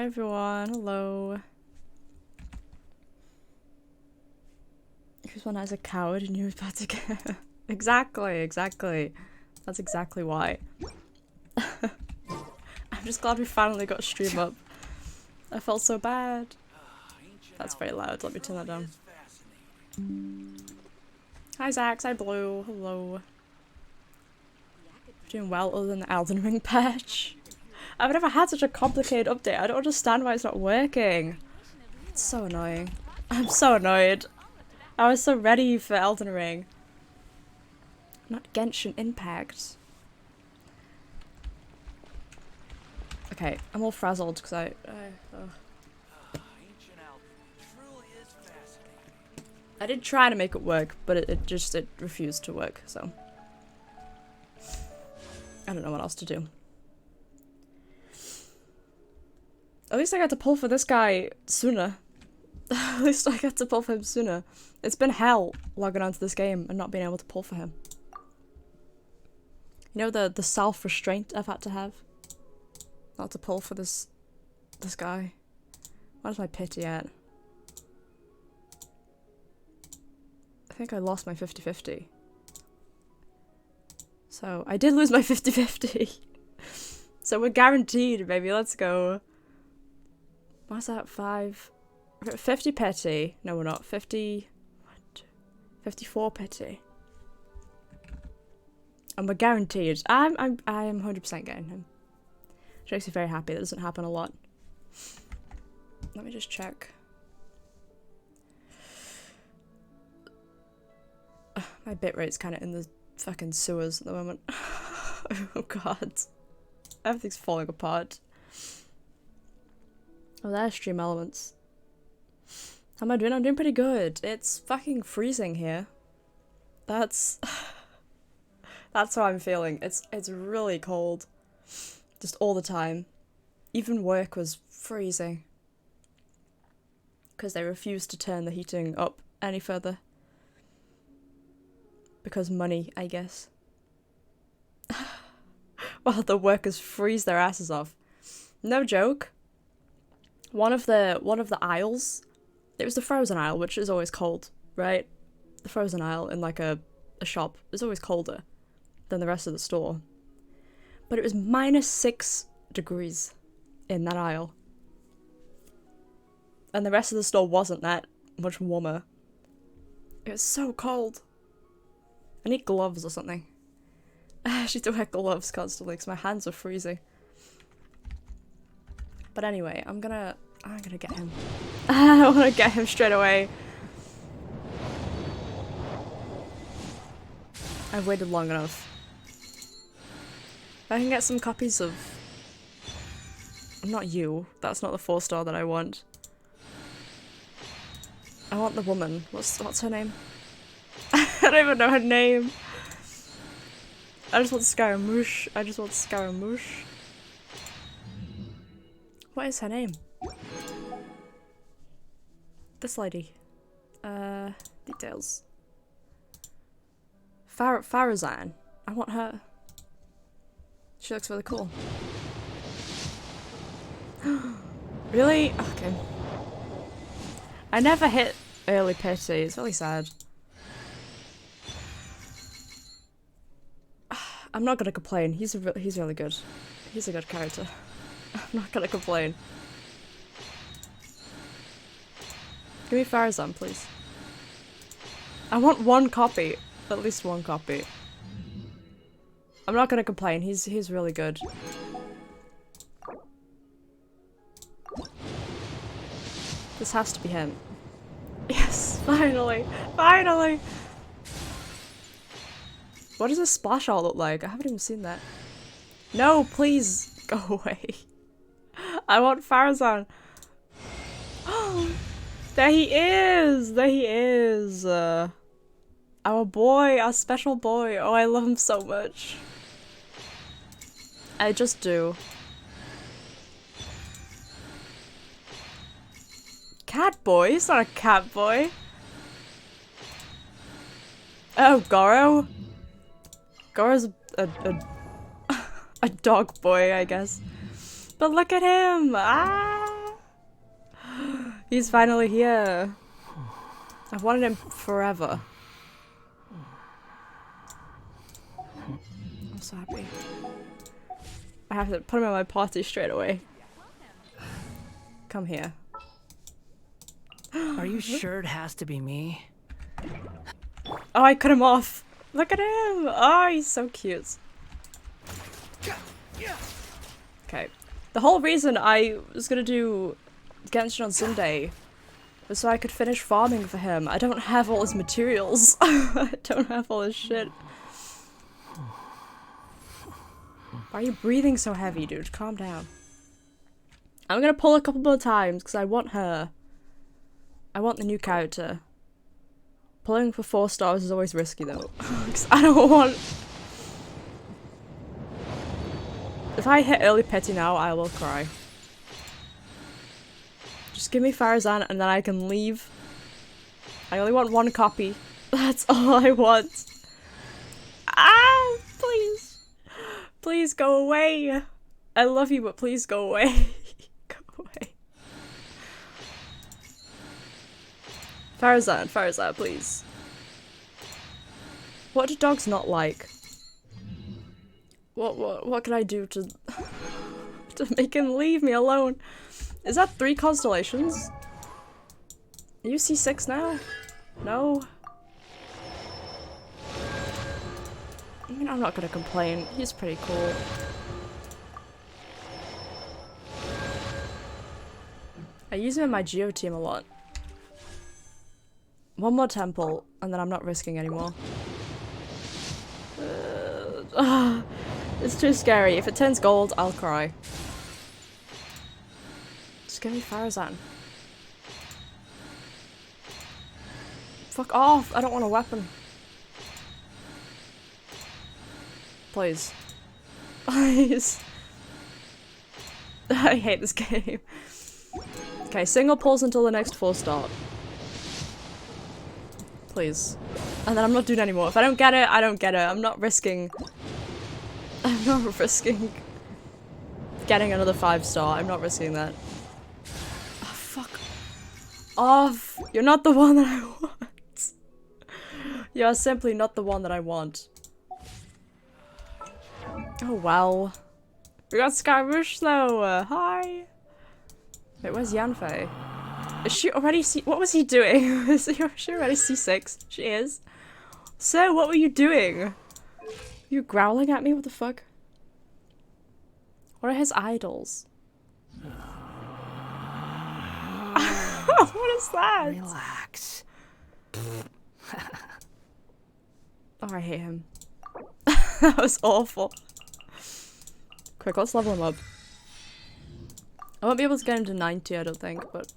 Hi everyone, hello. Here's one as a coward and you're about to get exactly. That's exactly why. I'm just glad we finally got a stream up. I felt so bad. That's very loud, let me turn that down. Hi Zax, hi Blue, hello. Doing well other than the Elden Ring patch. I've never had such a complicated update, I don't understand why it's not working. It's so annoying. I'm so annoyed. I was so ready for Elden Ring. Not Genshin Impact. Okay, I'm all frazzled because I did try to make it work, but it refused to work, so. I don't know what else to do. At least I got to pull for this guy sooner. At least I got to pull for him sooner. It's been hell logging onto this game and not being able to pull for him. You know the self-restraint I've had to have? Not to pull for this guy. Where's my pity at? I think I lost my 50-50. So, I did lose my 50-50. So we're guaranteed, baby, let's go. What's that, 50 pity? No, we're not. 54 pity. And we're guaranteed. I am 100% getting him. Which makes me very happy. That doesn't happen a lot. Let me just check. My bitrate's kind of in the fucking sewers at the moment. Oh god. Everything's falling apart. Oh, there's stream elements. How am I doing? I'm doing pretty good. It's fucking freezing here. That's how I'm feeling. It's really cold. Just all the time. Even work was freezing. Because they refused to turn the heating up any further. Because money, I guess. While the workers freeze their asses off. No joke. One of the aisles, it was the frozen aisle, which is always cold, right? The frozen aisle in like a shop is always colder than the rest of the store. But it was -6 degrees in that aisle. And the rest of the store wasn't that much warmer. It was so cold. I need gloves or something. I should wear gloves constantly because my hands are freezing. But anyway, I'm gonna get him. I wanna get him straight away. I've waited long enough. If I can get some copies of... Not you. That's not the 4-star that I want. I want the woman. What's her name? I don't even know her name. I just want Scaramouche. I just want Scaramouche. What is her name? This lady. Details. Farazan. I want her. She looks really cool. Really? Okay. I never hit early pity. It's really sad. I'm not gonna complain. He's really good. He's a good character. I'm not gonna complain. Give me Farazan, please. I want one copy. At least one copy. I'm not gonna complain. He's really good. This has to be him. Yes, finally! Finally! What does a splash art look like? I haven't even seen that. No, please go away. I want Farazan. Oh, there he is! There he is! Our boy, our special boy. Oh, I love him so much. I just do. Cat boy? He's not a cat boy. Oh, Goro? Goro's a dog boy, I guess. But look at him! Ah! He's finally here. I've wanted him forever. I'm so happy. I have to put him in my party straight away. Come here. Are you sure it has to be me? Oh, I cut him off. Look at him. Oh, he's so cute. Okay. The whole reason I was gonna do Genshin on Sunday was so I could finish farming for him. I don't have all his materials. I don't have all his shit. Why are you breathing so heavy, dude? Calm down. I'm gonna pull a couple more times because I want her. I want the new character. Pulling for 4 stars is always risky though. Because I don't want... If I hit early petty now, I will cry. Just give me Farazan and then I can leave. I only want 1 copy. That's all I want. Ah, please. Please go away. I love you, but please go away. Go away. Farazan, please. What do dogs not like? What can I do to make him leave me alone? Is that 3 constellations? Are you C6 now? No? I mean, I'm not gonna complain. He's pretty cool. I use him in my Geo team a lot. 1 more temple, and then I'm not risking anymore. It's too scary. If it turns gold, I'll cry. Just give me Farazan. Fuck off! I don't want a weapon. Please. Please. I hate this game. Okay, single pulls until the next 4 start. Please. And then I'm not doing any more. If I don't get it, I don't get it. I'm not risking... I'm not risking getting another 5-star. I'm not risking that. Oh, fuck off. You're not the one that I want. You're simply not the one that I want. Oh, well. We got Scaramouche though. Hi. Wait, where's Yanfei? Is she already what was he doing? Is she already C6? She is. Sir, what were you doing? You growling at me? What the fuck? What are his idols? What is that? Relax. Oh, I hate him. That was awful. Quick, let's level him up. I won't be able to get him to 90, I don't think, but...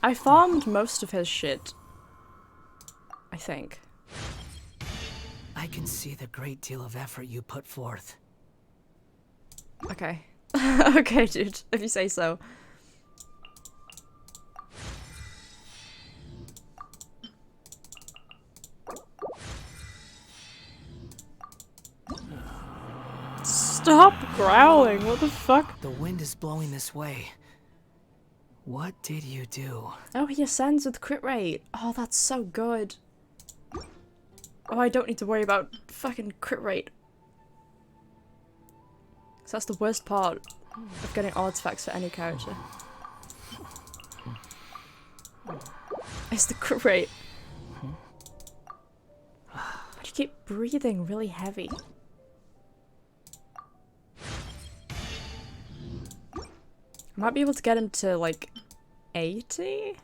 I farmed most of his shit. I think. I can see the great deal of effort you put forth. Okay. Okay, dude, if you say so. Stop growling, what the fuck? The wind is blowing this way. What did you do? Oh, he ascends with crit rate. Oh, that's so good. Oh, I don't need to worry about fucking crit rate. So that's the worst part of getting artifacts for any character. It's the crit rate. But you keep breathing really heavy. I might be able to get him to like 80?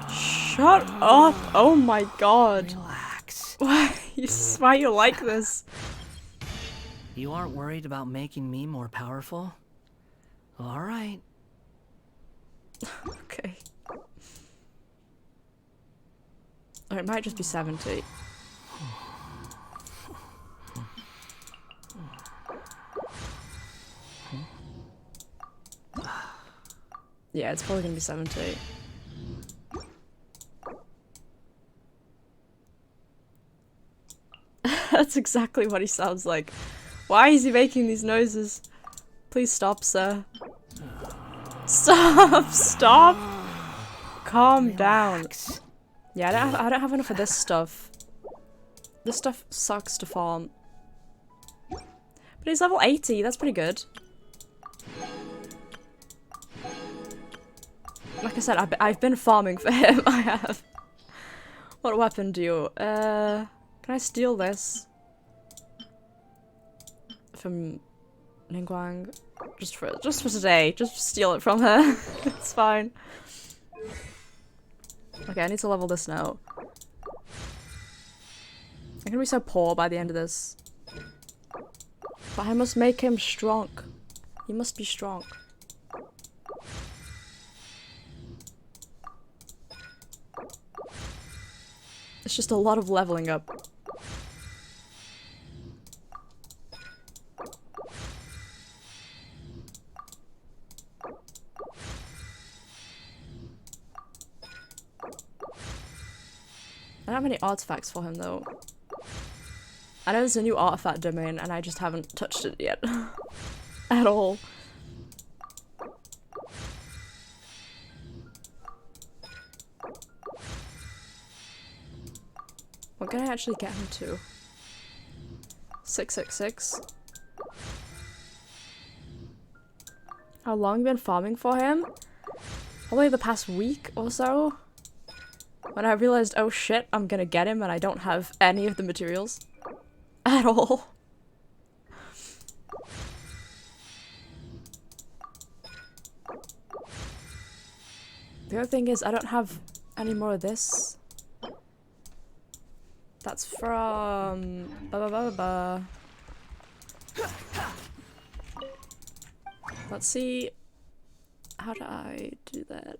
Shut up! Oh my god. Relax. Why are you like this? You aren't worried about making me more powerful? Alright. Okay. Or it might just be 70. Yeah, it's probably gonna be 70. That's exactly what he sounds like. Why is he making these noises? Please stop, sir. Stop! Stop! Calm down. Yeah, I don't have enough of this stuff. This stuff sucks to farm. But he's level 80, that's pretty good. Like I said, I've been farming for him, I have. What weapon do you? Can I steal this? From Ningguang? Just for today. Just steal it from her. It's fine. Okay, I need to level this now. I'm gonna be so poor by the end of this. But I must make him strong. He must be strong. It's just a lot of leveling up. I don't have any artifacts for him though. I know there's a new artifact domain and I just haven't touched it yet. At all. What can I actually get him to? 666. How long have you been farming for him? Probably the past week or so. When I realized, oh shit, I'm gonna get him and I don't have any of the materials. At all. The other thing is, I don't have any more of this. That's from... Let's see... How do I do that?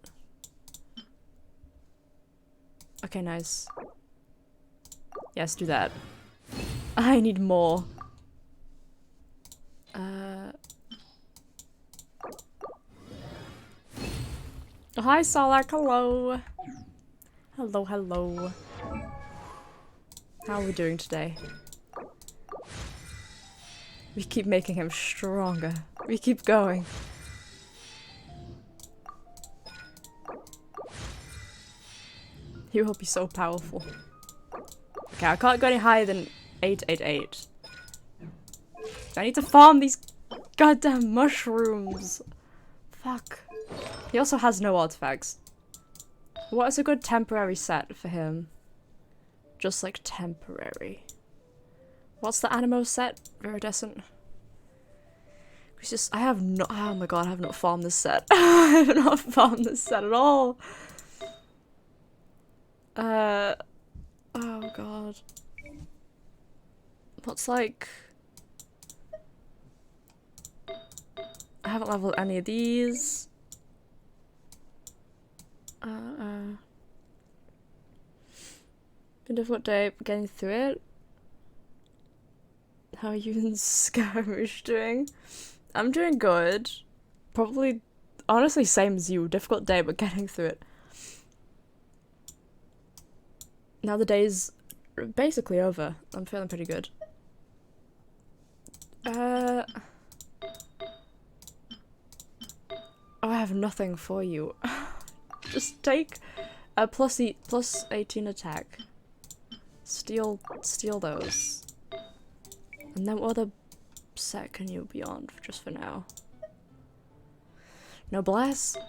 Okay, nice. Yes, do that. I need more. Oh, hi, Solak. Hello. Hello, hello. How are we doing today? We keep making him stronger. We keep going. He will be so powerful. Okay, I can't go any higher than 888. I need to farm these goddamn mushrooms. Fuck. He also has no artifacts. What is a good temporary set for him? Just like temporary. What's the Animo set? Viridescent. It's just, I have not, oh my god, I have not farmed this set. I have not farmed this set at all. Oh god. What's like... I haven't leveled any of these. Been a difficult day getting through it. How are you and Scaramouche doing? I'm doing good. Probably, honestly, same as you. Difficult day, but getting through it. Now the day's basically over. I'm feeling pretty good. Oh, I have nothing for you. Just take a plus 18 attack. Steal those. And then what other set can you be on just for now? Noblesse? Do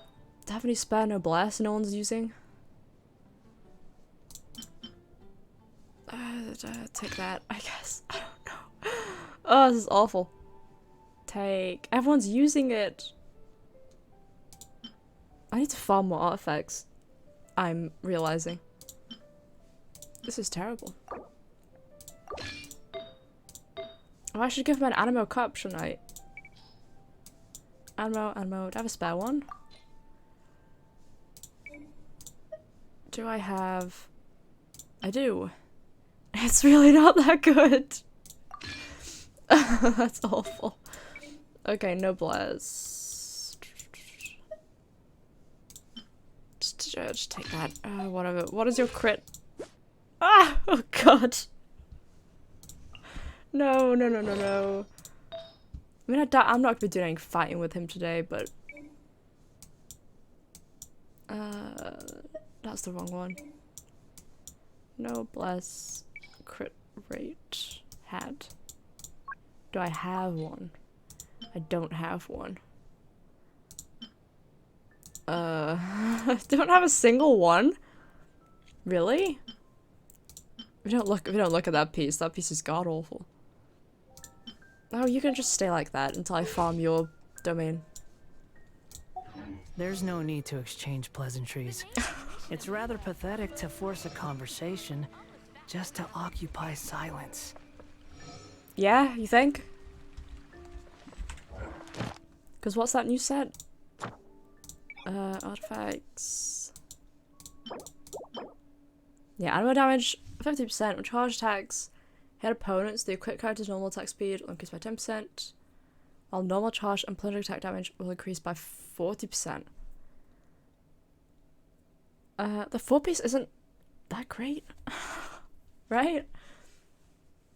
I have any spare noblesse no one's using? Take that, I guess. I don't know. Oh, this is awful. Take. Everyone's using it. I need to farm more artifacts. I'm realizing. This is terrible. Oh, I should give him an Animo cup, shouldn't I? Animo. Do I have a spare one? Do I have... I do. It's really not that good. That's awful. Okay, noblesse. Just take that. Whatever. What is your crit? Ah! Oh god. No. I mean, I'm not gonna be doing any fighting with him today, but that's the wrong one. Noblesse crit rate had. Do I have one? I don't have one. I don't have a single one. Really? If you don't look at that piece is god awful. Oh, you can just stay like that until I farm your domain. There's no need to exchange pleasantries. It's rather pathetic to force a conversation just to occupy silence. Yeah, you think? Because what's that new set? Artifacts. Yeah, animal damage 50%. When charge attacks hit opponents, the equipped character's normal attack speed will increase by 10%, while normal charge and plunder attack damage will increase by 40%. The 4-piece isn't that great. Right?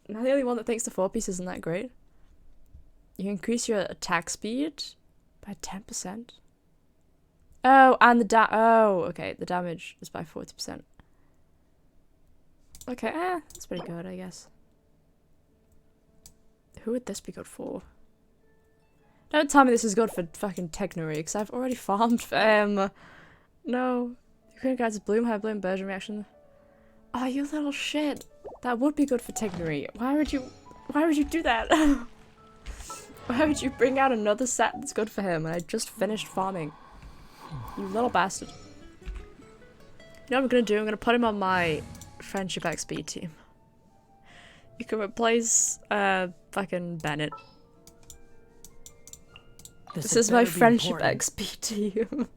Am I the only one that thinks the 4-piece isn't that great? You increase your attack speed by 10%. Oh, and okay, the damage is by 40%. Okay, that's pretty good, I guess. Who would this be good for? Don't tell me this is good for fucking Technory, because I've already farmed no. Ukraine guides bloom, high bloom, version reaction. Oh, you little shit. That would be good for Technory. Why would you do that? Why would you bring out another set that's good for him? And I just finished farming. You little bastard. You know what I'm gonna do? I'm gonna put him on my Friendship XP team. You can replace, fucking Bennett. This is my Friendship XP team.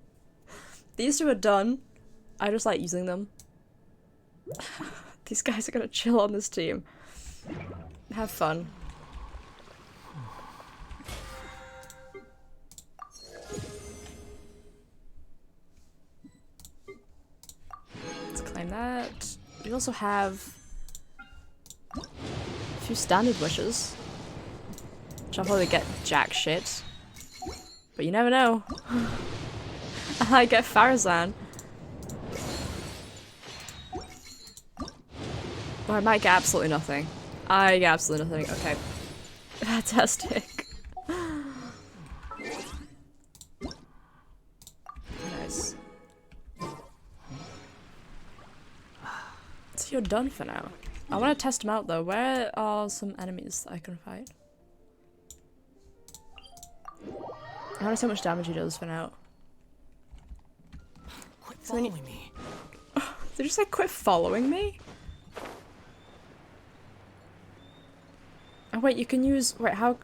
These two are done. I just like using them. These guys are gonna chill on this team. Have fun. Let's claim that. We also have a few standard wishes, which I'll probably get jack shit. But you never know. I get Farazan. Or I might get absolutely nothing. I get absolutely nothing. Okay. Fantastic. Nice. So you're done for now. I want to test them out though. Where are some enemies that I can fight? I want to see how much damage he does for now. Quit following me. Did you say quit following me? Oh wait, you can use, wait, how,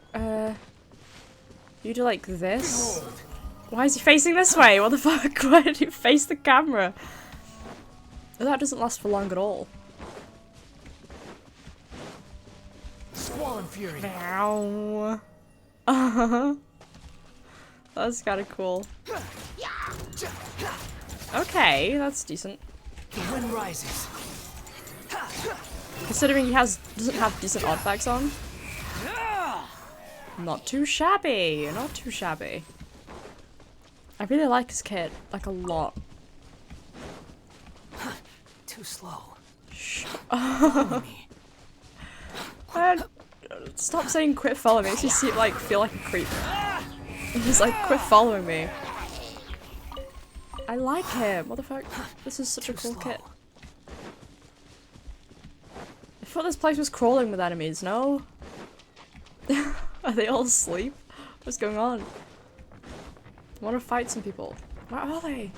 you do like this? Why is he facing this way? What the fuck? Why did he face the camera? Oh, that doesn't last for long at all. Squall and fury. Ow. That's kind of cool. Okay, that's decent. The wind rises. Considering he doesn't have decent artifacts on. Not too shabby, not too shabby. I really like his kit, like a lot. Too slow. Shut Stop saying quit following me, it makes you feel like a creep. He's like, quit following me. I like him, what the fuck? This is such a cool kit. I thought this place was crawling with enemies, no? Are they all asleep? What's going on? I want to fight some people. Where are they?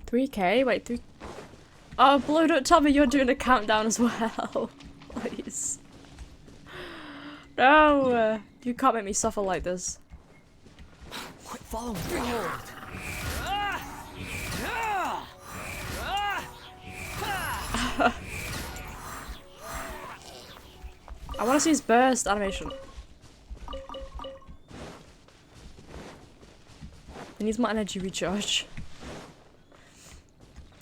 $3K? Wait, 3... Oh, Blue, don't tell me you're doing a countdown as well. Please. No! You can't make me suffer like this. Quit following me. I want to see his burst animation. He needs more energy recharge.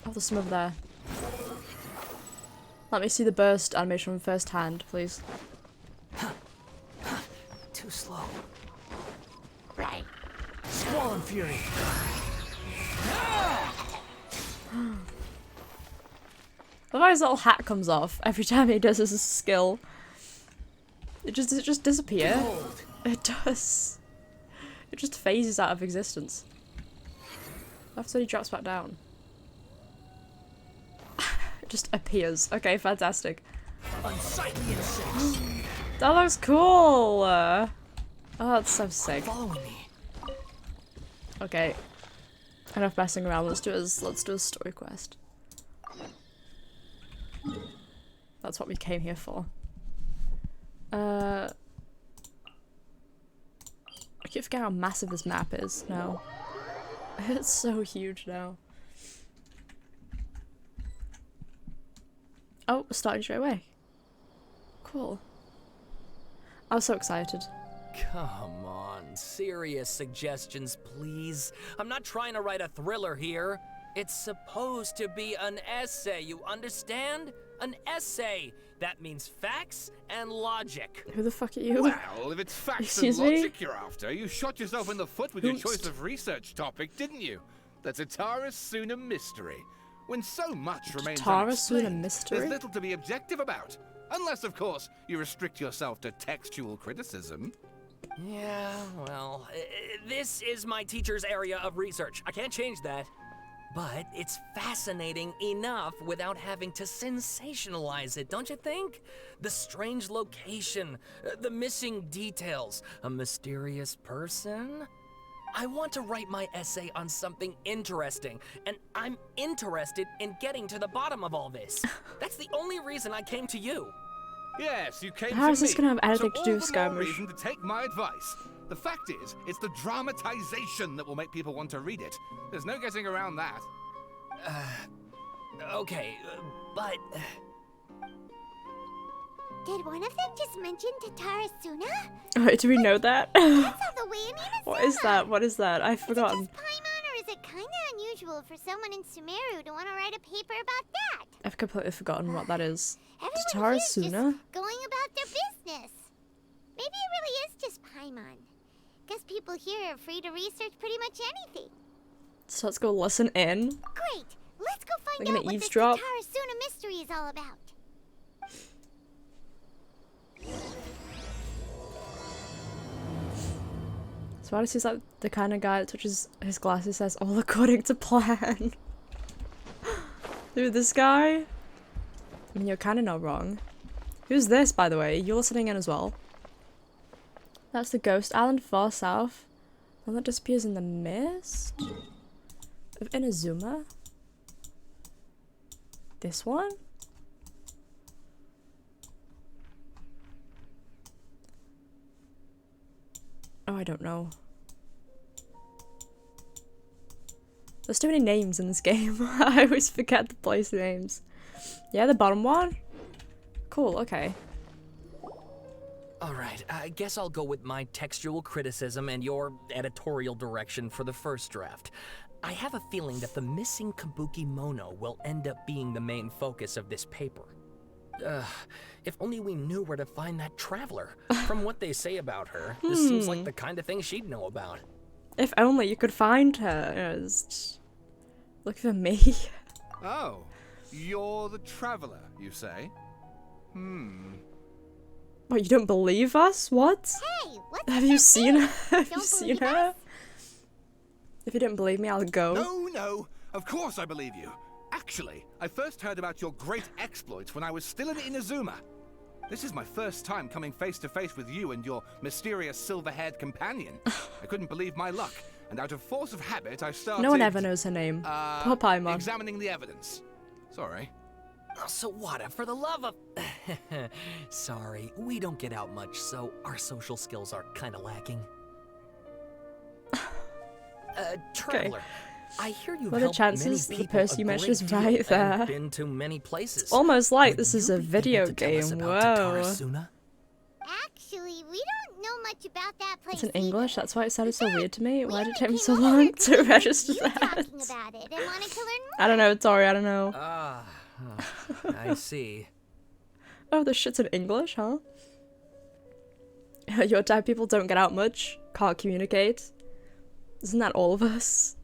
Oh, there's some over there. Let me see the burst animation from first hand, please. Too slow. Right. Squall and fury. Otherwise, his little hat comes off every time he does his skill. Does it just disappear? Behold. It does. It just phases out of existence. After he drops back down. It just appears. Okay, fantastic. Unsightly insects. That looks cool! Oh, that's so sick. Following me. Okay. Enough messing around, let's do a story quest. That's what we came here for. I keep forgetting how massive this map is now. It's so huge now. Oh, we're starting straight away. Cool. I was so excited. Come on, serious suggestions, please. I'm not trying to write a thriller here. It's supposed to be an essay, you understand? An essay. That means facts and logic. Who the fuck are you? Well, if it's facts Excuse and me? logic you're after, you shot yourself in the foot with your choice of research topic, didn't you? The Tatara Suna mystery. When so much remains Tatara Suna unexplained, mystery? there's little to be objective about. Unless, of course, you restrict yourself to textual criticism. Yeah, well, this is my teacher's area of research. I can't change that. But it's fascinating enough without having to sensationalize it, don't you think? The strange location, the missing details, a mysterious person. I want to write my essay on something interesting, and I'm interested in getting to the bottom of all this. That's the only reason I came to you. Yes, you came How to is this me, gonna have anything so to do all with the more Skirmish? reason to take my advice. The fact is, it's the dramatization that will make people want to read it. There's no getting around that. Okay, but... Did one of them just mention Tatara Suna? Wait, do we know that? That's not the way I mean What is that? What is that? I've Is it forgotten. just Paimon, or is it kinda unusual for someone in Sumeru to want to write a paper about that? I've completely forgotten what that is. Everyone Tatara here's Suna? just going about their business. Maybe it really is just Paimon. Guess people here are free to research pretty much anything. So let's go listen in. Great! Let's go They're find gonna out what this eavesdrop? Tatara Suna mystery is all about. So Odyssey's like the kind of guy that touches his glasses says all according to plan. Dude, this guy? I mean, you're kind of not wrong. Who's this, by the way? You're listening in as well. That's the ghost island far south. One that disappears in the mist? Of Inazuma? This one? Oh, I don't know. There's too many names in this game. I always forget the place names. Yeah, the bottom one? Cool, okay. Alright, I guess I'll go with my textual criticism and your editorial direction for the first draft. I have a feeling that the missing Kabuki Mono will end up being the main focus of this paper. If only we knew where to find that traveler. From what they say about her, this seems like the kind of thing she'd know about. If only you could find her. Look for me. Oh, you're the traveler, you say? What, you don't believe us? What? Hey, what's Have with you that seen her? face? Have you Don't seen believe her? us? If you don't believe me, I'll go. No, of course I believe you. Actually, I first heard about your great exploits when I was still in Inazuma. This is my first time coming face to face with you and your mysterious silver-haired companion. I couldn't believe my luck, and out of force of habit, I started... No one ever knows her name. Poor Paimon. examining the evidence. Sorry. Oh, Sawada, for the love of... Sorry, we don't get out much, so our social skills are kinda lacking. Traveler, I hear you've What are the helped many chances the people person a you mentioned great is deal right and there? been to many places. Almost like Would this is you a be video able to tell us game. about Tatara Whoa. Suna? Actually, we don't know much about that place. It's in either. English, that's why it sounded so weird to me. We Why did it only take me came so over long here to because register you that? talking about it and wanted to learn more. I don't know, sorry, I don't know. Ah, I see. Oh, this shit's in English, huh? Your type people don't get out much, can't communicate. Isn't that all of us?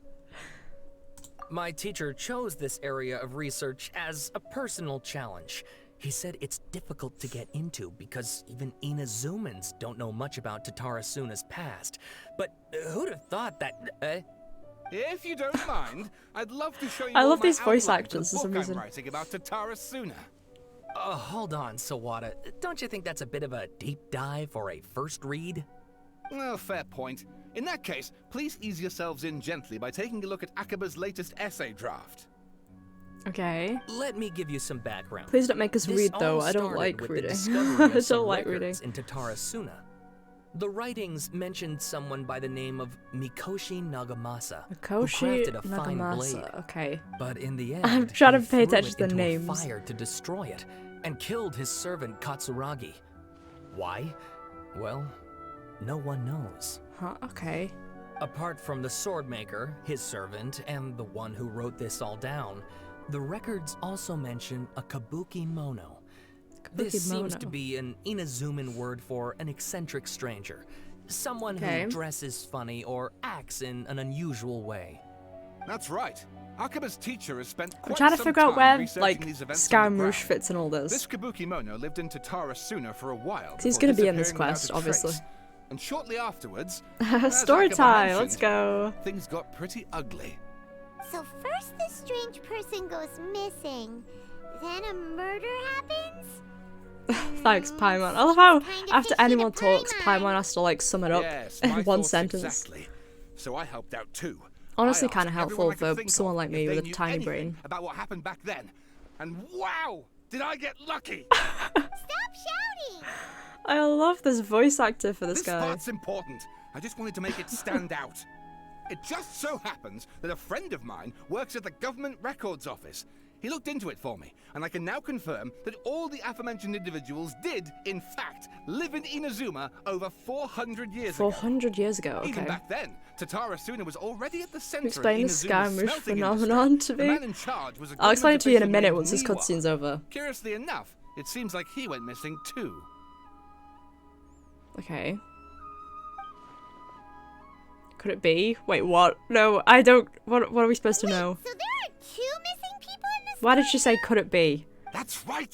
My teacher chose this area of research as a personal challenge. He said it's difficult to get into because even Inazumans don't know much about Tatarasuna's past. But who'd have thought that... If you don't mind, I'd love to show you I all love my these voice outlines actors of the for some book reason. I'm writing about Tatarasuna. Hold on, Sawada. Don't you think that's a bit of a deep dive for a first read? Well, fair point. In that case, please ease yourselves in gently by taking a look at Akaba's latest essay draft. Okay. Let me give you some background. Please don't make us This read, though. all I don't started like with the reading. discovery of I some don't like reading. records in Tatarasuna. The writings mentioned someone by the name of Mikoshi Nagamasa, who Mikoshi crafted a fine blade. Nagamasa. Okay. But in the end, I'm trying to he pay threw attention it to the into a names. fire to destroy it, and killed his servant Katsuragi. Why? Well, no one knows. Huh, okay. Apart from the swordmaker, his servant, and the one who wrote this all down, the records also mention a kabuki mono. This seems to be an Inazuman word for an eccentric stranger. Someone Okay. who dresses funny or acts in an unusual way. That's right. Akaba's teacher has spent I'm quite trying to some figure out time where, researching like, these events on the Scaramouche ground. fits in all This this. kabuki mono lived in Tatarasuna for a while. He's before gonna be in this disappearing without quest, a obviously. trace. And shortly afterwards, as Story Akaba time, mentioned, let's go. things got pretty ugly. So first this strange person goes missing, then a murder happens? Thanks, Paimon. I love how Kinda after fishy to anyone talks, Paimon. Paimon has to like sum it up Yes, in my one thoughts sentence. Exactly. So I helped out too. Honestly, I kind of asked helpful everyone I could for think someone of like if me they with a knew tiny anything brain. about what happened back then. And wow, did I get lucky! Stop shouting! I love this voice actor for this This guy. part's important. I just wanted to make it stand out. It just so happens that a friend of mine works at the government records office. He looked into it for me, and I can now confirm that all the aforementioned individuals did, in fact, live in Inazuma over 400 years ago. 400 years ago, Even okay. back then, Tatarasuna was already at the center Explain of the Inazuma's Scaramouche smelting phenomenon industry. to The me. man in charge was a I'll explain it to you in a government minute official once this named cutscene's Niwa. over. Curiously enough, it seems like he went missing too. Okay. Could it be? Wait, what? No, I don't. What are we supposed to know? So there are two missing people in this Why did she say could it be? That's right!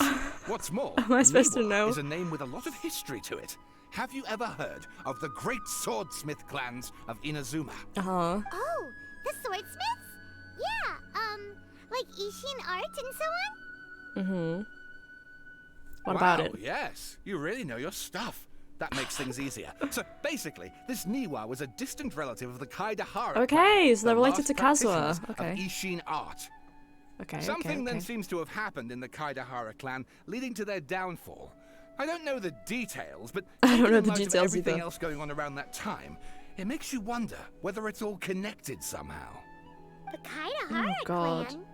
What's more, Am I supposed to Niwa know? is a name with a lot of history to it. Have you ever heard of the great swordsmith clans of Inazuma? Uh-huh. Oh, the swordsmiths? Yeah, like Ishin art and so on? Mm-hmm. What about Wow, it? Yes, you really know your stuff. That makes things easier. So basically, this Niwa was a distant relative of the Kaidahara. Okay, clan, so they're the related to last Kazuha. practitioners Okay. Of Ishin art. Okay, Something okay, then seems to have happened in the Kaidahara clan, leading to their downfall. I don't know the details, but I don't taken know in the light of details everything either. else going on around that time, it makes you wonder whether it's all connected somehow. The Kaidahara God. clan?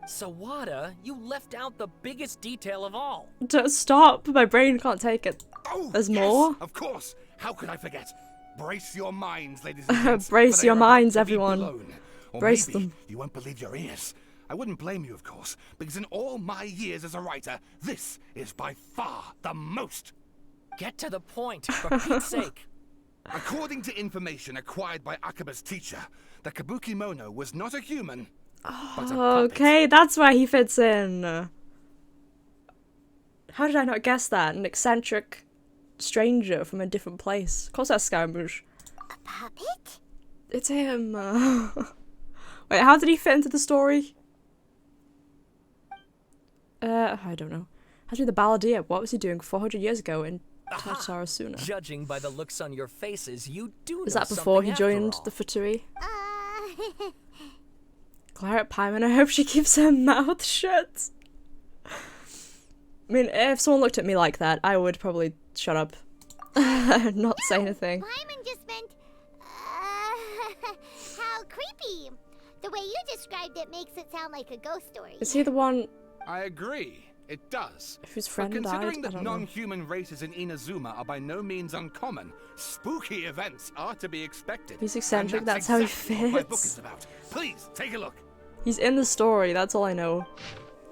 Sawada, you left out the biggest detail of all. Don't stop! My brain can't take it. Oh, There's yes, more? Of course. How could I forget? Brace your minds, ladies and gents. Brace for they your are about minds, to be everyone. blown. Or Brace maybe them. you won't believe your ears. I wouldn't blame you, of course, because in all my years as a writer, this is by far the most. Get to the point, for Pete's sake. According to information acquired by Akaba's teacher, the Kabuki Mono was not a human, but a puppet. Okay, that's where he fits in. How did I not guess that? An eccentric stranger from a different place. Of course that's Scaramouche. A puppet? It's him. Wait, how did he fit into the story? I don't know. Actually, the balladeer, what was he doing 400 years ago in Tatarasuna? Judging by the looks on your faces, you do Is know that before something he after joined all. the Futuri? Uh, Glare at Paimon, I hope she keeps her mouth shut. I mean, if someone looked at me like that, I would probably shut up and not say anything. Paimon just meant, how creepy. The way you described it makes it sound like a ghost story. Is he the one I agree, it does. whose But friend died? considering I that don't know. non-human races in Inazuma are by no means uncommon, spooky events are to be expected. He's And eccentric, that's how he exactly what my book fits. is about. Please, take a look. He's in the story, that's all I know.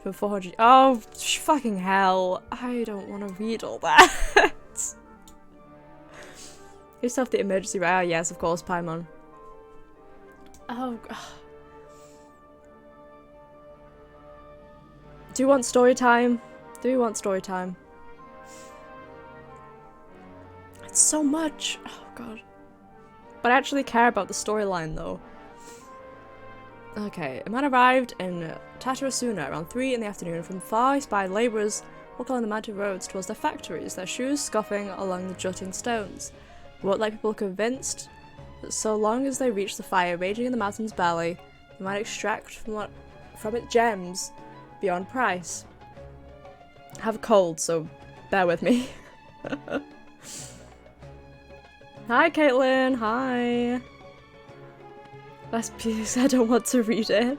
From 400. Oh, fucking hell. I don't want to read all that. Who's off the emergency route? Oh, yes, of course, Paimon. Oh, God. Do you want story time? Do you want story time? It's so much. Oh, God. But I actually care about the storyline, though. Okay, a man arrived in Tatarasuna around 3 in the afternoon from far. He spied labourers walking along the mountain roads towards their factories, their shoes scuffing along the jutting stones. What like people convinced that so long as they reached the fire raging in the mountain's belly, they might extract from it gems beyond price. I have a cold, so bear with me. Hi, Caitlin. Hi. Last piece. I don't want to read it.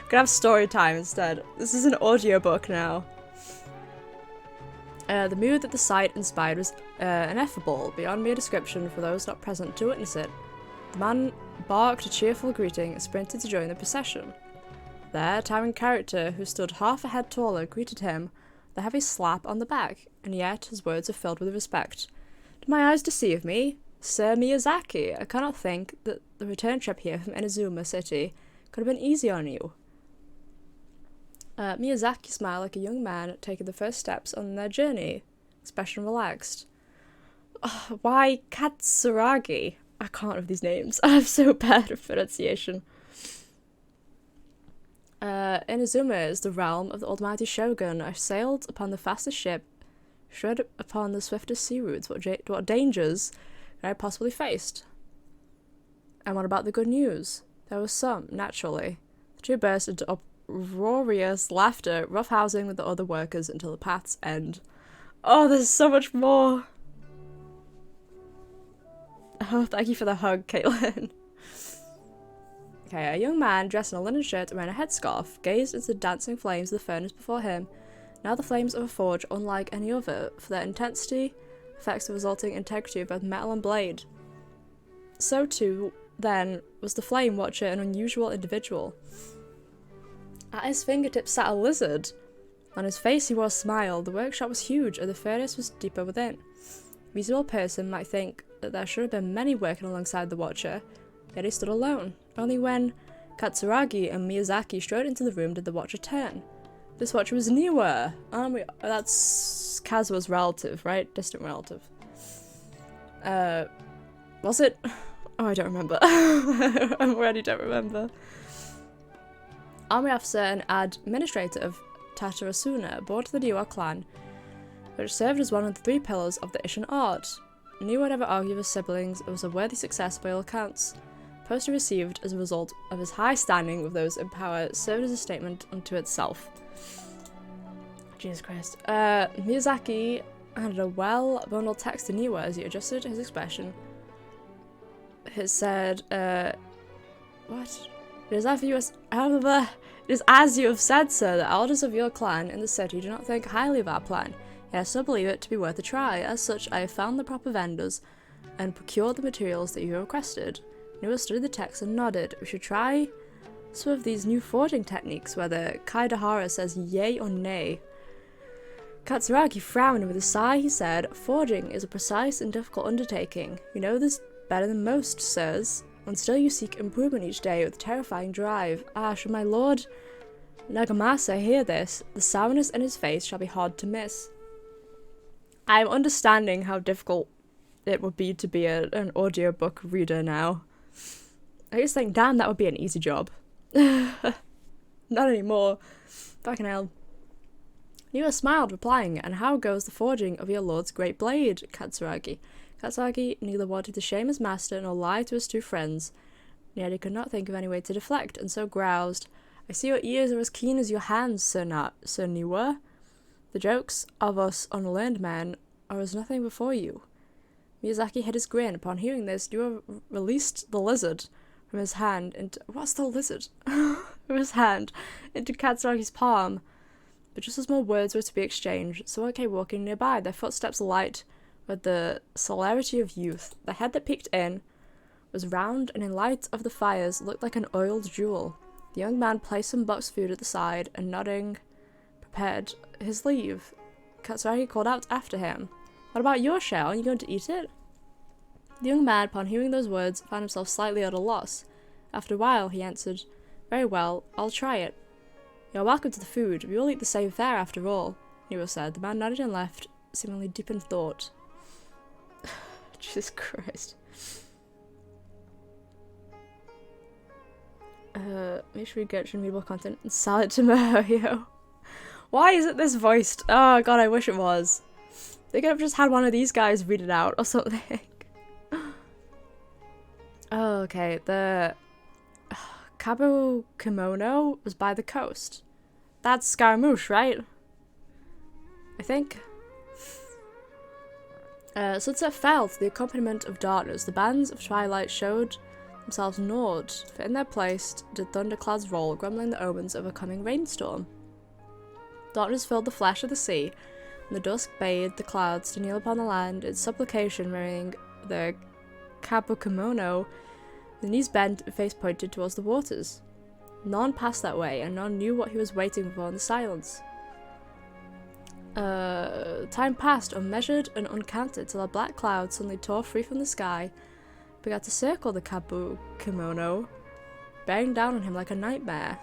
Gonna have story time instead. This is an audiobook now. The mood that the sight inspired was ineffable, beyond mere description for those not present to witness it. The man barked a cheerful greeting and sprinted to join the procession. There, a towering character who stood half a head taller greeted him with a heavy slap on the back, and yet his words were filled with respect. Did my eyes deceive me? Sir Miyazaki, I cannot think that the return trip here from Inazuma City could have been easy on you. Miyazaki smiled like a young man taking the first steps on their journey, expression relaxed. Why Katsuragi? I can't have these names. I'm so bad at pronunciation. Inazuma is the realm of the almighty Shogun. I sailed upon the fastest ship, shred upon the swiftest sea routes. What dangers I possibly faced? And what about the good news? There was some, naturally. The two burst into uproarious laughter, roughhousing with the other workers until the path's end. Oh, there's so much more! Oh, thank you for the hug, Caitlin. Okay, a young man dressed in a linen shirt and wearing a headscarf gazed into the dancing flames of the furnace before him. Now the flames of a forge unlike any other, for their intensity affects the resulting integrity of both metal and blade. So too, then, was the flame watcher an unusual individual. At his fingertips sat a lizard. On his face he wore a smile. The workshop was huge, and the furnace was deeper within. A reasonable person might think that there should have been many working alongside the watcher, yet he stood alone. Only when Katsuragi and Miyazaki strode into the room did the watcher turn. This watcher was Niwa. That's Kazua's relative, right? Distant relative. Was it? Oh, I don't remember. I already don't remember. Army officer and administrator of Tatarasuna, born to the Niwa clan, which served as one of the 3 pillars of the Ishin art. Niwa never argued with his siblings. It was a worthy success by all accounts. The post he received as a result of his high standing with those in power served as a statement unto itself. Jesus Christ. Miyazaki handed a well-bundled text to Niwa as he adjusted his expression. It said, what? It is as you have said, sir, the elders of your clan in the city do not think highly of our plan. Yet I still believe it to be worth a try. As such, I have found the proper vendors and procured the materials that you requested. Niwa studied the text and nodded. We should try some of these new forging techniques, whether Kaidahara says yay or nay. Katsuragi frowned, and with a sigh he said, Forging is a precise and difficult undertaking. You know this better than most, sirs, and still you seek improvement each day with terrifying drive. Ah, should my lord Nagamasa hear this, the sourness in his face shall be hard to miss. I'm understanding how difficult it would be to be an audiobook reader now. I just think, damn, that would be an easy job. Not anymore. Fucking hell. Niwa smiled, replying, And how goes the forging of your lord's great blade, Katsuragi? Katsuragi neither wanted to shame his master nor lie to his 2 friends, yet he could not think of any way to deflect, and so groused, I see your ears are as keen as your hands, Sir Niwa. The jokes of us unlearned men are as nothing before you. Miyazaki hid his grin. Upon hearing this, Niwa released the lizard from his hand into... What's the lizard? from his hand into Katsuragi's palm. But just as more words were to be exchanged, someone came walking nearby, their footsteps light with the celerity of youth. The head that peeked in was round and in light of the fires looked like an oiled jewel. The The young man placed some boxed food at the side and, nodding, prepared his leave. Katsuragi called out after him. What about your share? Aren't you going to eat it? The young man, upon hearing those words, found himself slightly at a loss. After a while, he answered, Very well, I'll try it. You're welcome to the food. We all eat the same fare after all, Nero said. The man nodded and left, seemingly deep in thought. Jesus Christ. Make sure we get some readable content and sell it to Mario. Why is it this voiced? Oh god, I wish it was. They could have just had one of these guys read it out or something. Oh, okay, the Cabo Kimono was by the coast. That's Scaramouche, right? I think. Sunset fell to the accompaniment of darkness. The bands of twilight showed themselves gnawed, for in their place did thunderclouds roll, grumbling the omens of a coming rainstorm. Darkness filled the flesh of the sea, and the dusk bade the clouds to kneel upon the land, its supplication mirroring the Cabo Kimono. The knees bent and face pointed towards the waters. None passed that way, and none knew what he was waiting for in the silence. Time passed, unmeasured and uncounted, till a black cloud suddenly tore free from the sky, began to circle the Cabo Kimono, bearing down on him like a nightmare.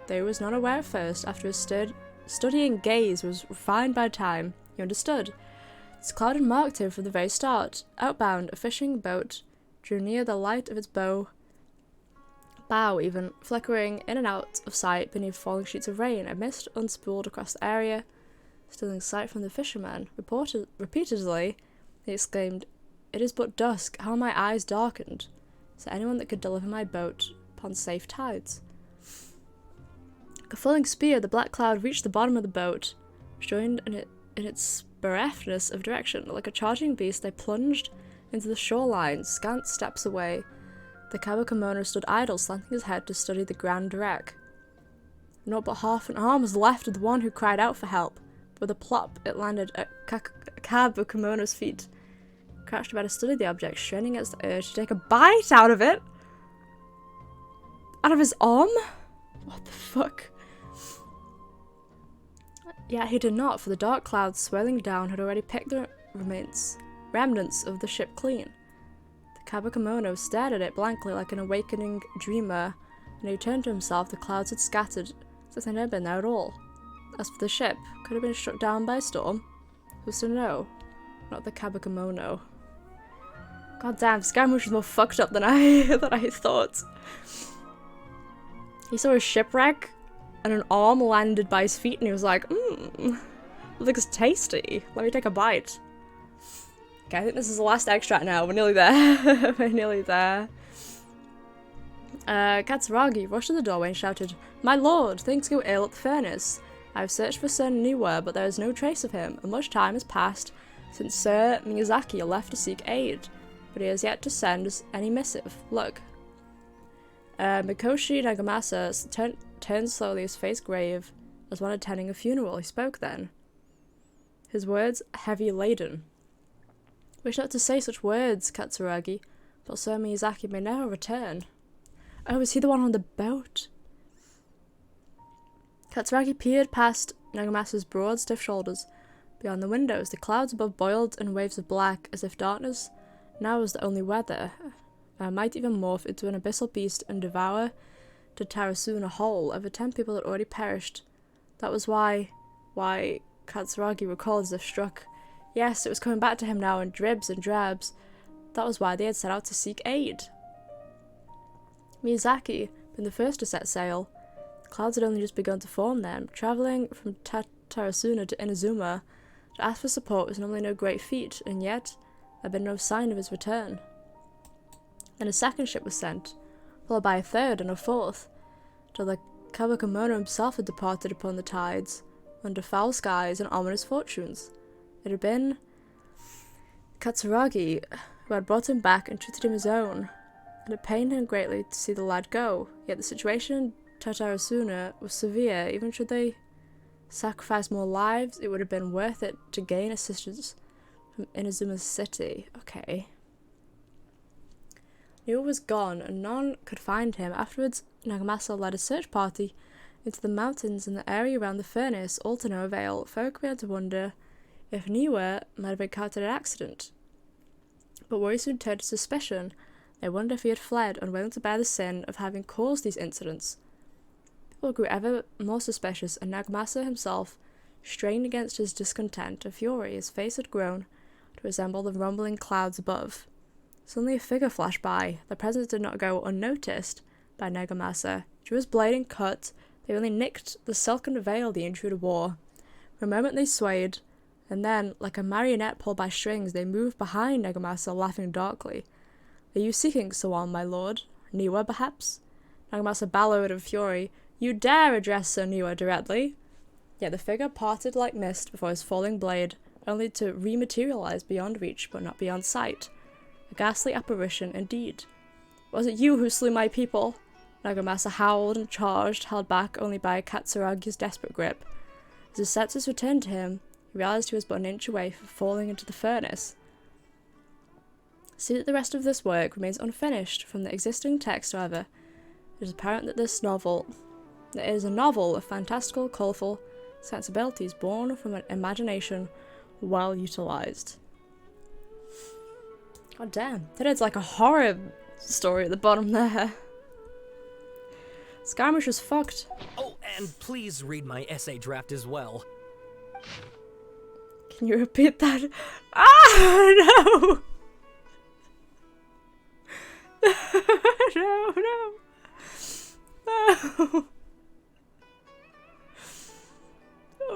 Though he was not aware at first, after his studying gaze was refined by time, he understood. This cloud had marked him from the very start. Outbound, a fishing boat drew near the light of its bow, even flickering in and out of sight beneath falling sheets of rain. A mist unspooled across the area, stealing sight from the fisherman. Repeatedly, he exclaimed, It is but dusk, how are my eyes darkened? Is there anyone that could deliver my boat upon safe tides? Like a falling spear, the black cloud reached the bottom of the boat, joined in its bereftness of direction. Like a charging beast, they plunged into the shoreline, scant steps away. The Cabo Kimono stood idle, slanting his head to study the grand wreck. Not but half an arm was left of the one who cried out for help. With a plop, it landed at Cabo Kimono's feet. Crouched about to study the object, straining against the urge to take a bite out of it. Out of his arm? What the fuck? Yet he did not, for the dark clouds swirling down had already picked the remnants of the ship clean. The Cabo Kimono stared at it blankly like an awakening dreamer. When he turned to himself, the clouds had scattered, as if they had never been there at all. As for the ship, could have been struck down by a storm? Who's to know? Not the Cabo Kimono. God damn, Scaramouche is more fucked up than I thought. He saw a shipwreck and an arm landed by his feet and he was like, looks tasty. Let me take a bite. Okay, I think this is the last extract now. We're nearly there. We're nearly there. Katsuragi rushed to the doorway and shouted, My lord, things go ill at the furnace. I have searched for Sir Niwa, but there is no trace of him, and much time has passed since Sir Miyazaki left to seek aid, but he has yet to send us any missive. Look. Mikoshi Nagamasa turned slowly, his face grave, as one attending a funeral. He spoke then, his words heavy laden. Wish not to say such words, Katsuragi, but Sir Miyazaki may never return. Oh, is he the one on the boat? Katsuragi peered past Nagamasa's broad, stiff shoulders. Beyond the windows, the clouds above boiled in waves of black, as if darkness now was the only weather. Might even morph into an abyssal beast and devour to Tarasuna whole. Over 10 people had already perished. That was why Katsuragi recalled as if struck. Yes, it was coming back to him now in dribs and drabs. That was why they had set out to seek aid. Miyazaki had been the first to set sail. The clouds had only just begun to form then. Travelling from Tarasuna to Inazuma to ask for support was normally no great feat, and yet there had been no sign of his return. Then a second ship was sent, followed by a third and a fourth, till the Cabo Kimono himself had departed upon the tides, under foul skies and ominous fortunes. It had been Katsuragi who had brought him back and treated him as own, and it pained him greatly to see the lad go. Yet the situation in Tatarasuna was severe. Even should they sacrifice more lives, it would have been worth it to gain assistance from Inazuma's city. Okay. Niwa was gone, and none could find him. Afterwards, Nagamasa led a search party into the mountains in the area around the furnace, all to no avail. Folk began to wonder if Niwa might have encountered an accident. But worry soon turned to suspicion. They wondered if he had fled, unwilling to bear the sin of having caused these incidents. People grew ever more suspicious, and Nagamasa himself strained against his discontent and fury. His face had grown to resemble the rumbling clouds above. Suddenly a figure flashed by. The presence did not go unnoticed by Nagamasa. Drew his blade and cut. They only nicked the silken veil the intruder wore. For a moment they swayed, and then, like a marionette pulled by strings, they moved behind Nagamasa, laughing darkly. Are you seeking someone, my lord? Niwa, perhaps? Nagamasa bellowed in fury. You dare address Sir Niwa directly? Yet the figure parted like mist before his falling blade, only to rematerialize beyond reach, but not beyond sight. A ghastly apparition, indeed. Was it you who slew my people? Nagamasa howled and charged, held back only by Katsuragi's desperate grip. As his senses returned to him, he realized he was but an inch away from falling into the furnace. See that the rest of this work remains unfinished from the existing text, however. It is apparent that it is a novel of fantastical, colourful sensibilities born from an imagination well utilised. God damn, that is like a horror story at the bottom there. Scaramouche was fucked. Oh, and please read my essay draft as well. Can you repeat that? Ah, no! No, no. No.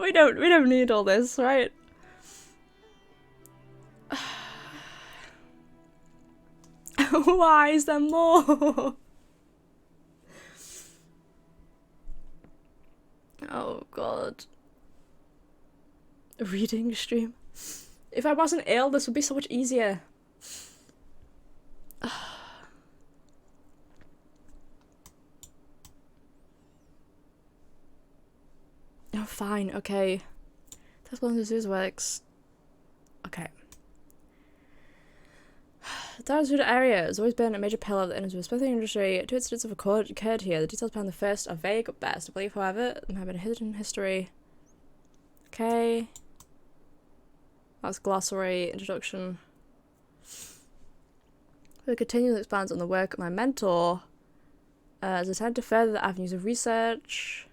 We don't need all this, right? Why is there more? Oh god. A reading stream. If I wasn't ill, this would be so much easier. Oh, fine, okay. That's one of the works. Okay. The Tarazura area has always been a major pillar of the Innsbruck industry. Two incidents have occurred here. The details behind the first are vague at best. I believe, however, there have been a hidden history. Okay. That's glossary, introduction. We'll continue to expand on the work of my mentor as I tend to further the avenues of research.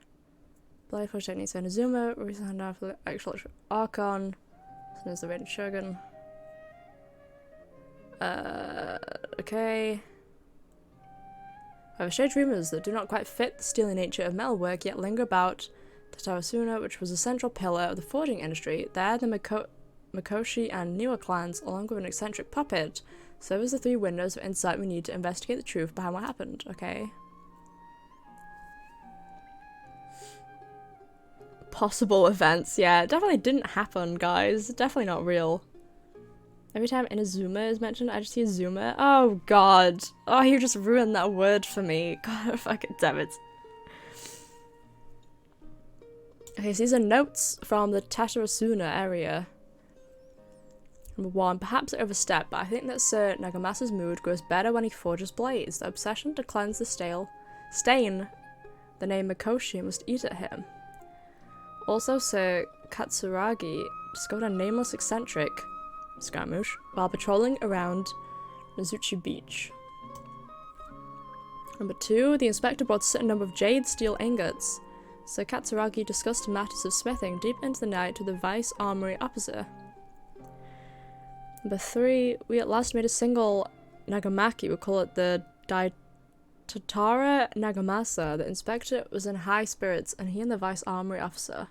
Blade Forge techniques in Inazuma, recent handout for the actual Archon, as as the Raiden Shogun. Okay. I have strange rumours that do not quite fit the steely nature of metalwork yet linger about Tatarasuna, which was a central pillar of the forging industry. There, the Mikoshi and Niwa clans, along with an eccentric puppet, serve as the three windows of insight we need to investigate the truth behind what happened. Okay. Possible events, yeah, it definitely didn't happen, guys. Definitely not real. Every time Inazuma is mentioned, I just hear Zuma. Oh god. Oh, you just ruined that word for me. God fucking damn it. Okay, so these are notes from the Tatarasuna area. Number 1, perhaps I overstepped, but I think that Sir Nagamasa's mood grows better when he forges blades. The obsession to cleanse the stain the name Mikoshi must eat at him. Also, Sir Katsuragi discovered a nameless eccentric, Scaramouche, while patrolling around Mizuchi Beach. Number 2, the inspector brought a certain number of jade steel ingots. Sir Katsuragi discussed matters of smithing deep into the night with the vice armory officer. Number 3, we at last made a single Nagamaki. We call it the Daitatara Nagamasa. The inspector was in high spirits, and he and the vice armory officer.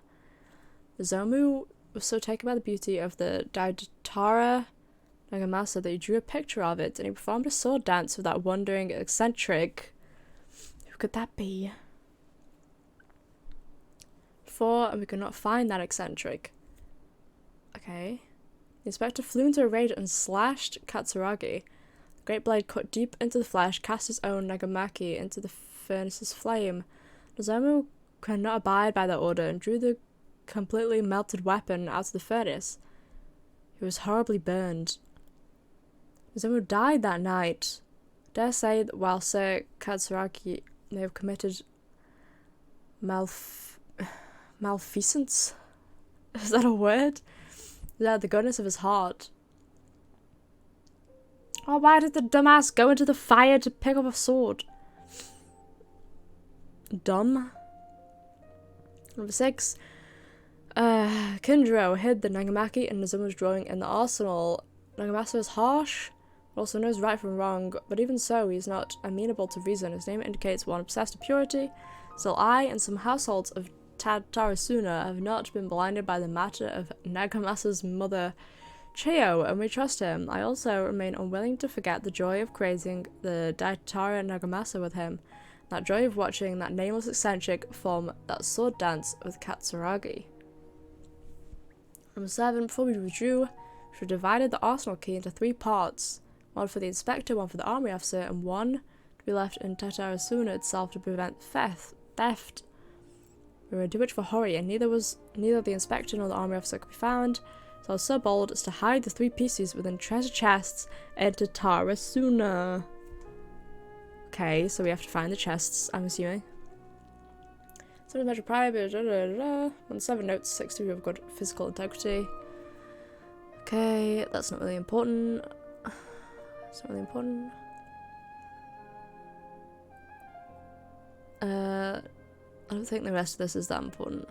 Zomu was so taken by the beauty of the Daitatara Nagamasa that he drew a picture of it, and he performed a sword dance with that wandering eccentric. Who could that be? 4, and we could not find that eccentric. Okay. The inspector flew into a rage and slashed Katsuragi. The great blade cut deep into the flesh, cast his own Nagamaki into the furnace's flame. Nozomu could not abide by that order and drew the completely melted weapon out of the furnace. He was horribly burned. Nozomu died that night. Dare say that while Sir Katsuragi may have committed malfeasance, is that a word? Yeah, the goodness of his heart. Oh, why did the dumbass go into the fire to pick up a sword? Dumb. Number 6. Kindro hid the Nagamaki in Nazuma's drawing in the arsenal. Nagamasa is harsh, but also knows right from wrong, but even so, he is not amenable to reason. His name indicates one obsessed with purity. Still, I and some households of Tarasuna have not been blinded by the matter of Nagamasa's mother, Cheo, and we trust him. I also remain unwilling to forget the joy of creating the Daitara Nagamasa with him. That joy of watching that nameless eccentric form that sword dance with Katsuragi. Number 7. Before we withdrew, we divided the arsenal key into 3 parts. One for the inspector, one for the army officer, and one to be left in Tatarasuna itself to prevent theft. We were too much for hurry, and neither the inspector nor the army officer could be found, so I was so bold as to hide the 3 pieces within treasure chests in Tatarasuna. Okay, so we have to find the chests, I'm assuming. So measure pride, 1 7 notes, 60 of good physical integrity. Okay, that's not really important. It's not really important. I don't think the rest of this is that important.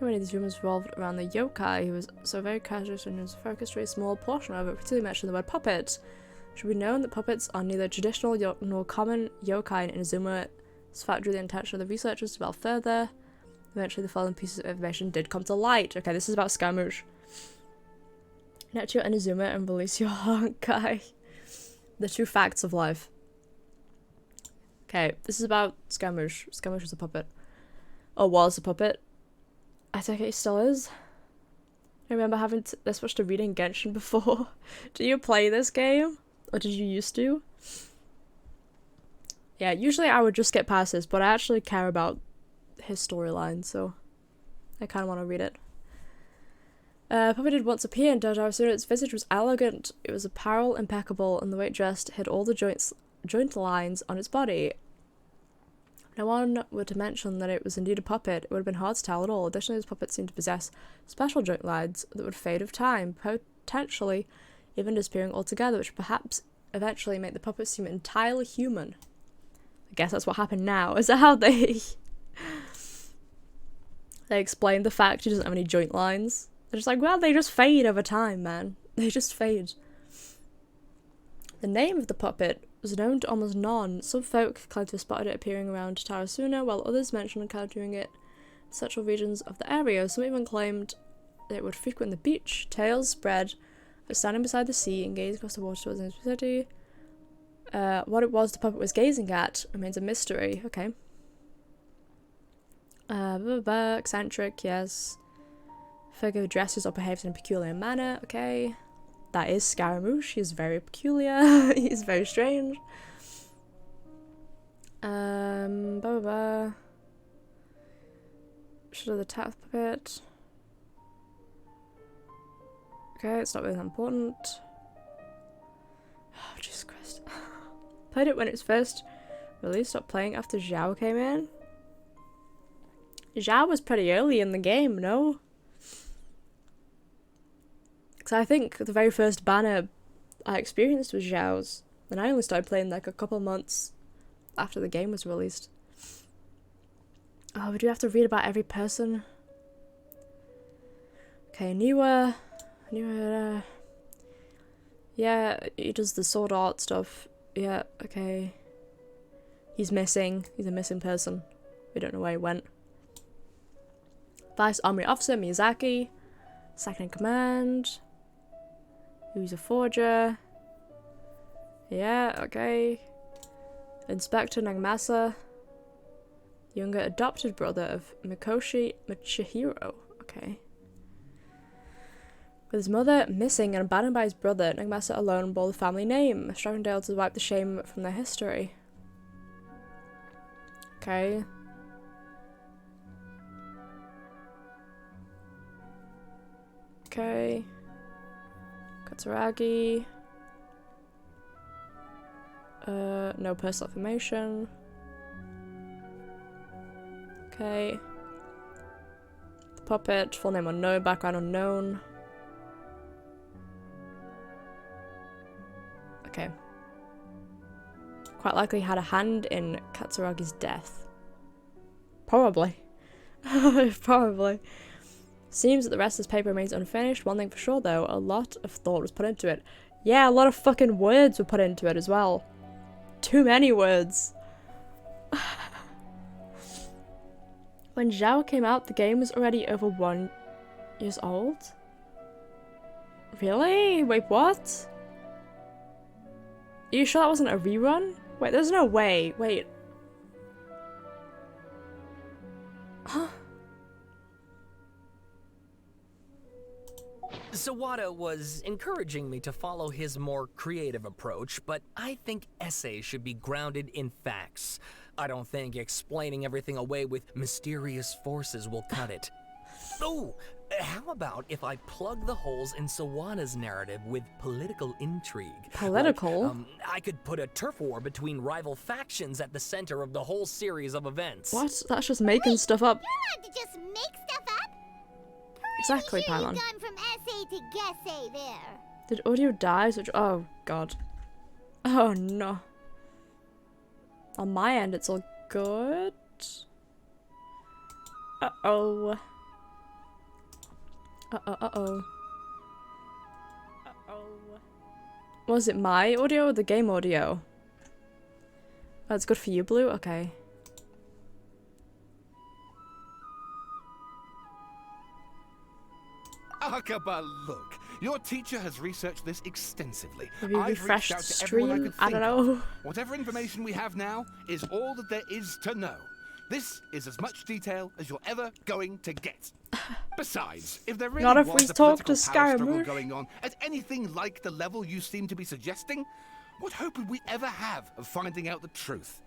Many of these rumors revolved around the yokai, who was so very casual and was focused to a small portion of it, particularly mentioned the word puppet. It should be known that puppets are neither traditional nor common yokai in Inazuma. This fact drew the attention of the researchers to develop further. Eventually, the following pieces of information did come to light. Okay, this is about Scaramouche. Connect your Inazuma and release your Honkai. The 2 facts of life. Okay, this is about Scaramouche. Scaramouche is a puppet. Or was a puppet. I think he still is. I remember having this much to read in Genshin before. Do you play this game? Or did you used to? Yeah, usually I would just skip past this, but I actually care about his storyline, so I kind of want to read it. Puppet did once appear in Dojo. Its visage was elegant. It was apparel impeccable, and the way it dressed hid all the joint lines on its body. If no one were to mention that it was indeed a puppet, it would have been hard to tell at all. Additionally, this puppet seemed to possess special joint lines that would fade with time, potentially even disappearing altogether, which perhaps eventually make the puppet seem entirely human. I guess that's what happened now. Is that how they explained the fact he doesn't have any joint lines? They're just like, well, they just fade over time, man. They just fade. The name of the puppet was known to almost none. Some folk claimed to have spotted it appearing around Tarasuna, while others mentioned encountering it in central regions of the area. Some even claimed that it would frequent the beach. Tales spread of standing beside the sea and gazing across the water towards the city. What it was the puppet was gazing at remains a mystery. Okay. Eccentric, yes. Figure who dresses or behaves in a peculiar manner. Okay. That is Scaramouche. He's very peculiar. He's very strange. Should have the tap puppet. Okay, it's not really that important. Oh, Jesus Christ. Played it when it was first released, stopped playing after Zhao came in. Zhao was pretty early in the game, no? Because I think the very first banner I experienced was Zhao's, and I only started playing like a couple months after the game was released. Oh, we do have to read about every person. Okay, Niwa. Yeah, he does the sword art stuff. Yeah, okay. He's missing. He's a missing person. We don't know where he went. Vice Army Officer Miyazaki. Second in command. Who's a forger? Yeah, okay. Inspector Nagamasa. Younger adopted brother of Mikoshi Michihiro. Okay. With his mother missing and abandoned by his brother, Nagamasa alone bore the family name, striving daily to wipe the shame from their history. Okay. Okay. Katsuragi. No personal information. Okay. The puppet, full name unknown, background unknown. Okay. Quite likely had a hand in Katsuragi's death. Probably. Probably. Seems that the rest of this paper remains unfinished. One thing for sure though, a lot of thought was put into it. Yeah, a lot of fucking words were put into it as well. Too many words. When Zhao came out, the game was already over 1 years old? Really? Wait, what? Are you sure that wasn't a rerun? Wait, there's no way. Wait. Huh? Sawada was encouraging me to follow his more creative approach, but I think essays should be grounded in facts. I don't think explaining everything away with mysterious forces will cut it. Oh, how about if I plug the holes in Sawada's narrative with political intrigue? Political? Like, I could put a turf war between rival factions at the center of the whole series of events. What? That's just making stuff up. You're allowed to just make stuff up? Exactly, Pretty sure Paimon. you've gone from essay to guessay there. Did audio die? Oh god. Oh no. On my end, it's all good. Uh-oh. Uh-oh, uh-oh. Uh-oh. Was it my audio or the game audio? Oh, it's good for you, Blue? Okay. Akaba, look. Your teacher has researched this extensively. Maybe I've refreshed reached out to everyone I stream? could I think don't know. of. Whatever information we have now is all that there is to know. This is as much detail as you're ever going to get. Besides, if there really Not if was we a talk to political power struggle Scaramouche. going on at anything like the level you seem to be suggesting, what hope would we ever have of finding out the truth?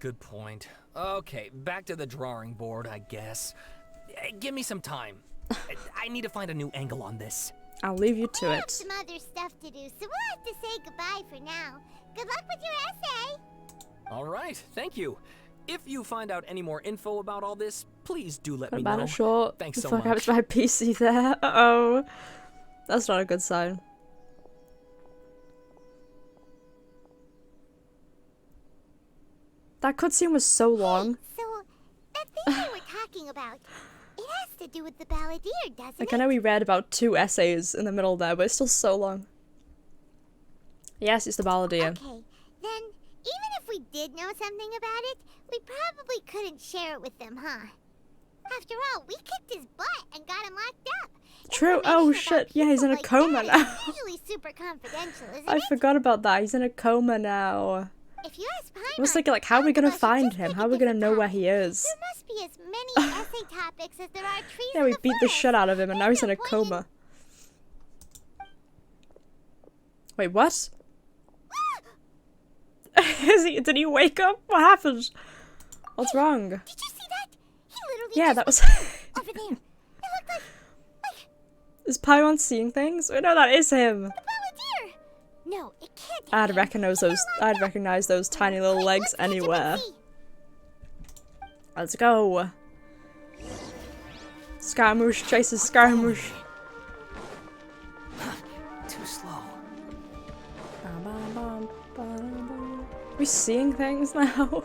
Good point. Okay, back to the drawing board, I guess. Give me some time. I need to find a new angle on this. I'll leave you to We have it. some other stuff to do, so we'll have to say goodbye for now. Good luck with your essay. All right, thank you. If you find out any more info about all this, please do let me About know. a short. Thanks the so fuck happened much. to my PC there? Uh-oh. That's not a good sign. That cutscene was so long. So, that thing you were talking about, it has to do with the balladeer, doesn't Like, it? I know we read about 2 essays in the middle there, but it's still so long. Yes, it's the balladeer. Okay, then, even if we did know something about it, we probably couldn't share it with them, huh? After all, we kicked his butt and got him locked up. True. Oh Information about shit. Yeah, he's in a people like coma that now. is usually super confidential, isn't I it? forgot about that. He's in a coma now. If you ask Paimon, I was thinking, like, how are we gonna all of us should find just him? take How a are we gonna different know where path. he is? There must be as many essay topics as there are trees Yeah, in we the beat the forest. shit out of him, and now he's in a There's no point coma. Wait, what? Did he wake up? What happened? What's wrong? Did you see that? He literally Yeah, just that was. over there. It looked like Is Paimon seeing things? Wait, no, that is him. the balladeer. No, it can't. be I'd him. recognize those. I'd recognize those tiny little Quick, legs let's catch up and anywhere. see. Let's go. Scaramouche chases Scaramouche. Too slow. Are we seeing things now?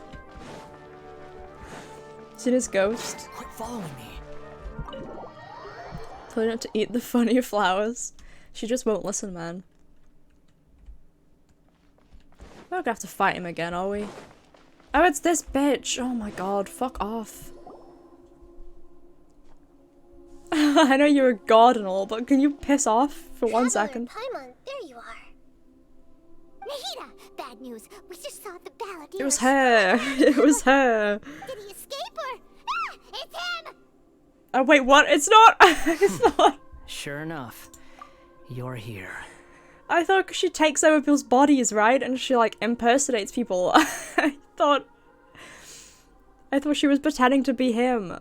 Seen his ghost? Quit following me. Told her not to eat the funny flowers. She just won't listen, man. We're not gonna have to fight him again, are we? Oh, it's this bitch! Oh my god, fuck off. I know you're a god and all, but can you piss off for 1 second? Paimon, there you are. Nahida, bad news. We just saw the balladeer. It was her. It was her. Did he escape or? Ah, it's him. Oh wait, what? It's not. It's not. Sure enough, you're here. I thought she takes over people's bodies, right? And she like impersonates people. I thought she was pretending to be him.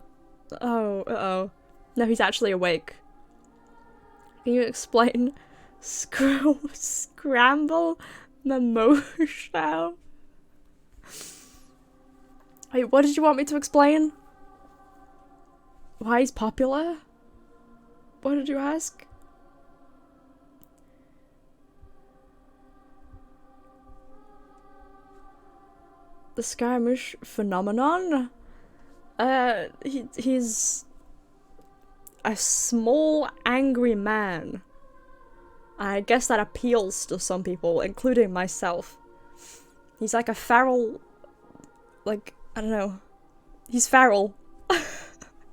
Oh, uh-oh. No, he's actually awake. Can you explain scramble mimosa? Wait, what did you want me to explain? Why he's popular? What did you ask? The Scaramouche phenomenon? He's a small, angry man. I guess that appeals to some people, including myself. He's like a feral, like, I don't know. He's feral.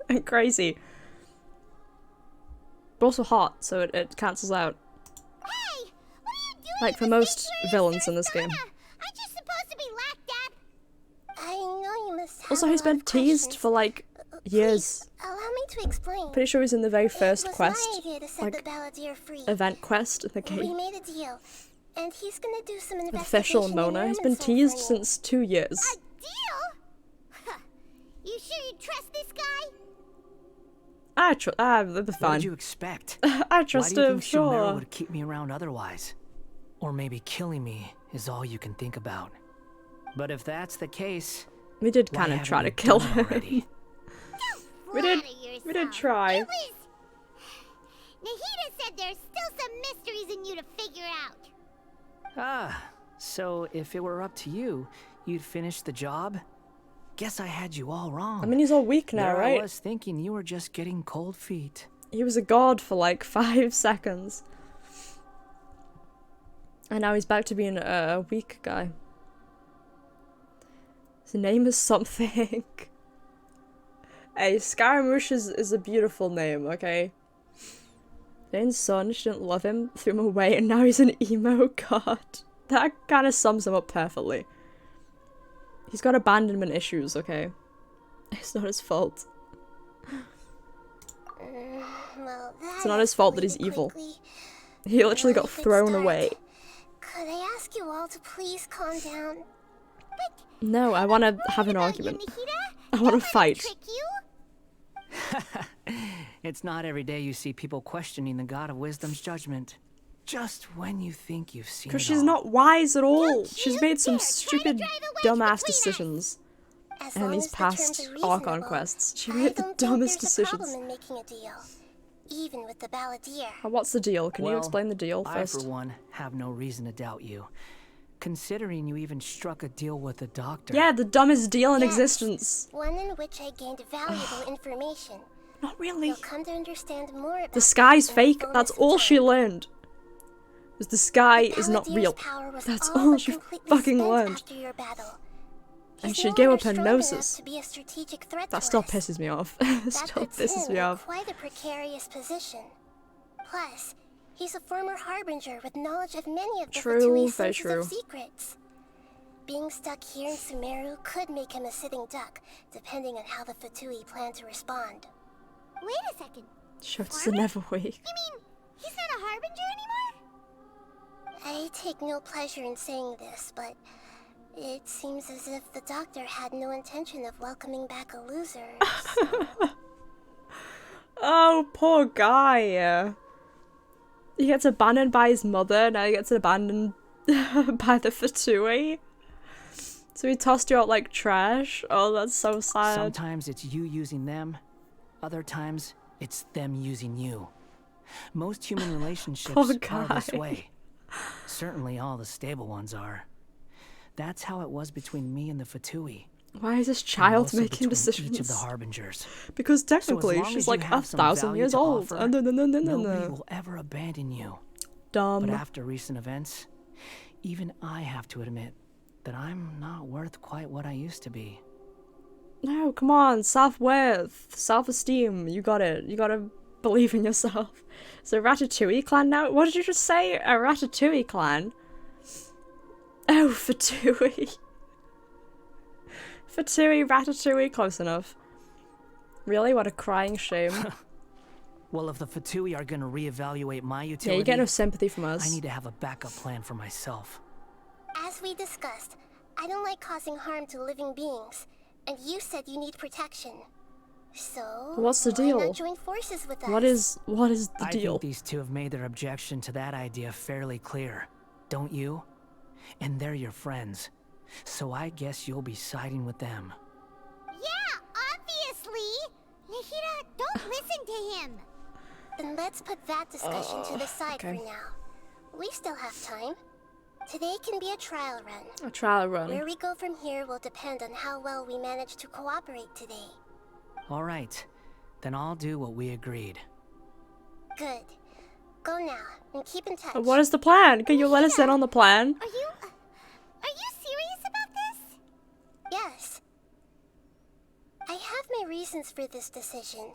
And crazy. But also hot, so it cancels out. Hey! What are you doing? Like for most villains in this game. Aren't you supposed to be locked up? I know you must have Also, a he's lot been of teased questions. for like years. Please, allow me to explain. Pretty sure he's in the very first It was quest, my idea to set like the balladeer free. event quest in the We game. made a deal, and he's gonna do some With investigation. official Mona. He's been in teased Herman's for me. since 2 years. A deal? Huh. You sure you trust this guy? They'll be What fine. did you expect? I trust Why do you him, think Sumeru sure. would keep me around otherwise? Or maybe killing me is all you can think about. But if that's the case, We did why kind of haven't try to you kill done it him. already? We did- Flatter yourself. we did try. It was... Nahida said there's still some mysteries in you to figure out. Ah, so if it were up to you, you'd finish the job? Guess I had you all wrong. I mean, he's all weak now, there right? I was thinking you were just getting cold feet. He was a god for like 5 seconds. And now he's back to being a weak guy. His name is something. Hey, Scaramouche is a beautiful name, okay? Jane's son, she didn't love him, threw him away, and now he's an emo god. That kind of sums him up perfectly. He's got abandonment issues, okay? It's not his fault. Well, It's not his fault that he's evil. He literally got thrown away. Could I ask you all to please calm down? But No, I want to have an argument. I want to fight. Trick you? It's not every day you see people questioning the god of wisdom's judgment. Just when you think you've seen it Because she's all. not wise at all. Don't She's you made some dare try to stupid, drive a wedge dumbass between us. decisions. As And long these as the terms past are Archon reasonable, quests. She I made the don't think dumbest there's a decisions. problem in making a deal, even with the balladeer. What's the deal? Can you Well, explain the deal I, first? for one, have no reason to doubt you. Considering you even struck a deal with the doctor. Yeah, the dumbest deal in Yes, existence. One in which I gained valuable information. Not really. You'll come to understand more about The sky's that in the fake. fullness That's of all she time. learned. Was the sky is not Balladeer's real. power was That's all all but she completely fucking spent learned. after your battle. And He's she no gave longer up her strong enough gnosis. to be a strategic threat That to still us. pisses me off. That Still puts pisses him me in off. quite a precarious position. Plus, he's a former harbinger with knowledge of many of the True, Fatui's very sources true. of secrets. Being stuck here in Sumeru could make him a sitting duck, depending on how the Fatui plan to respond. Wait a second. Shots are never weak. You mean he's not a harbinger anymore? I take no pleasure in saying this, but it seems as if the doctor had no intention of welcoming back a loser. Oh, poor guy. He gets abandoned by his mother, now he gets abandoned by the Fatui. So he tossed you out like trash. Oh, that's so sad. Sometimes it's you using them. Other times, it's them using you. Most human relationships Poor are this guy. way. Certainly all the stable ones are. That's how it was between me and the Fatui. Why is this and child also making between decisions? Each of the harbingers. Because So technically as long she's as you like have some 1,000 value years to old. offer, Nobody Nobody will ever abandon you. Dumb. But after recent events, even I have to admit that I'm not worth quite what I used to be. No, come on. Self-worth. Self-esteem. You got it. You gotta believe in yourself. Is a Ratatouille clan now? What did you just say? A Ratatouille clan? Oh, Fatui. Fatui, Ratatouille, close enough. Really? What a crying shame. Well, if the Fatui are gonna reevaluate my Yeah, utility, you get no sympathy from I us. need to have a backup plan for myself. As we discussed, I don't like causing harm to living beings, and you said you need protection. So, What's the why deal? not join forces with us? What is the I deal? think these two have made their objection to that idea fairly clear, don't you? And they're your friends, so I guess you'll be siding with them. Yeah, obviously! Nahida, don't listen to him! Then let's put that discussion to the side okay. for now. We still have time. Today can be a trial run. A trial run. Where we go from here will depend on how well we manage to cooperate today. All right, then I'll do what we agreed. Good. Go now, and keep in touch. What is the plan? Can you let us in on the plan? Are you serious about this? Yes. I have my reasons for this decision.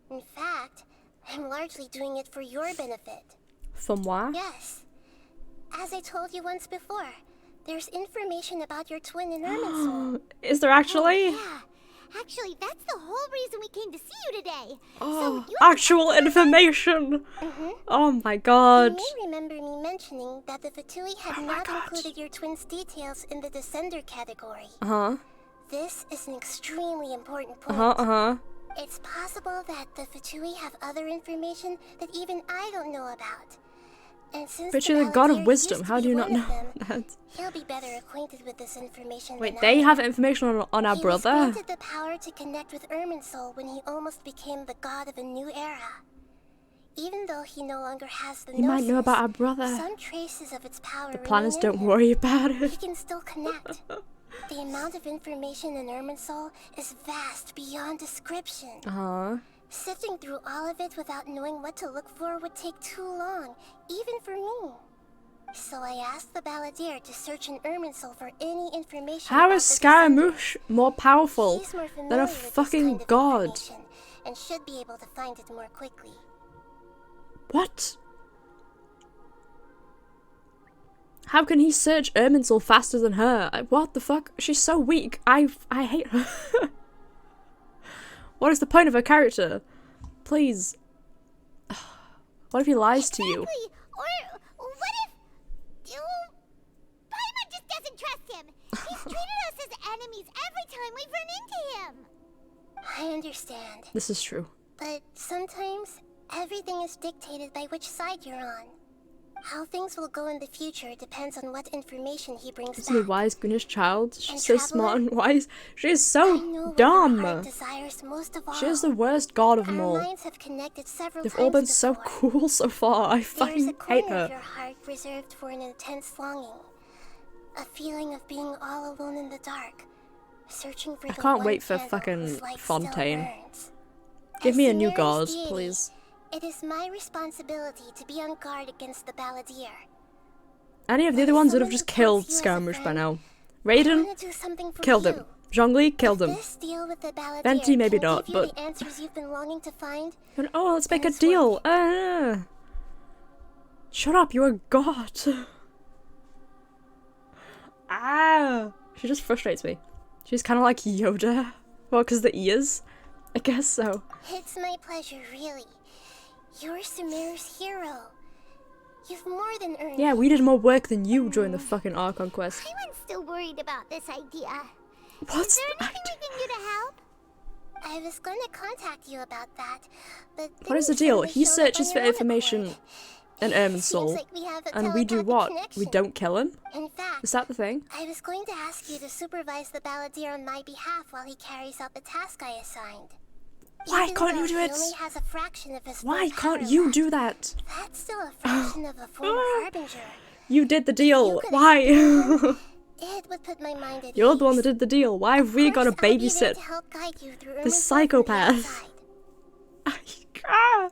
In fact, I'm largely doing it for your benefit. From moi? Yes. As I told you once before, there's information about your twin in Irminsul. Is there actually? Yeah. Actually, that's the whole reason we came to see you today. Oh, So you actual information! Oh my god. You may remember me mentioning that the Fatui had not included your twin's details in the Descender category. Uh-huh. This is an extremely important point. Uh-huh. It's possible that the Fatui have other information that even I don't know about. And since But the you're the god of Balladeer wisdom. used to How be do you not one of know them, that? he'll be better acquainted with this information Wait, than they I have am. information on our He was brother? granted the power to connect with Irminsul when he almost became the god of a new era. Even though he no longer has the You might know Gnosis, about our brother. some traces of its power The remain planners in don't him. worry about He it. can still connect. The amount of information in Irminsul is vast beyond description. Uh-huh. Sifting through all of it without knowing what to look for would take too long, even for me. So I asked the Balladeer to search in Irminsul for any information How about is the Scaramouche more powerful Descender. He's more than familiar a with this fucking kind of god? information and should be able to find it more quickly. What? How can he search Irminsul faster than her? What the fuck? She's so weak. I hate her. What is the point of her character? Please. What if he lies to you? Exactly. Or what if... Paimon just doesn't trust him. He's treated us as enemies every time we've run into him. I understand, This is true. but sometimes everything is dictated by which side you're on. How things will go in the future depends on what information he brings This is a back. wise Greenish child. She's And so Traveler, smart and wise. She is I know so what your heart dumb. desires most of all. She is the worst god of them Our all. minds have connected several They've times all been so before. cool so far. I There's a fucking corner hate of her. your heart reserved for an intense longing. A feeling of being all alone in the dark. Searching for I the can't one wait for candle fucking whose light still Fontaine. burns. Give As me a the new god, nearest deity, please. It is my responsibility to be on guard against the Balladeer. Any of the other ones would have just killed Scaramouche by now. Raiden Want to do something for killed you. him. Zhongli killed him. This deal with the Balladeer Venti maybe can not, give you but- the answers you've been longing to find. And, oh, let's make a it's deal. worth Shut up, you're a god. Ah, she just frustrates me. She's kind of like Yoda. Well, because the ears. I guess so. It's my pleasure, really. You're Sumeru's hero. You've more than earned Yeah, it. we did more work than you during the fucking Archon quest. Paimon's still worried about this idea. What's Is there the anything idea? we can do to help? I was going to contact you about that, but What is the then you deal? suddenly He showed up searches on for your own information accord. in Seems Irminsul, like we have a and we do telepathic what? We connection. don't kill him? In fact, Is that the thing? I was going to ask you to supervise the Balladeer on my behalf while he carries out the task I assigned. Why Even can't though you do he it? only has a fraction of his Why full power can't you left, do that? That's still a fraction of a former harbinger. You did the deal. could Why? It would put my mind at You're the one ease. that did the deal. Why have we got to Of course, I'll be there babysit to help guide you through the Irminsul from psychopath? outside. Ah!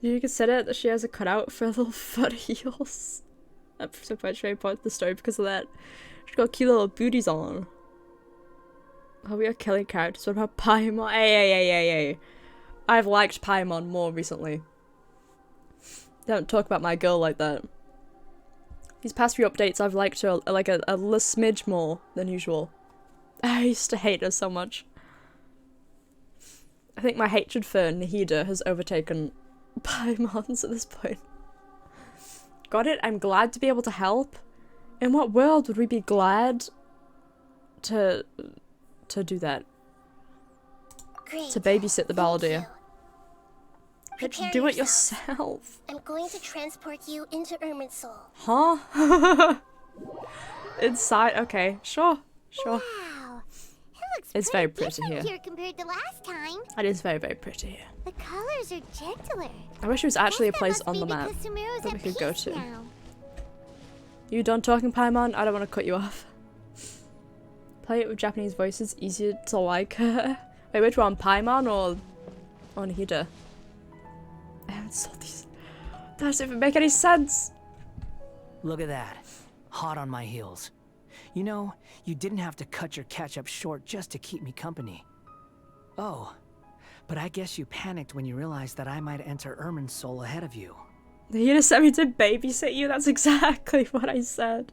You consider that she has a cutout for little foot heels. That's so much very part of the story because of that. She's got cute little booties on. Oh, we are killing characters. What about Paimon? Hey. I've liked Paimon more recently. Don't talk about my girl like that. These past few updates, I've liked her like a little smidge more than usual. I used to hate her so much. I think my hatred for Nahida has overtaken Paimon's at this point. Got it? I'm glad to be able to help. In what world would we be glad to do that? Great. To babysit the Thank Baldier. you. Bitch, Prepare do it yourself. yourself. I'm going to transport you into Irminsul. Huh? Inside? Okay, sure. Sure. Wow. It looks It's very pretty different here. here compared to last time. It is very, very pretty here. The colors are gentler. I wish it was actually a Guess that place must on be the map because Sumeru's that we at could go peace to. now. You done talking, Paimon? I don't want to cut you off. Play it with Japanese voices, easier to like. Wait, which one? Paimon or Nihida? I haven't saw these. That doesn't even make any sense. Look at that. Hot on my heels. You know, you didn't have to cut your catch-up short just to keep me company. Oh, but I guess you panicked when you realized that I might enter Irminsul ahead of you. You just sent me to babysit you? That's exactly what I said.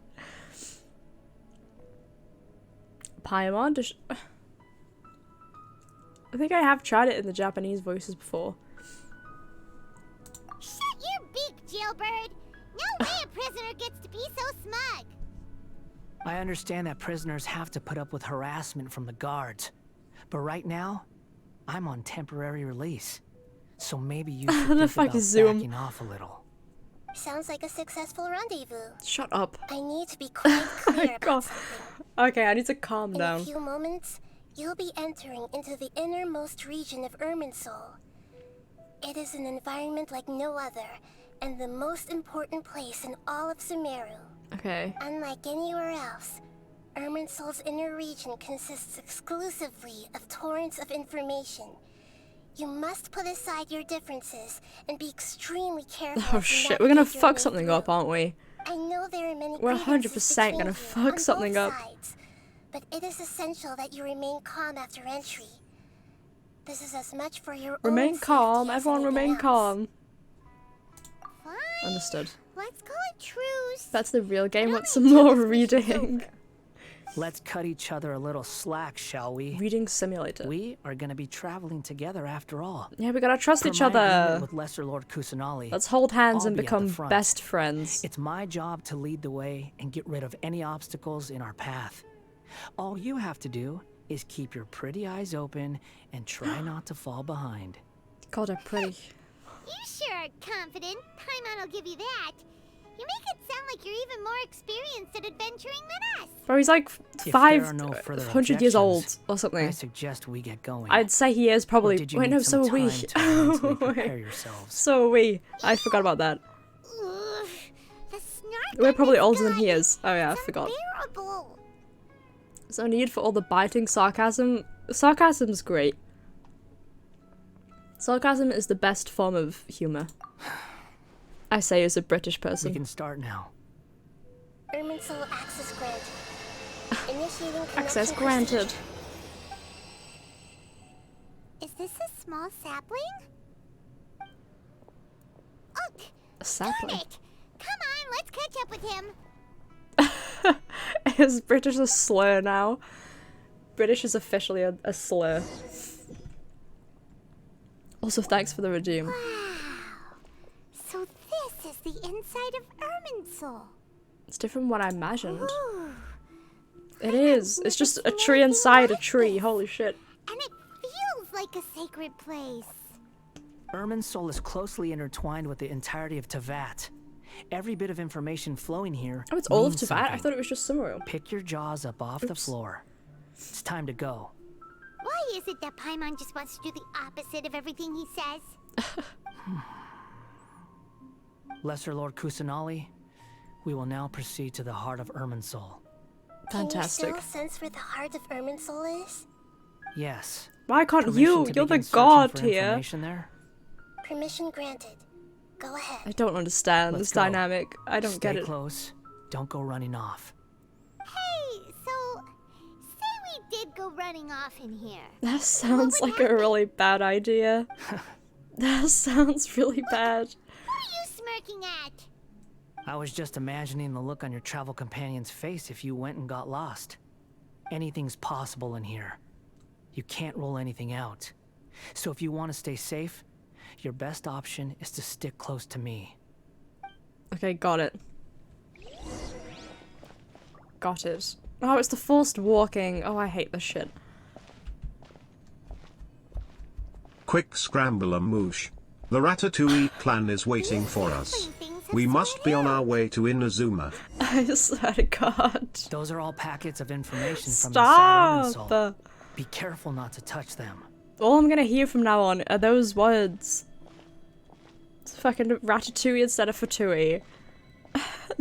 Paimon? I think I have tried it in the Japanese voices before. Shut your beak, jailbird! No way a prisoner gets to be so smug! I understand that prisoners have to put up with harassment from the guards. But right now, I'm on temporary release. So maybe you should The think fuck about is Zoom? backing off a little. Sounds like a successful rendezvous. Shut up. I need to be quite clear God. about something. Okay, I need to calm In a down. few moments, you'll be entering into the innermost region of Irminsul. It is an environment like no other, and the most important place in all of Sumeru. Okay. Unlike anywhere else, Irminsul's inner region consists exclusively of torrents of information. You must put aside your differences and be extremely careful. Oh as you shit, we're gonna navigate your fuck way something through. up, aren't we? I know there are many We're grievances 100% between gonna you fuck on something both up. sides, but it is essential that you remain calm after entry. This is as much for your Remain own calm, safety as everyone anything remain else. calm. Fine. Understood. Let's call it truce. That's the real game. But Want only some until more this mission's reading? over. Let's cut each other a little slack, shall we? Reading simulator. We are gonna be traveling together after all. Yeah, we gotta trust Per each my agreement other. with Lesser Lord Kusanali, Let's hold hands I'll and be at the become front. best friends. It's my job to lead the way and get rid of any obstacles in our path. All you have to do is keep your pretty eyes open and try not to fall behind. God, I'm pretty. You sure are confident. Paimon will give you that. You make it sound like you're even more experienced at adventuring than us. Bro, he's like If there 500 are no further years old objections, or I something. suggest we get going. I'd say he is Or probably. did you Wait, need no, some so are we. time to mentally prepare Wait. yourselves? So are we. I forgot about that. Ugh, the snark We're on probably this older than guy he is. Oh yeah, I is forgot. unbearable. There's no need for all the biting sarcasm. Sarcasm's great. Sarcasm is the best form of humor. I say as a British We person. can start now. Irminsul access granted. Initiating Access connection granted. procedure. Is this a small sapling? Ugh! A Darn sapling. it! Come on, let's catch up with him. Is British a slur now? British is officially a slur. Also, thanks for the redeem. Wow. So this is the inside of Irminsul. It's different from what I imagined. Ooh. It is. It's just a tree inside a tree. Holy shit. And it feels like a sacred place. Irminsul is closely intertwined with the entirety of Tevat. Every bit of information flowing here Oh, it's all of means Tevat? I something. thought it was just Sumeru. Pick your jaws up off the Oops. floor. It's time to go. Why is it that Paimon just wants to do the opposite of everything he says? Lesser Lord Kusanali, we will now proceed to the heart of Irminsul. Fantastic. Can you still sense where the heart of Irminsul is? Yes. Why can't Permission you? to You're the begin searching god for here. information there? Permission granted. Go I ahead. don't understand Let's this go. dynamic. I don't Stay get it. close. Don't go running off. Hey, so say we did go running off in here. That sounds would like a happen? really bad idea. That sounds really bad. What are you smirking at? I was just imagining the look on your travel companion's face if you went and got lost. Anything's possible in here. You can't rule anything out. So if you want to stay safe, your best option is to stick close to me. Okay, got it. Got it. Oh, it's the forced walking. Oh, I hate this shit. quick Scramble-a-moosh. The Ratatouille clan is waiting for us. We must be on our way to Inazuma. I swear to God. Those are all packets of information from inside Ermin's soul. Stop! Be careful not to touch them. All I'm gonna hear from now on are those words. It's fucking Ratatouille instead of Fatouille.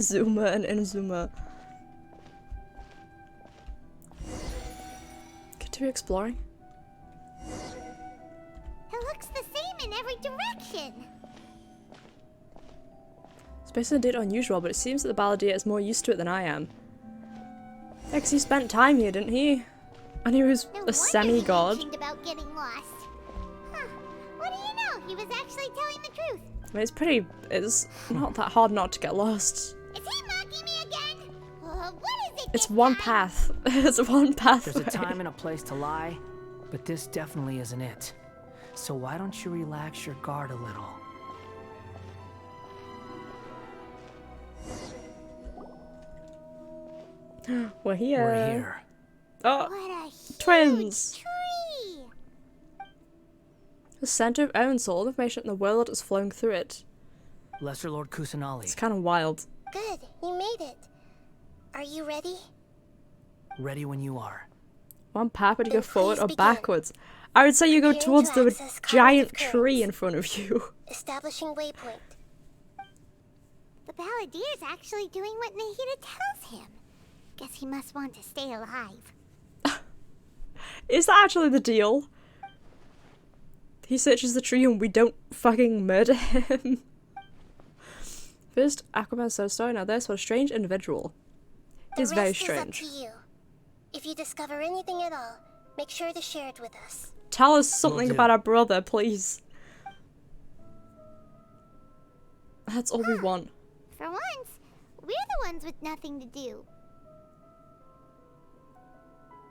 Zuma and Inazuma. Continue exploring. It looks the same in every direction. It's basically a bit unusual, but it seems that the Balladeer is more used to it than I am. Yeah, 'cause he spent time here, didn't he? And he was No a wonder semi-god. he mentioned about getting lost. Huh. What do you know? He was actually telling the truth. I mean, it's not that hard not to get lost. Is he mocking me again? What is it? It's this one time? path. It's one path. There's a time and a place to lie, but this definitely isn't it. So why don't you relax your guard a little? We're here. We're here. Oh, What a huge twins. tree! The center of Aaron's soul, information in the world is flowing through it. Lesser Lord Kusanali, It's kind of wild. Good, you made it. Are you ready? ready when you are. One path, would you go Then forward please or begin. backwards? I would say you go Preparing towards to the access giant cognitive tree currents. in front of you. Establishing waypoint. The Balladier's actually doing what Nahida tells him. Guess he must want to stay alive. Is that actually the deal? He searches the tree and we don't fucking murder him. First, Aquaman said a story. Now this was a strange individual. The He's very rest is up strange. to you. If you discover anything at all, make sure to share it with us. Tell us something do. about our brother, please. That's all we want. For once, we're the ones with nothing to do.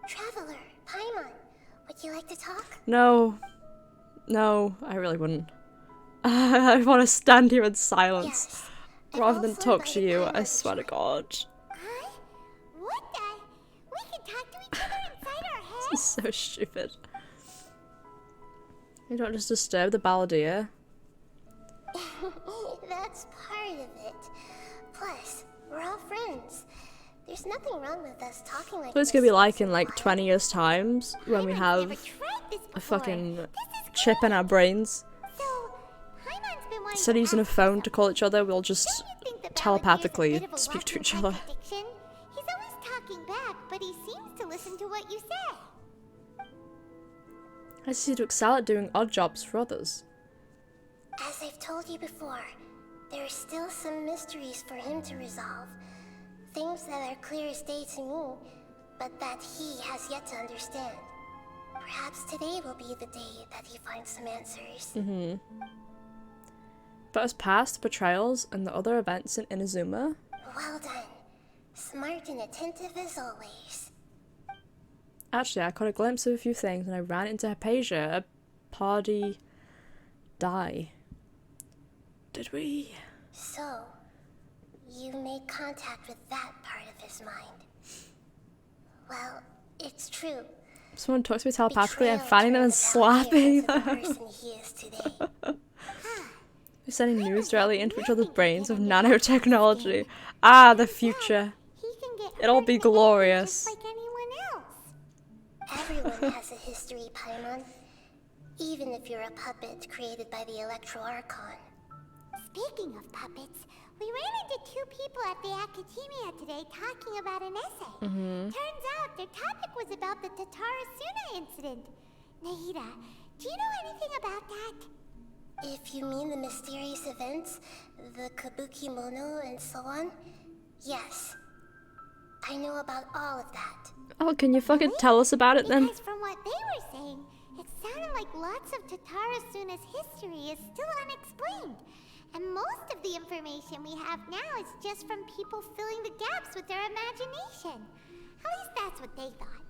Traveler, Paimon, would you like to talk? No. No, I really wouldn't. I want to stand here in silence Yes. I've rather than also talk to invited you. Paimon I to swear to join. God. Huh? What the? We can talk to each other inside our heads? This is so stupid. You don't just disturb the Balladeer. That's part of it. Plus, we're all friends. There's nothing wrong with us talking like What it's this gonna be like once in a like while. 20 years times when we Paimon's have never tried this a before. fucking This is chip in good. our brains. So, Paimon's been wanting Instead of to using a ask phone us to call each other, we'll just Don't you think the Balladier's telepathically a bit of a speak to walking each other. contradiction? He's always talking back, but he seems to listen to what you say. I see you to excel at doing odd jobs for others. As I've told you before, there are still some mysteries for him to resolve. Things that are clear as day to me, but that he has yet to understand. Perhaps today will be the day that he finds some answers. But as past betrayals and the other events in Inazuma, Well done. Smart and attentive as always. actually I caught a glimpse of a few things and I ran into Hypatia, a party die. Did we? So, you made contact with that part of his mind. Well, it's true. Someone talks to me telepathically and Betrayal finding them and turned the Balladere slapping into the them. person he is today. We're sending news directly into each other's brains with nanotechnology. Ah, the future. He can get It'll hurt be and angry glorious. just like anyone else. Everyone has a history, Paimon. Even if you're a puppet created by the Electro Archon. Speaking of puppets, we ran into two people at the Academia today talking about an essay. Turns out their topic was about the Tatarasuna incident. Nahida, do you know anything about that? If you mean the mysterious events, the Kabuki Mono and so on, yes. I know about all of that. Oh, can you fucking tell us about it then? Because from what they were saying, it sounded like lots of Tatarasuna's history is still unexplained. And most of the information we have now is just from people filling the gaps with their imagination. At least that's what they thought.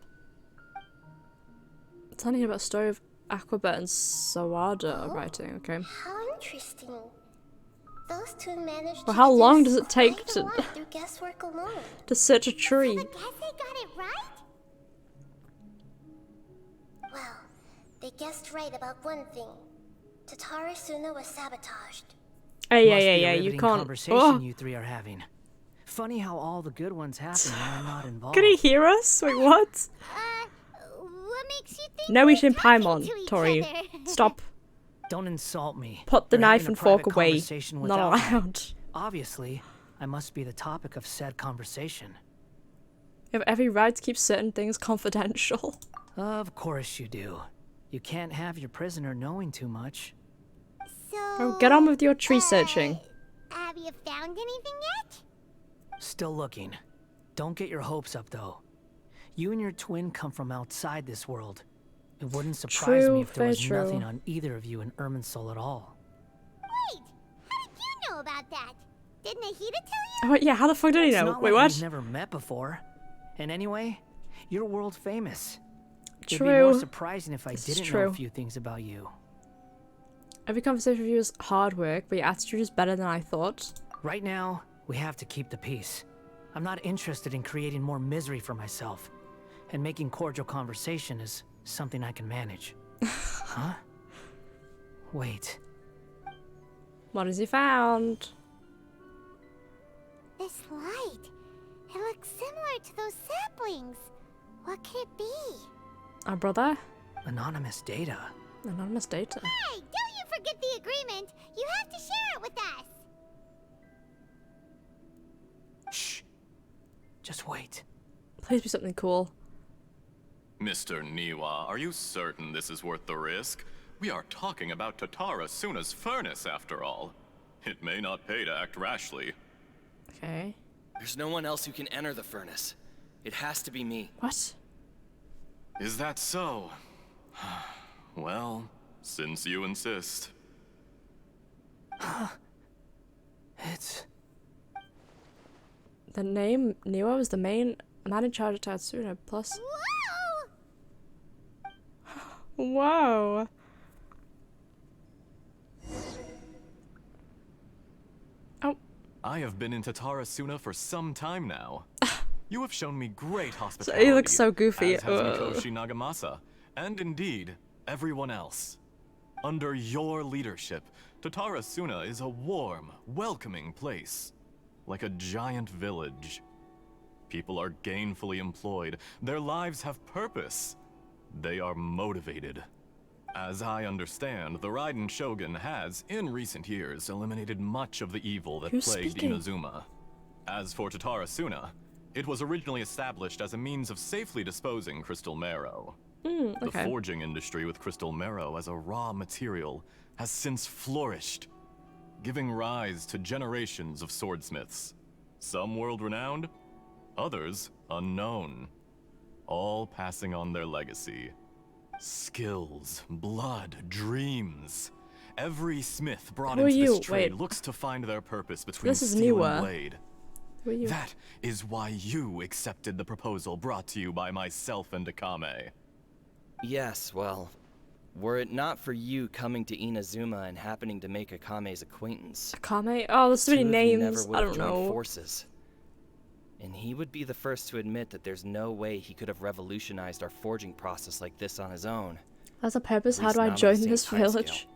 Telling you about a story of Aquabet and Sawada writing, okay. How interesting. Those two managed Well, to how long deduce does it take quite a to- lot through guesswork alone. To search a So tree. the Gese got it right? Well, They guessed right about one thing. Tatara Suna was sabotaged. Hey, Must be a you riveting can't. conversation Oh, you three are having. Funny how all the good ones happen when I'm not involved. can he hear us? Wait, what? What makes you think No we're eating talking Paimon, to each Tori. other? Stop. Don't insult me. Put the We're knife having a and fork private away. conversation Not without me. allowed. Obviously, I must be the topic of said conversation. You have every right to keep certain things confidential. Of course you do. You can't have your prisoner knowing too much. So, Oh, get on with your tree searching. Have you found anything yet? Still looking. Don't get your hopes up, though. You and your twin come from outside this world. It wouldn't surprise True, me if there was very nothing true. on either of you in Irminsul at all. Wait, how did you know about that? Did Nahida tell you? Oh, wait, yeah, how the fuck did he It's know? not Wait, like what? we've never met before. And anyway, you're world famous. It'd be True. more surprising if I This is didn't know a true. few things about you. Every conversation with you is hard work, but your attitude is better than I thought. Right now, we have to keep the peace. I'm not interested in creating more misery for myself. And making cordial conversation is something I can manage. Huh? Wait. What has he found? This light. It looks similar to those saplings. What could it be? Our brother? Anonymous data. Anonymous data. Hey, don't you forget the agreement. You have to share it with us. Shh. Just wait. Please be something cool. Mr. Niwa, are you certain this is worth the risk? We are talking about Tatara Suna's furnace, after all. It may not pay to act rashly. Okay. There's no one else who can enter the furnace. It has to be me. What? Is that so? Well, since you insist. It's... The name Niwa was the main man in charge of Tatsuna, plus... Whoa! Whoa! Oh, I have been in Tatara Suna for some time now. You have shown me great so hospitality. he looks so goofy. As has Mikoshi Nagamasa, and indeed, everyone else. Under your leadership, Tatara Suna is a warm, welcoming place. Like a giant village. People are gainfully employed. Their lives have purpose. They are motivated. As I understand, the Raiden Shogun has, in recent years, eliminated much of the evil that Who's plagued speaking? Inazuma. As for Tatara Suna, it was originally established as a means of safely disposing crystal marrow. The okay. forging industry with crystal marrow as a raw material has since flourished, giving rise to generations of swordsmiths. Some world-renowned, others unknown. All passing on their legacy. Skills, blood, dreams. Every smith brought Who are into you? this trade Wait. looks to find their purpose between This is steel Niwa. and blade. Who are you? That is why you accepted the proposal brought to you by myself and Akame. Yes, well, were it not for you coming to Inazuma and happening to make Akame's acquaintance, Akame? Oh, there's so many two of you names. never would I have don't joined know. forces. And he would be the first to admit that there's no way he could have revolutionized our forging process like this on his own. As a purpose, At how least do I not on the join same this timescale. village?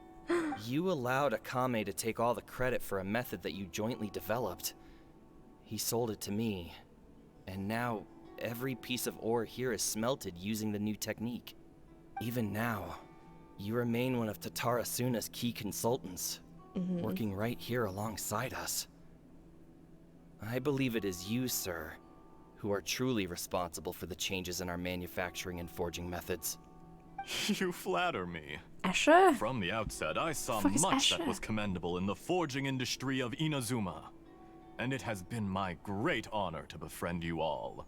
You allowed Akame to take all the credit for a method that you jointly developed. He sold it to me, and now every piece of ore here is smelted using the new technique. Even now, you remain one of Tatara Suna's key consultants, working right here alongside us. I believe it is you, sir, who are truly responsible for the changes in our manufacturing and forging methods. You flatter me. Asher? From the outset, I saw Fuck is much that Asher? was commendable in the forging industry of Inazuma. And it has been my great honor to befriend you all.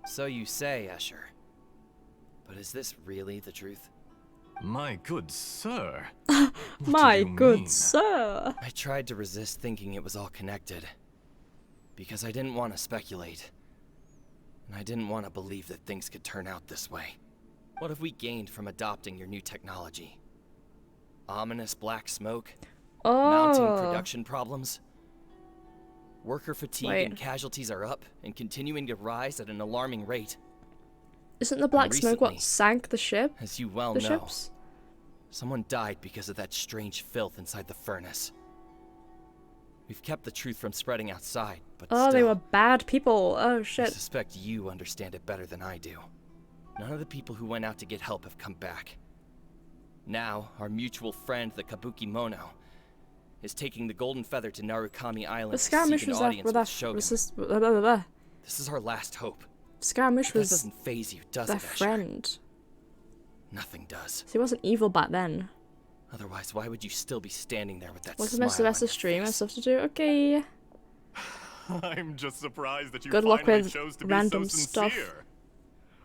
So you say, Escher. But is this really the truth? My good sir. What My do you good mean? sir. I tried to resist thinking it was all connected. Because I didn't want to speculate. And I didn't want to believe that things could turn out this way. What have we gained from adopting your new technology? Ominous black smoke? Mounting Oh. production problems? Worker fatigue Wait. and casualties are up and continuing to rise at an alarming rate. Isn't the black smoke what recently, sank the ship? As you well The know, ships? Someone died because of that strange filth inside the furnace. We've kept the truth from spreading outside, but Oh, still, they were bad people. Oh, I shit. suspect you understand it better than I do. None of the people who went out to get help have come back. Now, our mutual friend, the Kabuki Mono, is taking the Golden Feather to Narukami Island The to seek Scaramouche an was audience with their Shogun. This is our last hope. Scaramouche That was doesn't faze you, does their it, Escher? friend. Nothing does. So he wasn't evil back then. Otherwise, why would you still be standing there with that What's the smile rest of the on rest of your the stream? I face? stuff to do. Okay. I'm just surprised that you Good luck finally with chose to random be so stuff. sincere.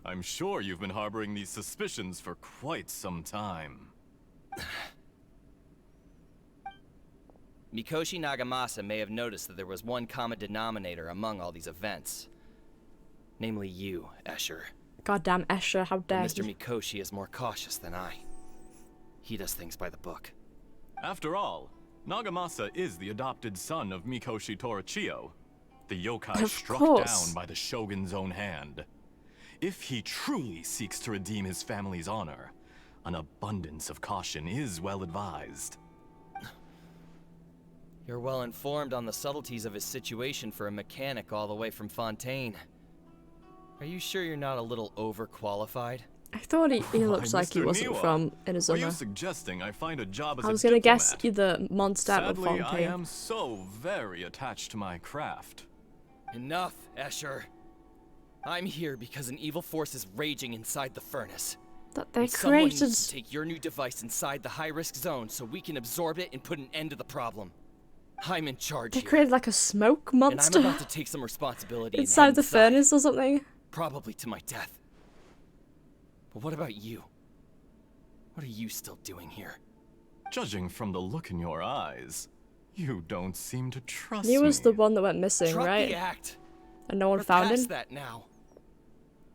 I'm sure you've been harboring these suspicions for quite some time. Mikoshi Nagamasa may have noticed that there was one common denominator among all these events. Namely you, Escher. Goddamn Escher, how But dare Mr. he. Mikoshi is more cautious than I. He does things by the book. After all, Nagamasa is the adopted son of Mikoshi Torichio, the yokai Of struck course. down by the shogun's own hand. If he truly seeks to redeem his family's honor, an abundance of caution is well advised. You're well informed on the subtleties of his situation for a mechanic all the way from Fontaine. Are you sure you're not a little overqualified? I thought he Why, looks like he Mr. wasn't Niwa, from Are you Inazuma. suggesting I find a job as I a was gonna guess diplomat? either Mondstadt or Sadly, I Fontaine. am so very attached to my craft. Enough, Escher. I'm here because an evil force is raging inside the furnace. That they And someone created. needs to take your new device inside the high-risk zone so we can absorb it and put an end to the problem. I'm in charge They here. created like a smoke And I'm monster about to take some responsibility and inside head the furnace or something. Probably to my death. But what about you? What are you still doing here? Judging from the look in your eyes, you don't seem to trust He was me. the one that went missing, Drop right? the act. And no one We're found past him. that now.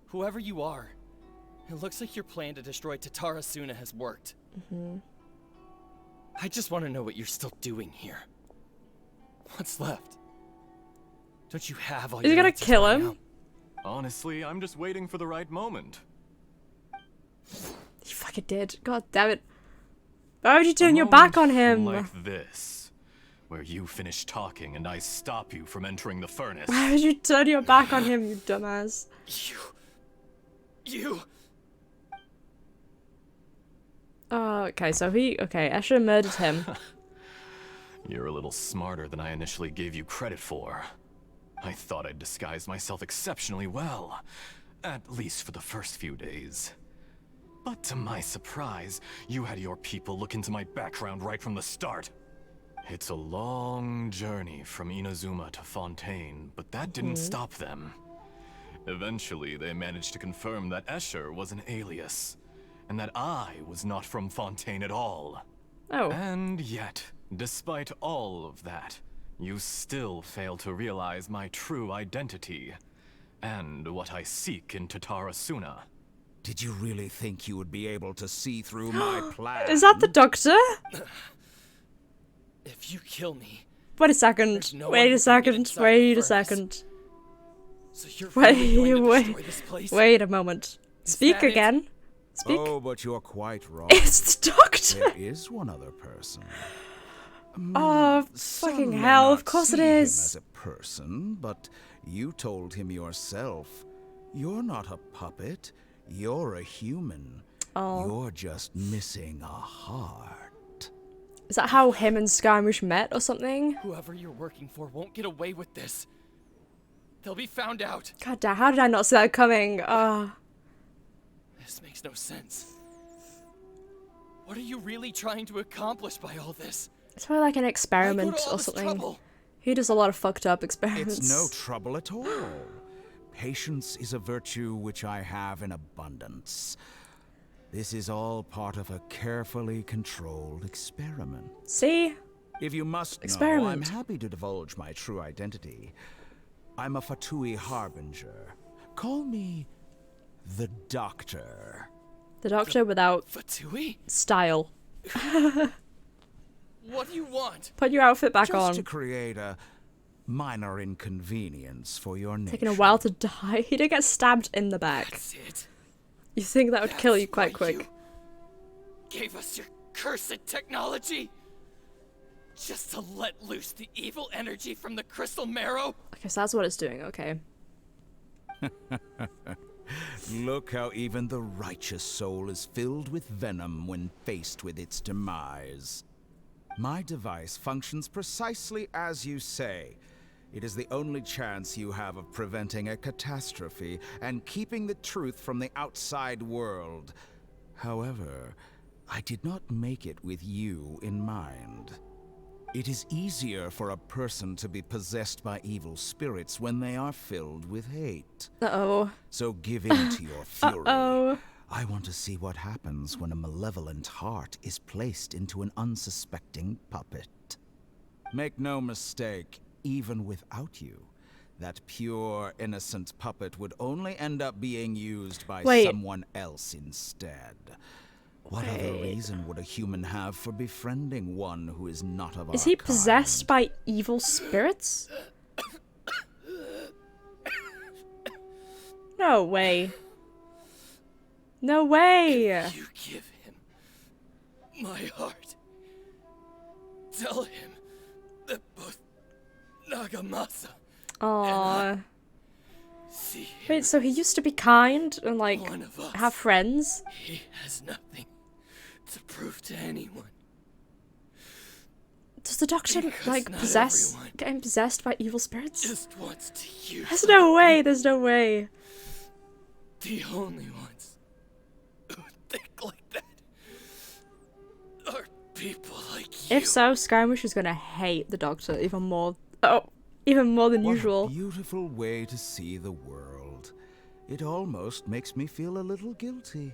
Whoever you are, it looks like your plan to destroy Tatara Suna has worked. I just want to know what you're still doing here. What's left? Don't you have all Is he your gonna answers kill by him? now? Honestly, I'm just waiting for the right moment. He fucking did. God damn it. Why would you A turn your back on moment him? Like this, where you finish talking and I stop you from entering the furnace. Why would you turn your back on him, you dumbass? You. Oh, okay, so Escher murdered him. You're a little smarter than I initially gave you credit for. I thought I'd disguised myself exceptionally well, at least for the first few days. But to my surprise, you had your people look into my background right from the start. It's a long journey from Inazuma to Fontaine, but that didn't stop them. Eventually, they managed to confirm that Escher was an alias, and that I was not from Fontaine at all. Oh. And yet, despite all of that, you still fail to realize my true identity, and what I seek in Tatara Suna. Did you really think you would be able to see through my plan? Is that the doctor? If you kill me, Wait a second. There's no one Wait who a can second. get inside Wait the a furnace. second. so you're really going to destroy Wait. this place? Wait a moment. Speak that it? again. Speak. Oh, but you're quite wrong. It's the doctor. There is one other person. Oh, Some fucking may hell. not Of course it see him is. as a person, but you told him yourself. You're not a puppet. You're a human. Oh. You're just missing a heart. Is that how him and Scaramouche met or something? Whoever you're working for won't get away with this. They'll be found out. God damn, how did I not see that coming? This makes no sense. What are you really trying to accomplish by all this? It's probably like an Why experiment go to all or this something. trouble? He does a lot of fucked up experiments. It's no trouble at all. Patience is a virtue which I have in abundance. This is all part of a carefully controlled experiment. See? If you must know, Experiment. I'm happy to divulge my true identity. I'm a Fatui Harbinger. Call me the Doctor. The doctor without Fatui? style. What do you want? Put your outfit back Just on. to create a minor inconvenience for your nation. Taking a while to die. He did get stabbed in the back. That's it. You think that would kill you That's quite why quick. you gave us your cursed technology? Just to let loose the evil energy from the crystal marrow? Okay, so that's what it's doing, okay. Look how even the righteous soul is filled with venom when faced with its demise. My device functions precisely as you say. It is the only chance you have of preventing a catastrophe and keeping the truth from the outside world. However, I did not make it with you in mind. It is easier for a person to be possessed by evil spirits when they are filled with hate. Uh-oh. So give in to your fury. Uh-oh. I want to see what happens when a malevolent heart is placed into an unsuspecting puppet. Make no mistake, even without you, that pure, innocent puppet would only end up being used by someone else instead. What other reason would a human have for befriending one who is not of our kind? Is he possessed by evil spirits? No way. No way! If you give him my heart, tell him that both Nagamasa Aww. see him. Wait, so he used to be kind and, like, One of us. have friends? He has nothing to prove to anyone. Does the doctor, Because like, not everyone getting possessed by evil spirits? just wants to use There's no way, there's no way. The only ones who think like that are people like you. If so, Scaramouche is gonna hate the doctor even more. Oh, even more than What usual. a beautiful way to see the world. It almost makes me feel a little guilty.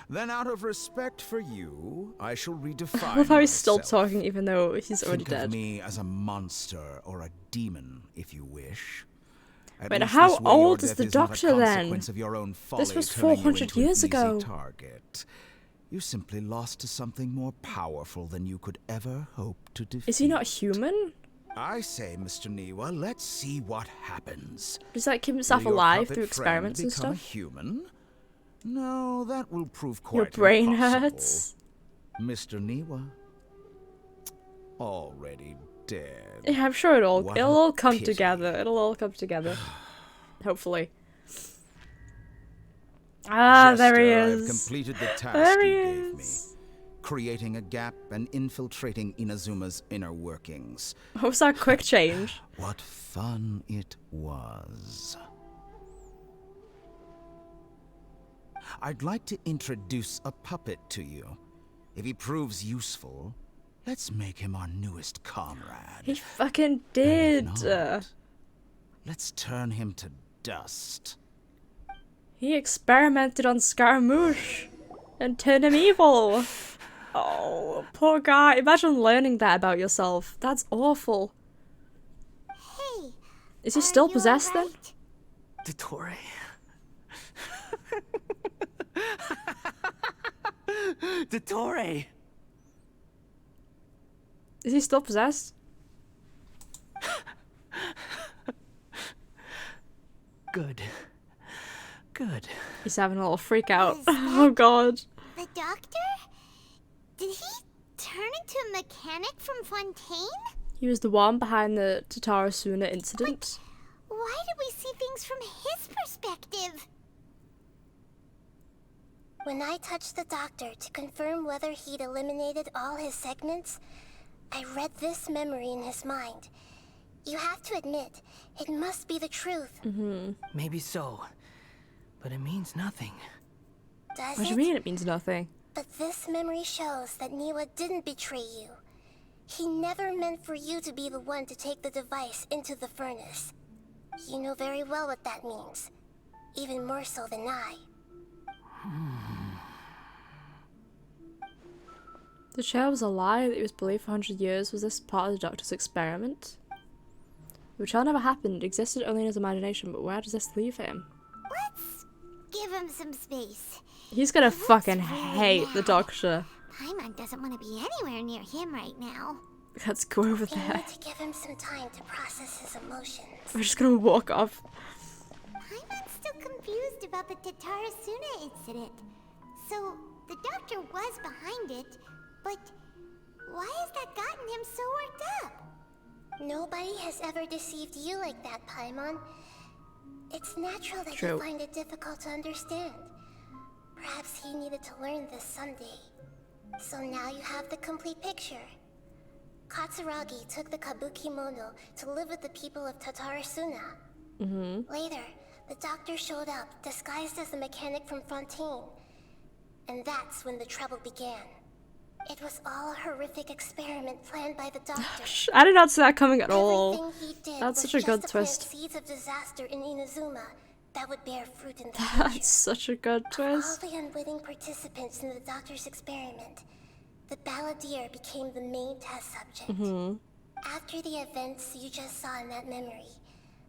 Then out of respect for you, I shall redefine I love how he's still myself. talking even though he's already Think dead. of me as a monster or a demon, if you wish. At Wait, least how this way your old is death the not a doctor then? consequence of your own folly This was turning you 400 into an years easy ago. target. You simply lost to something more powerful than you could ever hope to defeat. Is he not human? I say, Mr. Niwa, let's see what happens. Does that keep himself Will your alive puppet through friend experiments and become a stuff? human? No, that will prove quite Your brain impossible. hurts. Mr. Niwa, already dead. Yeah, I'm sure it'll What all a come pity. together. It'll all come together. Hopefully. Ah, there he Jester, I have is. completed the task There he you gave me. is. Creating a gap and infiltrating Inazuma's inner workings. What was that quick change? What fun it was. I'd like to introduce a puppet to you. If he proves useful, let's make him our newest comrade. He fucking And if did. not, let's turn him to dust. He experimented on Scaramouche and turned him evil. Oh, poor guy. Imagine learning that about yourself. That's awful. Hey, Is he are still you possessed then? alright? Dottore. Dottore! Is he still possessed? Good. Good. He's having a little freak out. Is that- Oh god. The doctor? Did he turn into a mechanic from Fontaine? He was the one behind the Tatarasuna incident. Why did we see things from his perspective? When I touched the doctor to confirm whether he'd eliminated all his segments, I read this memory in his mind. You have to admit, it must be the truth. Maybe so. But it means nothing. Does What do it? you mean it means nothing? But this memory shows that Niwa didn't betray you. He never meant for you to be the one to take the device into the furnace. You know very well what that means. Even more so than I. The chair was a lie that he was believed for 100 years. Was this part of the doctor's experiment? The chair never happened. It existed only in his imagination, but where does this leave him? Let's give him some space. He's gonna He looks fucking really hate the mad. doctor. Paimon doesn't want to be anywhere near him right now. Let's go over You there. need to give him some time to process his emotions. We're just gonna walk off. Paimon's still confused about the Tatarasuna incident. So, The doctor was behind it, but why has that gotten him so worked up? Nobody has ever deceived you like that, Paimon. It's natural that you find it difficult to understand. Perhaps he needed to learn this someday. So now you have the complete picture. Katsuragi took the Kabuki Mono to live with the people of Tatarasuna. Later, the doctor showed up, disguised as the mechanic from Fontaine. And that's when the trouble began. It was all a horrific experiment planned by the doctor. I did not see that coming at all. Everything he did That's was such a good just to plant twist. seeds of disaster in Inazuma that would bear fruit in the That's future. such a good All twist. the unwitting participants in the doctor's experiment, the balladeer became the main test subject. After the events you just saw in that memory,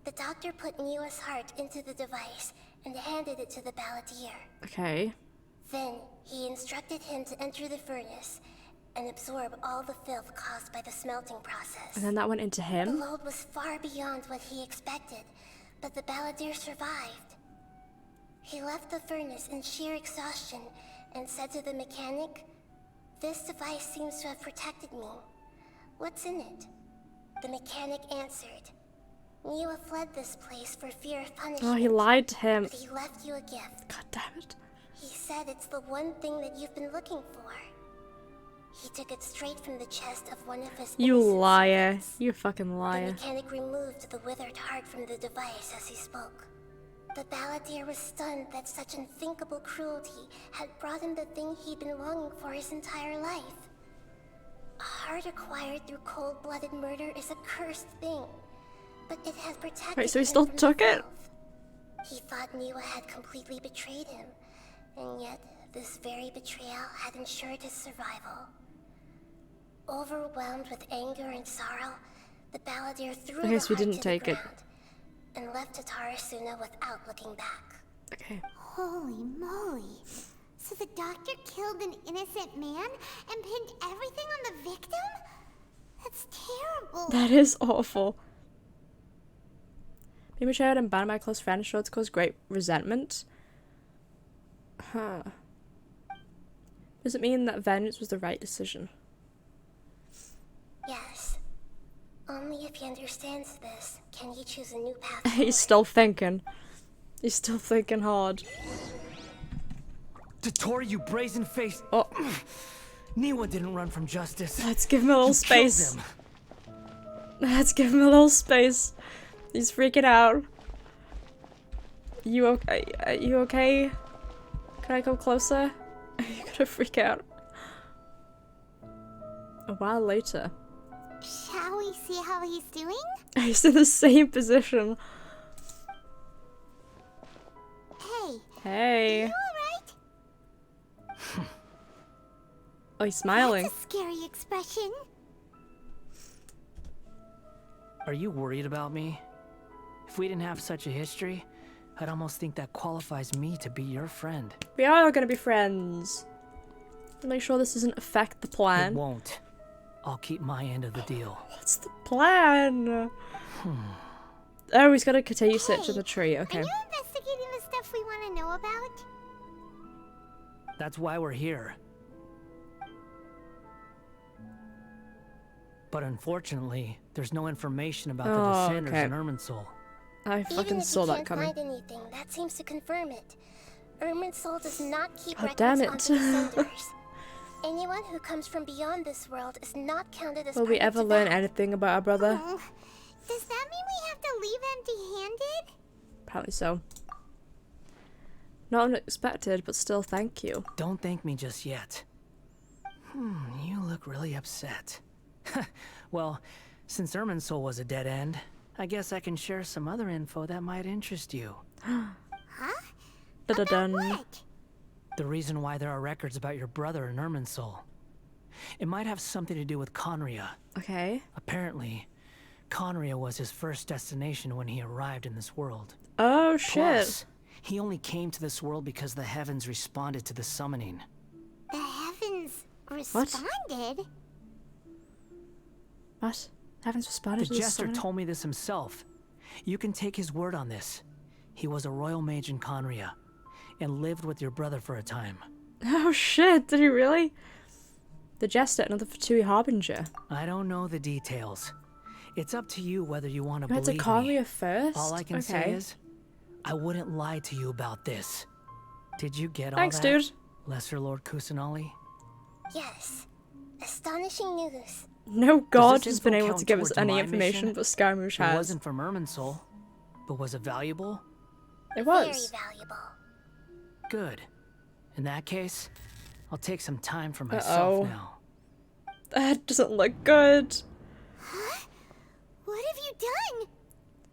the doctor put Niwa's heart into the device and handed it to the balladeer. Okay. Then he instructed him to enter the furnace and absorb all the filth caused by the smelting process. And then that went into The him. load was far beyond what he expected, but the balladeer survived. He left the furnace in sheer exhaustion and said to the mechanic, "This device seems to have protected me. What's in it?" The mechanic answered, "Niwa fled this place for fear of punishment. Oh, he lied to him. But he left you a gift. God damn it. He said it's the one thing that you've been looking for." He took it straight from the chest of one of his You innocent liar. servants. You fucking The liar. mechanic removed the withered heart from the device as he spoke. The balladeer was stunned that such unthinkable cruelty had brought him the thing he'd been longing for his entire life. A heart acquired through cold-blooded murder is a cursed thing, but it has protected Wait, so he him still from took it? himself. He thought Niwa had completely betrayed him, and yet this very betrayal had ensured his survival. Overwhelmed with anger and sorrow, the balladeer threw Okay, the so he heart didn't to take the it. ground and left Tatarasuna without looking back. Okay. Holy moly. So the doctor killed an innocent man and pinned everything on the victim? That's terrible. That is awful. Being betrayed and banned by a close friend sure to cause great resentment. Huh. Does it mean that vengeance was the right decision? Yes. Only if he understands this can he choose a new path He's forward. still thinking. He's still thinking hard. Tori, you brazen-faced... Oh, Niwa didn't run from justice. let's give him a little You killed space. him. Let's give him a little space. He's freaking out. You okay? Are you okay? Can I come closer? You're gonna freak out. A while later. Shall we see how he's doing? He's in the same position. Hey, Hey. you alright? Oh, he's smiling. That's a scary expression. Are you worried about me? If we didn't have such a history, I'd almost think that qualifies me to be your friend. We are gonna be friends. Make sure this doesn't affect the It plan. won't. I'll keep my end of the deal. What's the plan? Oh, he's got a Katei sit in the tree. Okay. Are you investigating the stuff we want to know about? That's why we're here. But unfortunately, there's no information about the Oh, Descenders okay. in Irminsul. I Even fucking if saw you that can't coming. find anything, that seems to confirm it. Irminsul does not keep God records damn on it. the Descenders. Anyone who comes from beyond this world is not counted as Will we part of ever learn that. anything about our brother? Oh, does that mean we have to leave empty-handed? Apparently so. Not unexpected, but still thank you. Don't thank me just yet. You look really upset. Well, since Irminsul was a dead end, I guess I can share some other info that might interest you. Huh? Dun-dun-dun. What? The reason why there are records about your brother in Irminsul. It might have something to do with Conria. Okay. Apparently, Conria was his first destination when he arrived in this world. Oh shit. Plus, he only came to this world because the heavens responded to the summoning. The heavens responded? What? Haven't responded The to this jester summoning? told me this himself. You can take his word on this. He was a royal mage in Conria, and lived with your brother for a time. Oh shit, did he really? The Jester, another Fatui Harbinger. I don't know the details. It's up to you whether you want to You had to believe call me. me a first? All I can say is, I wouldn't lie to you about this. Did you get all that? Thanks, dude. Lesser Lord Kusanali? Yes. Astonishing news. No god this has been info able to count give us towards any my information, mission? but Scaramouche It has. wasn't from Irminsul, but was it valuable? It Very was. valuable. Good. In that case, I'll take some time for Uh-oh. myself now. That doesn't look good. Huh? What have you done?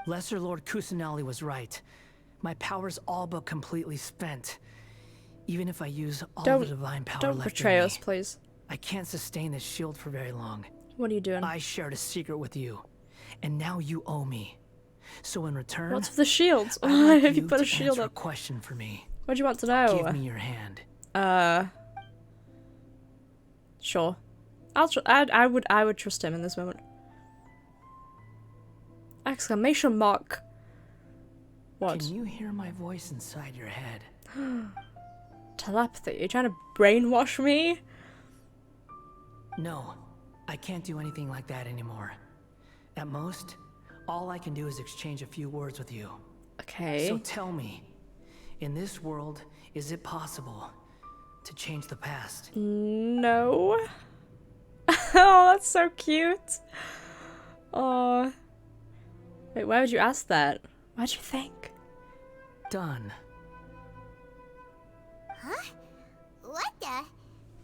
Lesser Lord Kusanali was right. My power's all but completely spent. Even if I use all the divine power Don't left betray in us, me, please. I can't sustain this shield for very long. What are you doing? I shared a secret with you, and now you owe me. So in return, What's with the shield? I'd Why like have you you put a to shield answer a up? question for me. What do you want to know? Give me your hand. Sure. I would trust him in this moment. Exclamation mark. What? Can you hear my voice inside your head? Telepathy? You're trying to brainwash me? No, I can't do anything like that anymore. At most, all I can do is exchange a few words with you. Okay. So tell me, in this world, is it possible to change the past? No. Oh, that's so cute. Oh. Wait, why would you ask that? Why'd you think? Done. Huh? What the?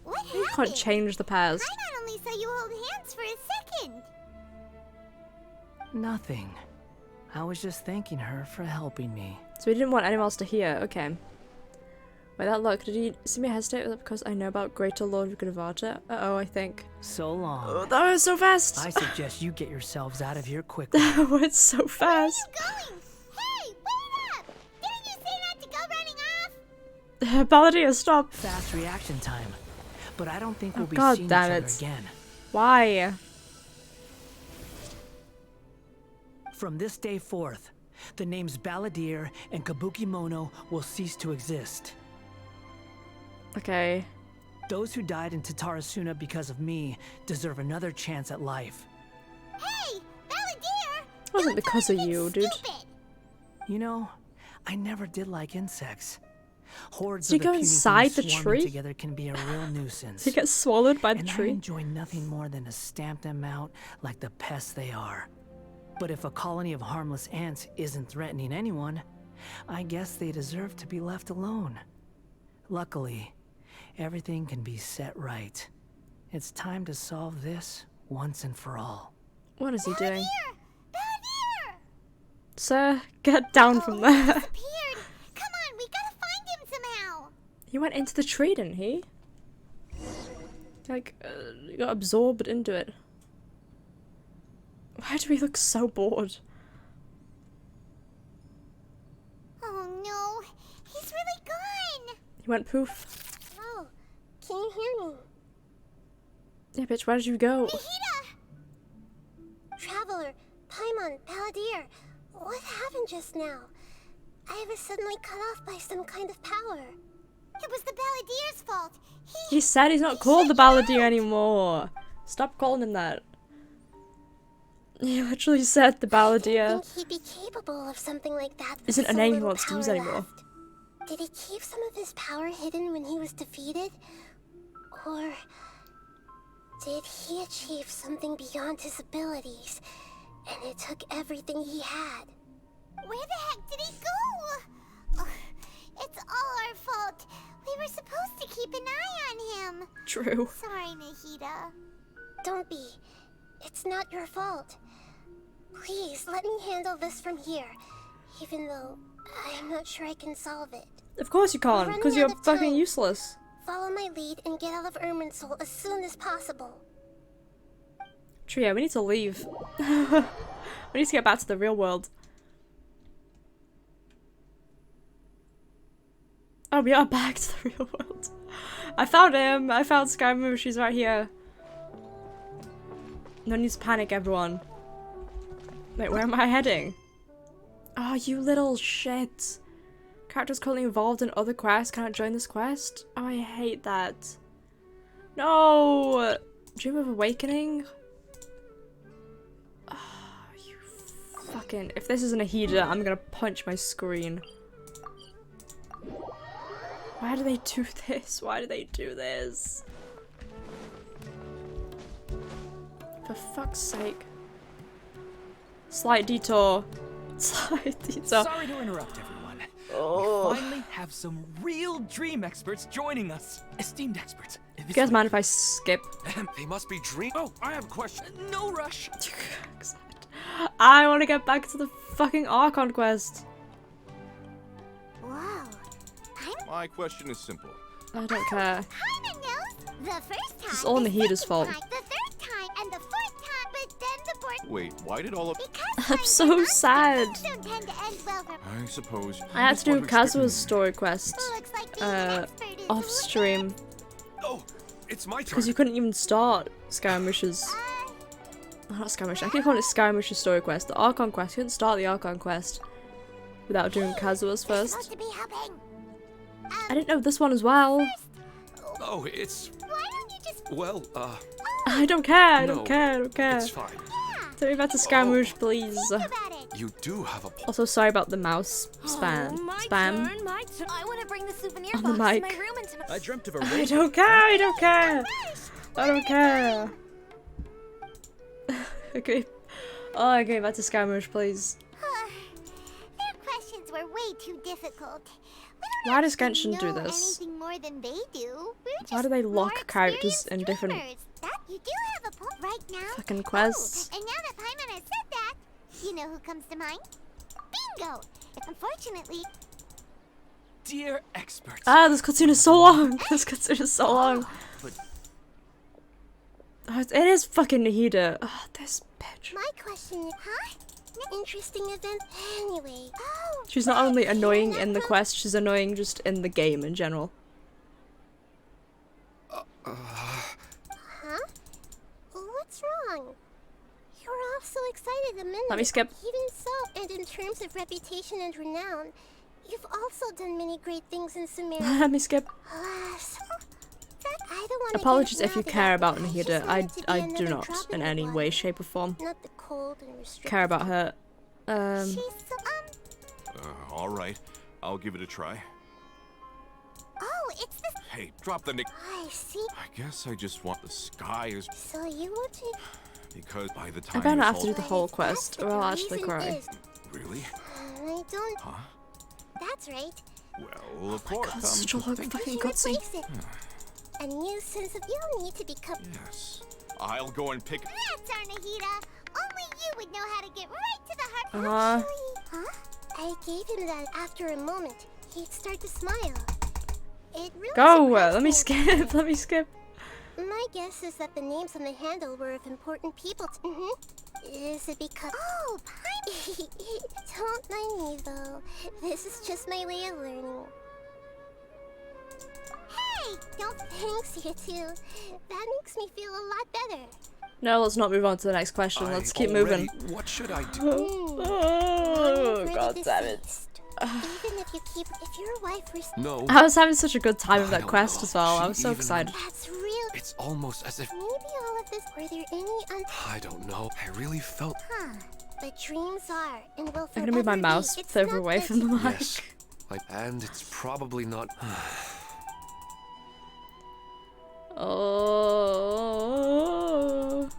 What You happened? can't change the past. I not only saw you hold hands for a second. Nothing. I was just thanking her for helping me. So we didn't want anyone else to hear. Okay. Wait, that look. Did you see me hesitate? Was that because I know about Greater Lord Gravata? Uh-oh, I think. So long. Oh, that was so fast! I suggest you get yourselves out of here quickly. That was so fast! Where are you going? Hey, wait up! Didn't you say not to go running off? Balladeer, stop! Fast reaction time. But I don't think we'll be God seeing each damn other it. again. Why? From this day forth, the names Balladeer and Kabukimono will cease to exist. Okay. Those who died in Tatarasuna because of me deserve another chance at life. Hey, Balladeer! It wasn't because of you, dude. Stupid. You know, I never did like insects. Hordes Did you of go the puny inside things the swarming tree? together can be a real nuisance. Did you get swallowed by the And I tree? enjoy nothing more than to stamp them out like the pests they are. But if a colony of harmless ants isn't threatening anyone, I guess they deserve to be left alone. Luckily, everything can be set right. It's time to solve this once and for all. What is he doing? Balladeer! Sir, get down from there. Disappeared. Come on, we gotta find him somehow. He went into the tree, didn't he? Like, he got absorbed into it. Why do we look so bored? Oh no, he's really gone. He went poof. Oh, can you hear me? Yeah, bitch, where did you go? Nahida! Traveler, Paimon, Balladeer, what happened just now? I was suddenly cut off by some kind of power. It was the Balladier's fault. He said he's not called the Balladeer anymore. Stop calling him that. He literally said the I Balladeer. think he'd be capable of something like that. with Isn't a so name he little wants to use power anymore. left. Did he keep some of his power hidden when he was defeated? Or did he achieve something beyond his abilities, and it took everything he had? Where the heck did he go? Ugh, it's all our fault. We were supposed to keep an eye on him. True. Sorry, Nahida. Don't be. It's not your fault. Please, let me handle this from here, even though I'm not sure I can solve it. Of course you can't, because you're fucking useless. Follow my lead and get out of Irminsul as soon as possible. True, yeah, we need to leave. We need to get back to the real world. Oh, we are back to the real world. I found him. I found Scaramouche. She's right here. No need to panic, everyone. Wait, where am I heading? Oh, you little shit. Characters currently involved in other quests cannot join this quest. Oh, I hate that. No! Dream of Awakening? Oh, you fucking... If this isn't a heater, I'm gonna punch my screen. Why do they do this? Why do they do this? For fuck's sake. Slight detour. Slight detour. Sorry to interrupt, everyone. Oh. We finally have some real dream experts joining us. Esteemed experts. Do you guys mind if I skip? They must be dream. Oh, I have a question. No rush. I want to get back to the fucking Archon quest. Whoa. My question is simple. I don't care. Paimon knows. The first time. It's all in the heater's fault. The third time and the fourth time, but then the fourth. Wait, why did all of... I'm so sad. Don't tend to end well for I suppose... I had to do Kazua's story quest looks like the expert is off stream Oh, it's my turn. because you couldn't even start Scaramouche's. Oh, not Scaramouche. I keep calling it Scaramouche's story quest. The Archon quest. You couldn't start the Archon quest without doing Kazua's first. supposed to be helping. I didn't know this one as well. Oh, it's... Why don't you just? Well, I don't care. I don't No, care. I don't care. it's fine. Tell me about the Scaramouche, please. Think about it. You do have a point. Also, sorry about the mouse spam. My Spam. turn, my turn. I want to bring the souvenir On the box mic. to my room and to I dreamt of a I race. don't care. I don't care. I don't care. Okay. Oh, okay. Back to Scaramouche, please. Their questions were way too difficult. Why does Genshin do know this? anything more than they do. We're just Why do they lock more characters in experienced different dreamers. That you do have a point right now. fucking quests? Oh, and now that Paimon has said that, you know who comes to mind? Bingo. Unfortunately, Dear experts. Ah, this cutscene is so long. This cutscene is so long. But Oh, it is fucking Nahida. Oh, this bitch. My question is, interesting event anyway. Oh, She's not only annoying in the quest, she's annoying just in the game in general. huh? What's wrong? You're all so excited a minute. Let me skip. Even so, and in terms of reputation and renown, you've also done many great things in Sumeria. Let me skip. Alas, I don't want to Apologies get if you mad care at about her. Nahida. Just want it to be I do another not drop in the any water. way, shape or form Not the cold and restricted. care about her. she's so, All right. I'll give it a try. oh, it's the. Hey, drop the nick. I see. I guess I just want the sky is... So you want to? Because by the I time better not have it's to do all... the whole quest, or I'll actually Reason cry. is, Really? I don't. Huh? That's right. Well, of course. God, such a long fucking Can cutscene. replace it. A new sense of you need to become. Yes. I'll go and pick... That's our Nahida. Only you would know how to get right to the heart. Uh-huh. Huh? I gave him that after a moment. He'd start to smile. It really Go! surprised Let me me. skip. Let me skip. My guess is that the names on the handle were of important people. Is it because? Oh, don't mind me though. This is just my way of learning. Hey, don't. Thanks, you two. That makes me feel a lot better. No, let's not move on to the next question. Let's keep moving. What should I do? Oh, God damn it. Even if your wife was. No. I was having such a good time with I that don't quest know. as well. I She was so even- excited. That's real. It's almost as if... Maybe all of this. Were there any I don't know. I really felt... But dreams are and will forever I'm gonna move my be. mouse It's further not away that from the mic. Yes. Like, and it's probably not... Oh.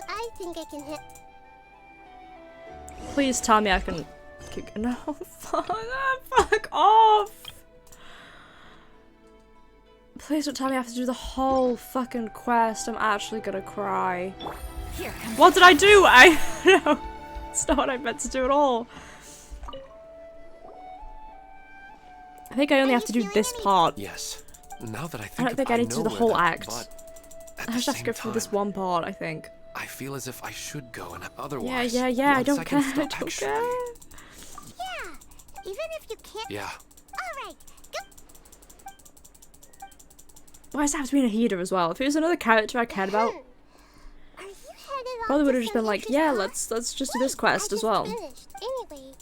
I think I can hit. Please tell me I can kick. No, fuck off. Please don't tell me I have to do the whole fucking quest. I'm actually gonna cry. Here, come What did I do? No, it's not what I meant to do at all. I think I only have to do this part. Yes. Now that I I think don't of think I need to do know the where whole that- act. But at I the just have to same go through this time, one part, I think. I feel as if I should go, and otherwise... Yeah, I once don't can care, I stop don't actually- care. Yeah, even if you can't. Yeah. All right, go. Why does it have to be in a heater as well? If it was another character I cared about, Are you headed probably off would to have just been some like, interest yeah, hub? let's just do this quest I as just well. finished. Anyway,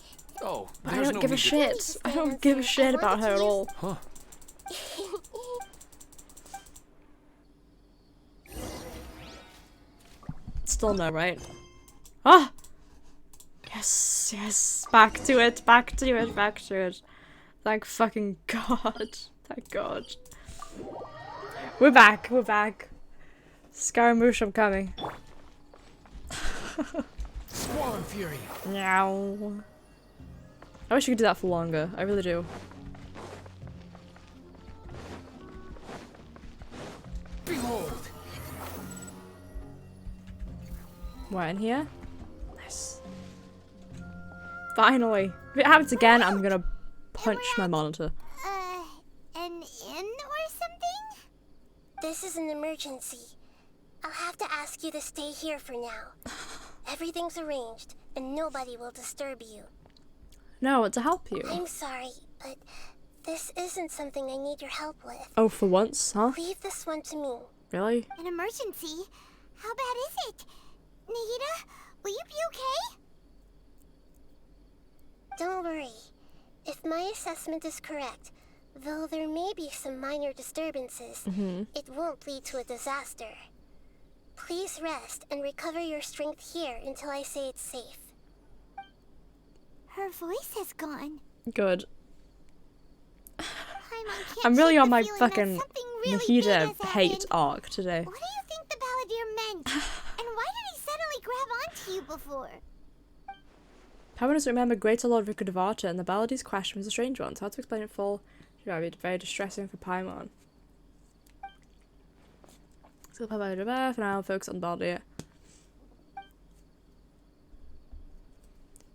Oh, But I there's don't no give a need to- shit. I don't give a shit about her at all. Huh. Still no, right? Ah! Yes, yes. Back to it, back to it, back to it. Thank fucking God. Thank God. We're back, we're back. Scaramouche, I'm coming. Squall Fury. Meow. I wish you could do that for longer. I really do. Behold. What, in here? Nice. Finally. If it happens again, I'm gonna punch my monitor. An inn or something? This is an emergency. I'll have to ask you to stay here for now. Everything's arranged, and nobody will disturb you. No, to help you. I'm sorry, but this isn't something I need your help with. Oh, for once, huh? Leave this one to me. Really? An emergency? How bad is it? Nahida, will you be okay? Don't worry. If my assessment is correct, though there may be some minor disturbances, it won't lead to a disaster. Please rest and recover your strength here until I say it's safe. Her voice has gone. Good. Paimon can't I'm really shake on the my feeling that fucking something really big has Nahida hate happened. arc today. What do you think the Balladeer meant? And why did he suddenly grab onto you before? Paimon doesn't remember Greater Lord Ricardavata, and the Balladeer's question was a strange one, so how to explain it full should be very distressing for Paimon. So for now, focus on Balladeer.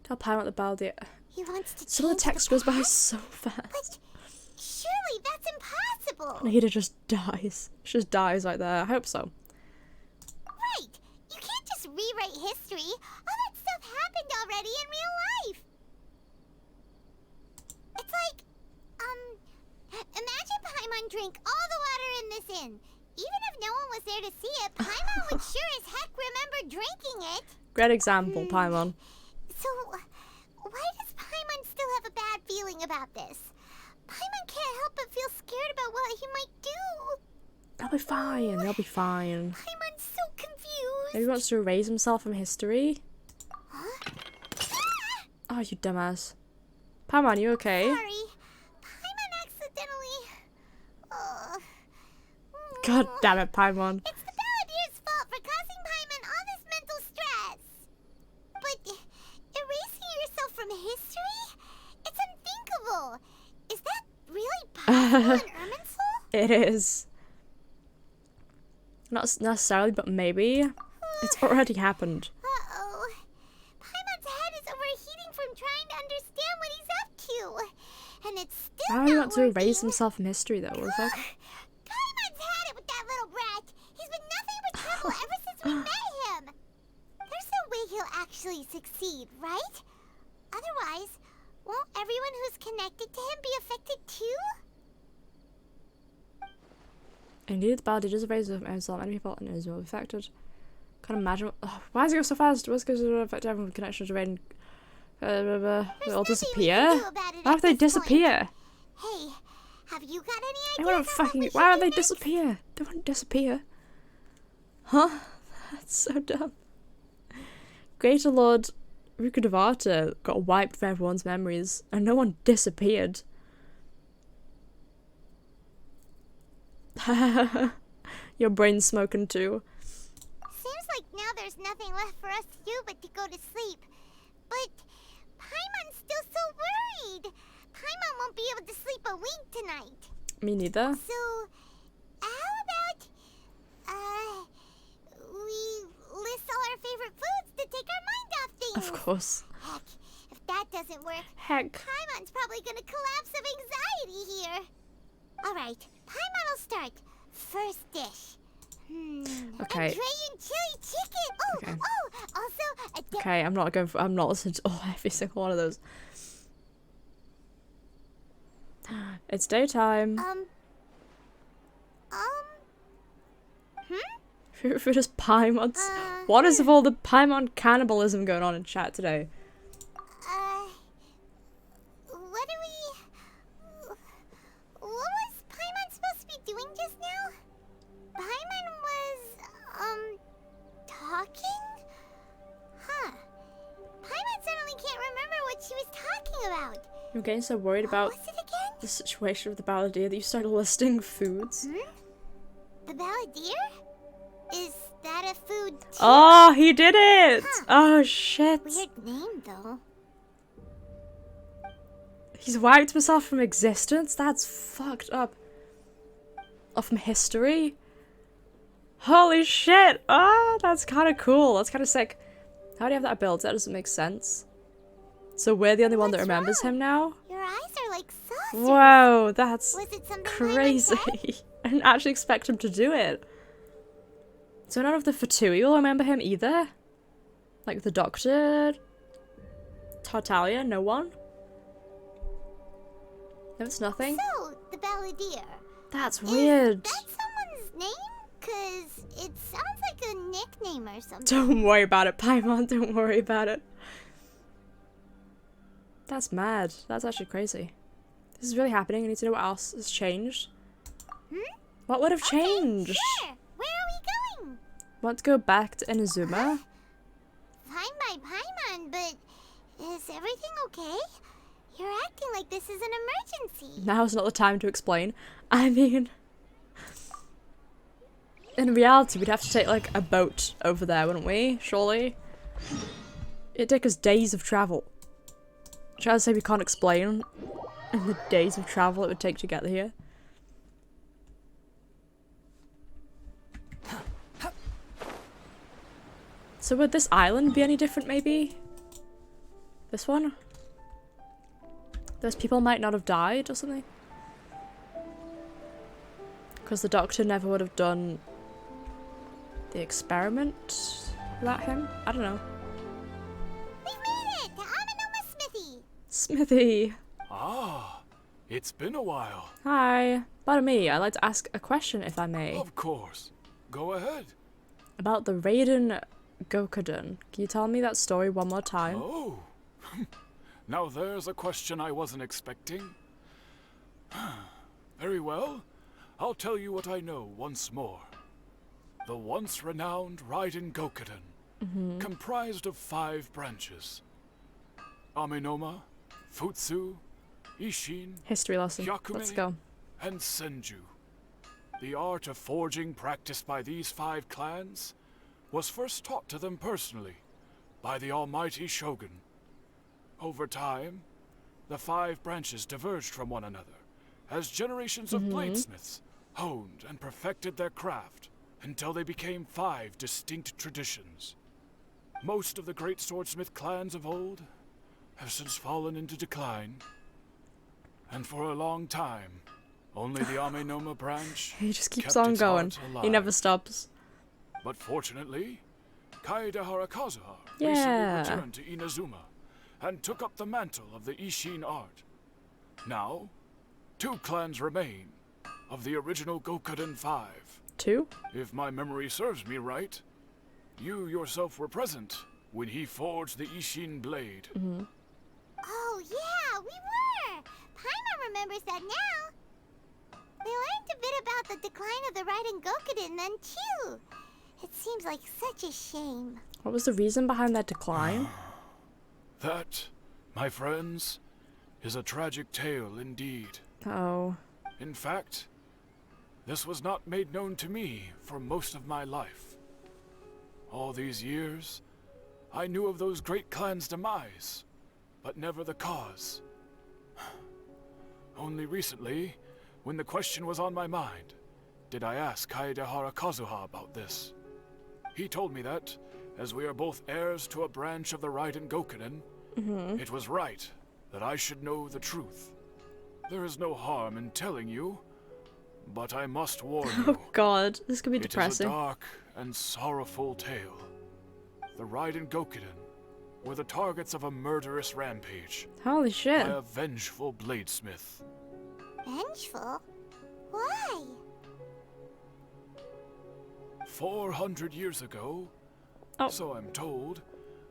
Tell Paimon the Balladeer. He wants to Some of the change text goes by past? so fast. But surely that's impossible. Nahida just dies. She just dies right there. I hope so. Right. You can't just rewrite history. All that stuff happened already in real life. It's like, imagine Paimon drank all the water in this inn. Even if no one was there to see it, Paimon would sure as heck remember drinking it. Great example, Paimon. So, why does Paimon still have a bad feeling about this? Paimon can't help but feel scared about what he might do. They'll be fine. They'll be fine. Paimon's so confused. Maybe he wants to erase himself from history. Huh? Oh, you dumbass. Paimon, you okay? Sorry. Paimon accidentally... God damn it, Paimon. It's the Balladeer's fault for causing Paimon all this mental stress. But erasing yourself from history? It's unthinkable. Is that really possible in Irminsul? It is. Not necessarily, but maybe. It's already happened. Uh-oh. Paimon's head is overheating from trying to understand what he's up to. And it's still How do you not want to working. erase himself from history, though? What the fuck? Paimon's had it with that little brat. He's been nothing but trouble ever since we met him. There's no way he'll actually succeed, right? Otherwise, won't everyone who's connected to him be affected too? Indeed, the Balladeer does erase himself. Many people and is well affected. Can't imagine. Why does it go so fast? What's going to affect everyone with connection to rain? They all disappear? Why would they disappear? Hey, have you got any They ideas won't on what fucking. we Why should would they do next? disappear? They won't disappear. Huh? That's so dumb. Greater Lord Ricardavata got wiped from everyone's memories, and no one disappeared. Your brain's smoking too. Seems like now there's nothing left for us to do but to go to sleep. But Paimon's still so worried. Paimon won't be able to sleep a wink tonight. Me neither. So, how about, we list all our favorite foods to take our mind off things? Of course. Heck, if that doesn't work, Heck. Paimon's probably gonna collapse of anxiety here. Alright, Paimon will start. First dish. Okay. Andrean chili chicken. Oh, Okay. Also a Okay, I'm not listening to every single one of those. It's daytime. Food is Paimon's. What is with all the Paimon cannibalism going on in chat today? talking? Huh. Paimon suddenly can't remember what she was talking about. I'm getting so worried about What was it again? the situation with the balladeer that you started listing foods. The balladeer? Is that a food too? Oh, he did it! Huh. Oh, shit. Weird name, though. He's wiped himself from existence? That's fucked up. Or from history? Holy shit! Ah, that's kind of cool. That's kind of sick. How do you have that ability? That doesn't make sense. So we're the only one that remembers him now? Your eyes are like saucers. Whoa, that's Was it something crazy. I didn't actually expect him to do it. So none of the Fatui will remember him either? Like the Doctor? Tartaglia? No one? No, it's nothing? So, the balladeer. That's weird. Is that someone's name? Cause it sounds like a nickname or something. Don't worry about it, Paimon. Don't worry about it. That's mad. That's actually crazy. This is really happening. I need to know what else has changed. What would have changed? Sure. Where are we going? Want to go back to Inazuma? Fine by Paimon, but is everything okay? You're acting like this is an emergency. Now's not the time to explain. I mean, in reality, we'd have to take like a boat over there, wouldn't we? Surely. It'd take us days of travel. Try to say we can't explain the days of travel it would take to get here. So would this island be any different, maybe? This one? Those people might not have died or something? Because the Doctor never would have done the experiment without him? I don't know. We've made it to Amanoma Smithy. Smithy! Ah, it's been a while. Hi. Pardon me, I'd like to ask a question if I may. Of course. Go ahead. About the Raiden Gokuden. Can you tell me that story one more time? Oh. Now there's a question I wasn't expecting. Very well. I'll tell you what I know once more. The once renowned Raiden Gokuden, comprised of 5 branches. Amenoma, Futsu, Ishin, History lesson. Hyakume, Let's go. and Senju. The art of forging practiced by these 5 clans was first taught to them personally by the almighty Shogun. Over time, the 5 branches diverged from one another as generations of bladesmiths honed and perfected their craft until they became 5 distinct traditions. Most of the great swordsmith clans of old have since fallen into decline, and for a long time, only the Amenoma branch He just keeps kept on its going. art He alive. never stops. But fortunately, Kaedehara Kazuha Yeah. recently returned to Inazuma and took up the mantle of the Ishin art. Now, 2 clans remain of the original Gokuden 5. 2? If my memory serves me right, you yourself were present when he forged the Ishin blade. Oh, yeah, we were. Paimon remembers that now. We learned a bit about the decline of the Raiden Gokuden then, too. It seems like such a shame. What was the reason behind that decline? That, my friends, is a tragic tale indeed. Oh. In fact, this was not made known to me for most of my life. All these years, I knew of those great clans' demise, but never the cause. Only recently, when the question was on my mind, did I ask Kaedehara Kazuha about this. He told me that, as we are both heirs to a branch of the Raiden Gokuden, it was right that I should know the truth. There is no harm in telling you, but I must warn you. Oh god, this could be It is a depressing. dark and sorrowful tale. The Raiden Gokuden were the targets of a murderous rampage Holy shit. by a vengeful bladesmith. Vengeful? Why? 400 years ago, Oh. so I'm told,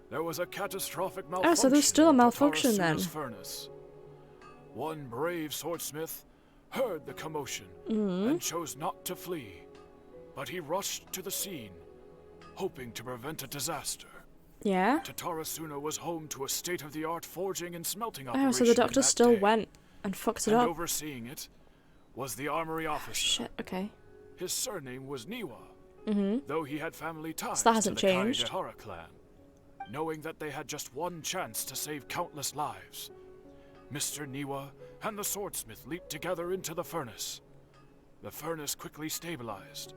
there was a catastrophic malfunction. Oh, so there's still a in malfunction then. Tatarasuna's furnace. One brave swordsmith heard the commotion and chose not to flee, but he rushed to the scene, hoping to prevent a disaster. Yeah? Tatarasuna was home to a state-of-the-art forging and smelting Oh, operation so the doctor in that still day. went and fucked it And up. overseeing it was the armory officer. Shit, okay. His surname was Niwa, Mm-hmm. though he had family ties So that hasn't to the changed. Kaedehara clan. Knowing that they had just one chance to save countless lives, Mr. Niwa and the swordsmith leaped together into the furnace. The furnace quickly stabilized.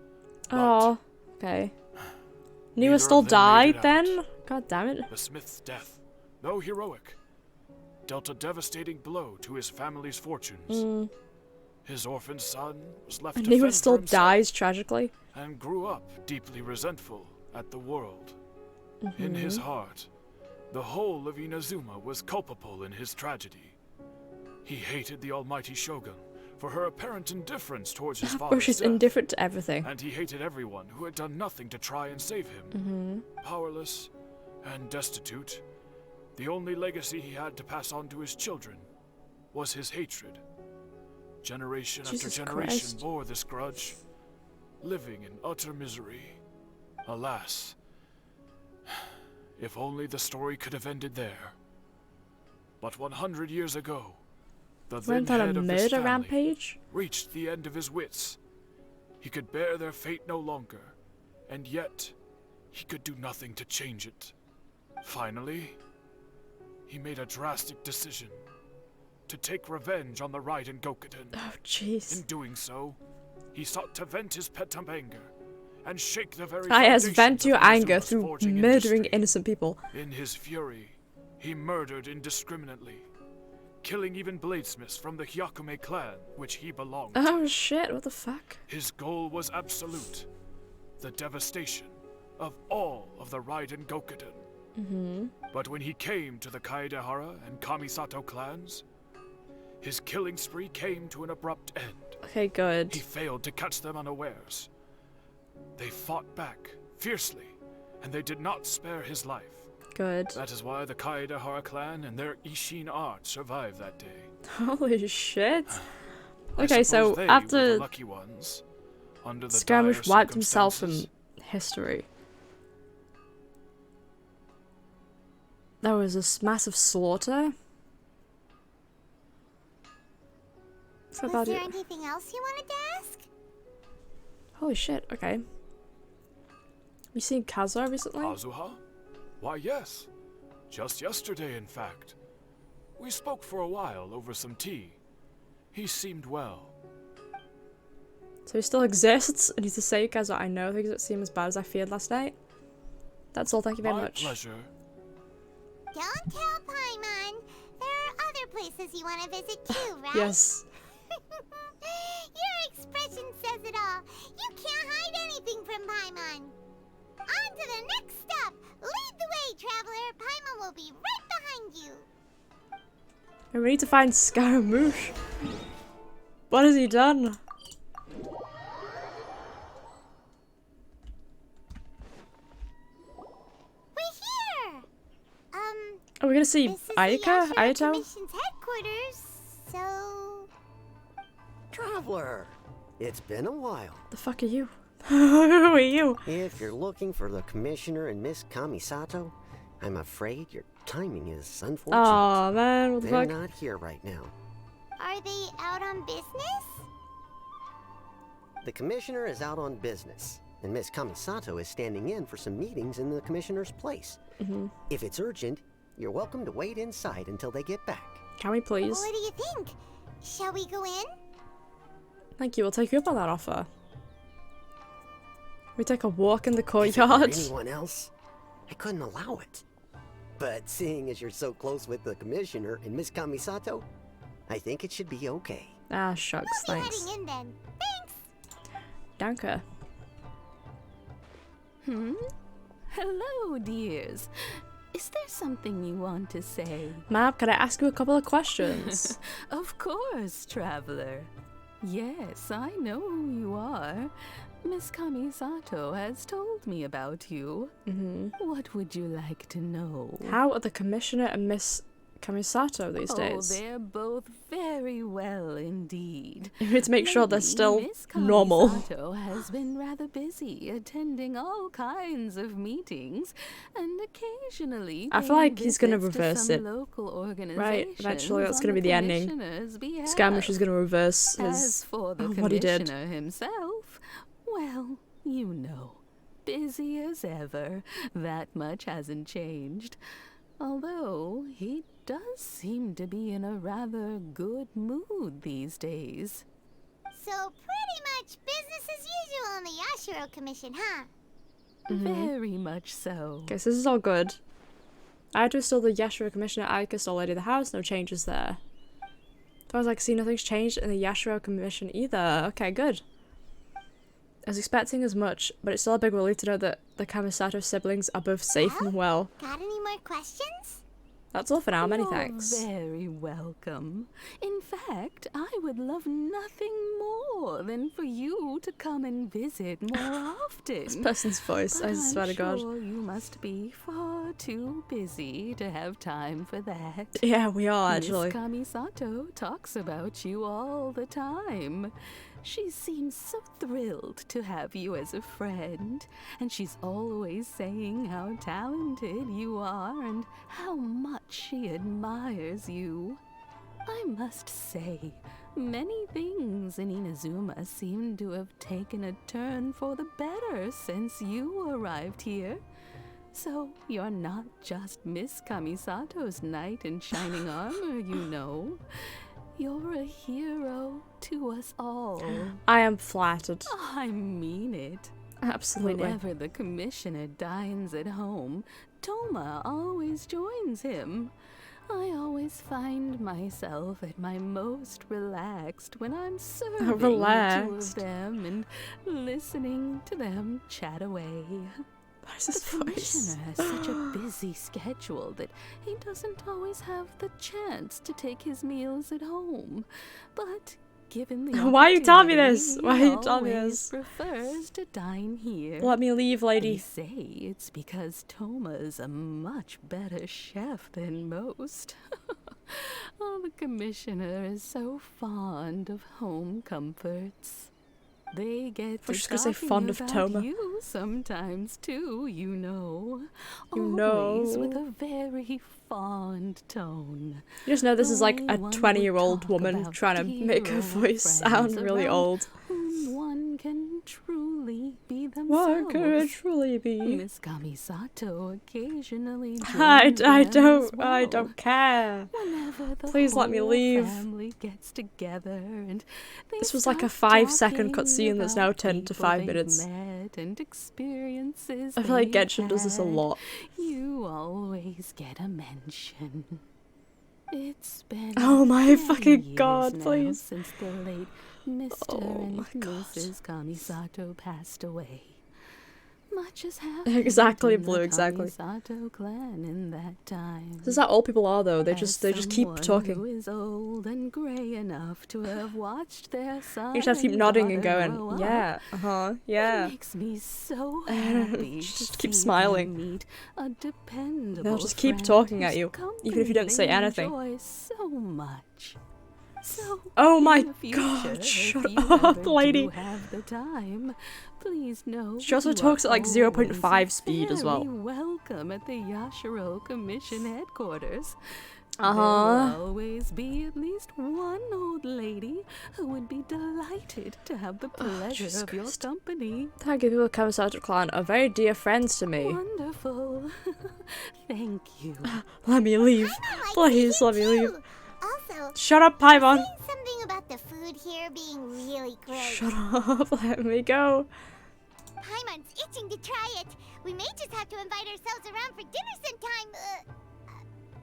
Oh, okay. neither Niwa still of them made died it then? out. God damn it. The smith's death, though heroic, dealt a devastating blow to his family's fortunes. His orphan son was left And to Niwa fend still for himself dies tragically. and grew up deeply resentful at the world. In his heart, the whole of Inazuma was culpable in his tragedy. He hated the almighty Shogun for her apparent indifference towards his Or father's she's death, indifferent to everything. and he hated everyone who had done nothing to try and save him. Powerless and destitute, the only legacy he had to pass on to his children was his hatred. Generation after Jesus generation Christ. bore this grudge, living in utter misery. Alas, if only the story could have ended there. But 100 years ago, the then Went on a head of this murder family rampage? reached the end of his wits. He could bear their fate no longer, and yet he could do nothing to change it. Finally, he made a drastic decision to take revenge on the Raiden Gokuden. Oh, jeez. In doing so, he sought to vent his pent up anger and shake the very Yes, foundations vent of your anger Inazuma's through forging murdering industry. innocent people. In his fury, he murdered indiscriminately, killing even bladesmiths from the Hyakume clan, which he belonged to. Oh shit, what the fuck? His goal was absolute, the devastation of all of the Raiden Gokuden. But when he came to the Kaedehara and Kamisato clans, his killing spree came to an abrupt end. Okay, good. He failed to catch them unawares. They fought back fiercely, and they did not spare his life. Good. That is why the Kaedehara clan and their Ishin art survived that day. Holy shit. I Okay, so suppose they were after the lucky ones, under the Scaramouche dire wiped himself from circumstances. history. There was this massive slaughter. That's Was about there it. anything else you wanted to ask? Holy shit, okay. You seen Kazuha recently? Kazuha? Why, yes. Just yesterday, in fact. We spoke for a while over some tea. He seemed well. So he still exists, and he's to say, Kazuha, I know things don't seem as bad as I feared last night. That's all, thank you very My much. pleasure. Don't tell Paimon. There are other places you want to visit too, right? Yes. Your expression says it all. You can't hide anything from Paimon. On to the next stop. Lead the way, traveler. Paimon will be right behind you. And we need to find Scaramouche. What has he done? We're here. Are we gonna see This is the Ayaka? Yashiro Ayato? Commission's headquarters. So, Traveler, it's been a while. The fuck are you? Who are you? If you're looking for the Commissioner and Miss Kamisato, I'm afraid your timing is unfortunate. Aw, man, what the They're fuck? not here right now. are they out on business? The Commissioner is out on business, and Miss Kamisato is standing in for some meetings in the Commissioner's place. If it's urgent, you're welcome to wait inside until they get back. Can we please? What do you think? Shall we go in? Thank you, we'll take you up on that offer. We take a walk in the If it were courtyard. anyone else, I couldn't allow it. But seeing as you're so close with the Commissioner and Miss Kamisato, I think it should be okay. Ah, shucks, We'll be thanks. heading in then. Thanks. Danke. Hello, dears. Is there something you want to say? Ma'am, can I ask you a couple of questions? Of course, traveler. Yes, I know who you are. Miss Kamisato has told me about you. What would you like to know? How are the Commissioner and Miss Kamisato these days? Oh, they're both very very well indeed. You need to make sure they're Lately, still Miss normal. Kamisato has been rather busy attending all kinds of meetings and occasionally I feel like he's gonna visits to reverse some it. local Right, eventually that's organizations gonna on be the ending. commissioner's behalf. Skamish is gonna reverse As his for the what he did. commissioner himself, well, you know, busy as ever. That much hasn't changed. Although he does seem to be in a rather good mood these days. So pretty much business as usual on the Yashiro Commission, huh? Very much so. Okay, so this is all good. Aito is still the Yashiro Commissioner, Aika still Lady of the House, no changes there. As far as I can see, nothing's changed in the Yashiro Commission either. Okay, good. I was expecting as much, but it's still a big relief to know that the Kamisato siblings are both safe and well. Got any more questions? That's all for now, many You're thanks. very welcome. In fact, I would love nothing more than for you to come and visit more often. This person's voice, I swear to God. Sure you must be far too busy to have time for that. Yeah, we are, actually. Miss Kamisato talks about you all the time. She seems so thrilled to have you as a friend, and she's always saying how talented you are and how much she admires you. I must say, many things in Inazuma seem to have taken a turn for the better since you arrived here. So you're not just Miss Kamisato's knight in shining armor, you know. You're a hero to us all. I am flattered. I mean it. Absolutely. Whenever the commissioner dines at home, Toma always joins him. I always find myself at my most relaxed when I'm serving the two of them and listening to them chat away. The commissioner has such a busy schedule that he doesn't always have the chance to take his meals at home. But given the Why are you telling me opportunity, this? Why are you telling me he this? always prefers to dine here. Let me leave, lady. They say it's because Toma's a much better chef than most. Oh, the commissioner is so fond of home comforts. They get I was to just gonna say talking fond of about Toma. you sometimes too, you know. You Always know. with a very fond tone. You just know this is like a One would 20-year-old talk woman about trying to make her dear voice sound friends really around old. whom one can truly be themselves. What could it truly be? Miss Kamisato occasionally I joins them as don't well. care. Whenever the Please let me whole leave. family gets together and they This was like a start 5-second talking cutscene that's now about turned to people 5 they've minutes. met and experiences I feel like they've Genshin does this a had. lot. You always get a mention. It's been Oh my many fucking years God, now please. since the late Mr. Oh and my Mrs. Kamisato passed away. Much has happened Exactly, in Blue, the exactly. Kamisato clan in that time. This is how old people are, though. They As just keep someone talking. Who is old and grey enough to have watched their son You just have to keep and nodding and daughter going, grow up. yeah, yeah. It makes me so happy Just to keep see smiling. them meet a dependable They'll just keep friend talking at whose you, even if you don't say company they anything. enjoy so much. So, Oh my in the future, God, if shut you up, ever lady. do have the time, please know She also you talks are at like 0.5 always speed as well. very welcome at the Yashiro Commission headquarters. Uh-huh. There will always be at least one old lady who would be delighted to have the pleasure Jesus of your Christ. company. Thank you, people of Kamisato clan are very dear friends to me. Wonderful. Thank you. Let me leave. Please, let me leave. Also, Shut up, Paimon. saying something about the food here being really great. Shut up, let me go. Paimon's itching to try it. We may just have to invite ourselves around for dinner sometime.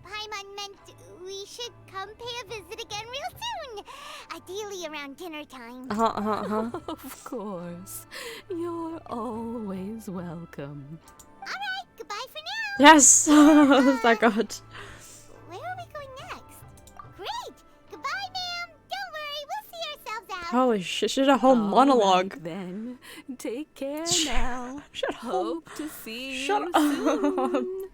Paimon meant we should come pay a visit again real soon. Ideally around dinner time. Of course. You're always welcome. Alright, goodbye for now. Yes, thank God. Where are we going next? Great! Goodbye, ma'am! Don't worry, we'll see ourselves out. Holy shit, she did a whole monologue. Right, then, take care now. Shut up. Hope to see Shut you up. soon.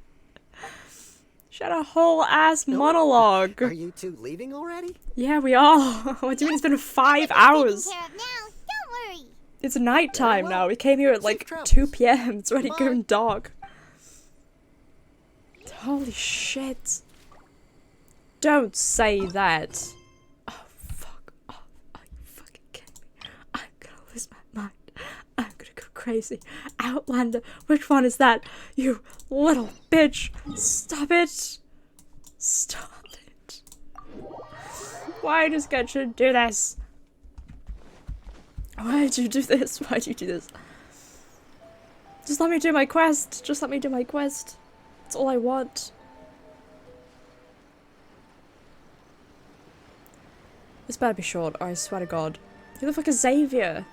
She had a whole ass monologue. Are you two leaving already? Yeah, we are. What do you mean it's been 5 hours? Taken care of now. Don't worry. It's night time now. We came here at like 2 p.m. It's already going dark. Holy shit. Don't say that. Oh, fuck off. Are you fucking kidding me? I'm gonna lose my mind. I'm gonna go crazy. Outlander, which one is that? You little bitch. Stop it. Stop it. Why does Genshin do this? Why did you do this? Why did you do this? Just let me do my quest. Just let me do my quest. That's all I want. This better be short, I swear to God. Who the fuck is Xavier?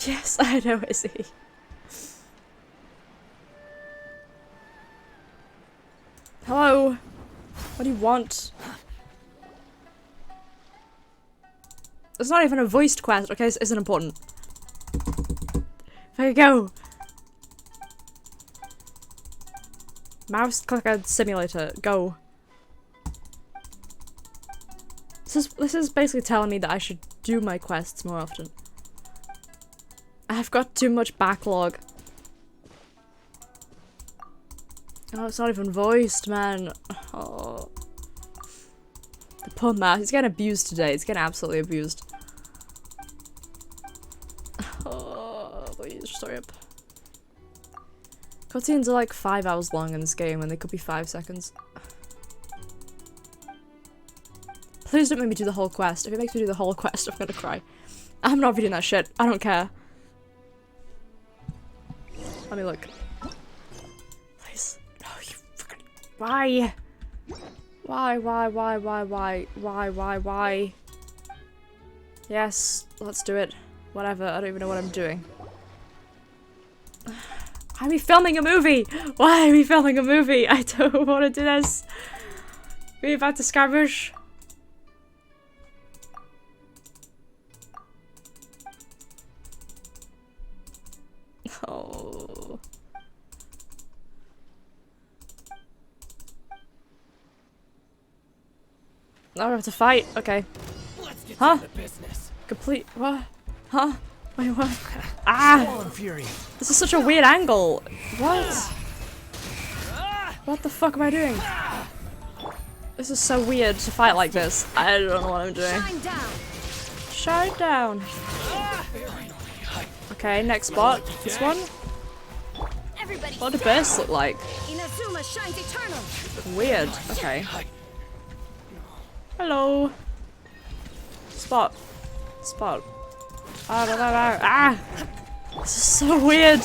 Yes, I know, is he? Hello? What do you want? It's not even a voiced quest, okay? This isn't important. There you go. Mouse clicker simulator. Go. This is basically telling me that I should do my quests more often. I've got too much backlog. Oh, it's not even voiced, man. Oh. The poor mouse. He's getting abused today. He's getting absolutely abused. Oh, please, just hurry up. Cutscenes are like 5 hours long in this game and they could be 5 seconds. Please don't make me do the whole quest. If it makes me do the whole quest, I'm gonna cry. I'm not reading that shit. I don't care. Let me look. Please. No, you fucking... Why? Why? Yes, let's do it. Whatever, I don't even know what I'm doing. Why are we filming a movie? Why are we filming a movie? I don't want to do this. We're about to scavenge. Oh. Now we have to fight. Okay. Let's get Huh? to the business. Complete. What? Huh? Wait, what? Ah! This is such a weird angle. What? What the fuck am I doing? This is so weird to fight like this. I don't know what I'm doing. Shine down. Okay, next spot. This one. What do bursts look like? Inazuma shines eternal. Weird. Okay. Hello. Spot. Spot. Ah! This is so weird.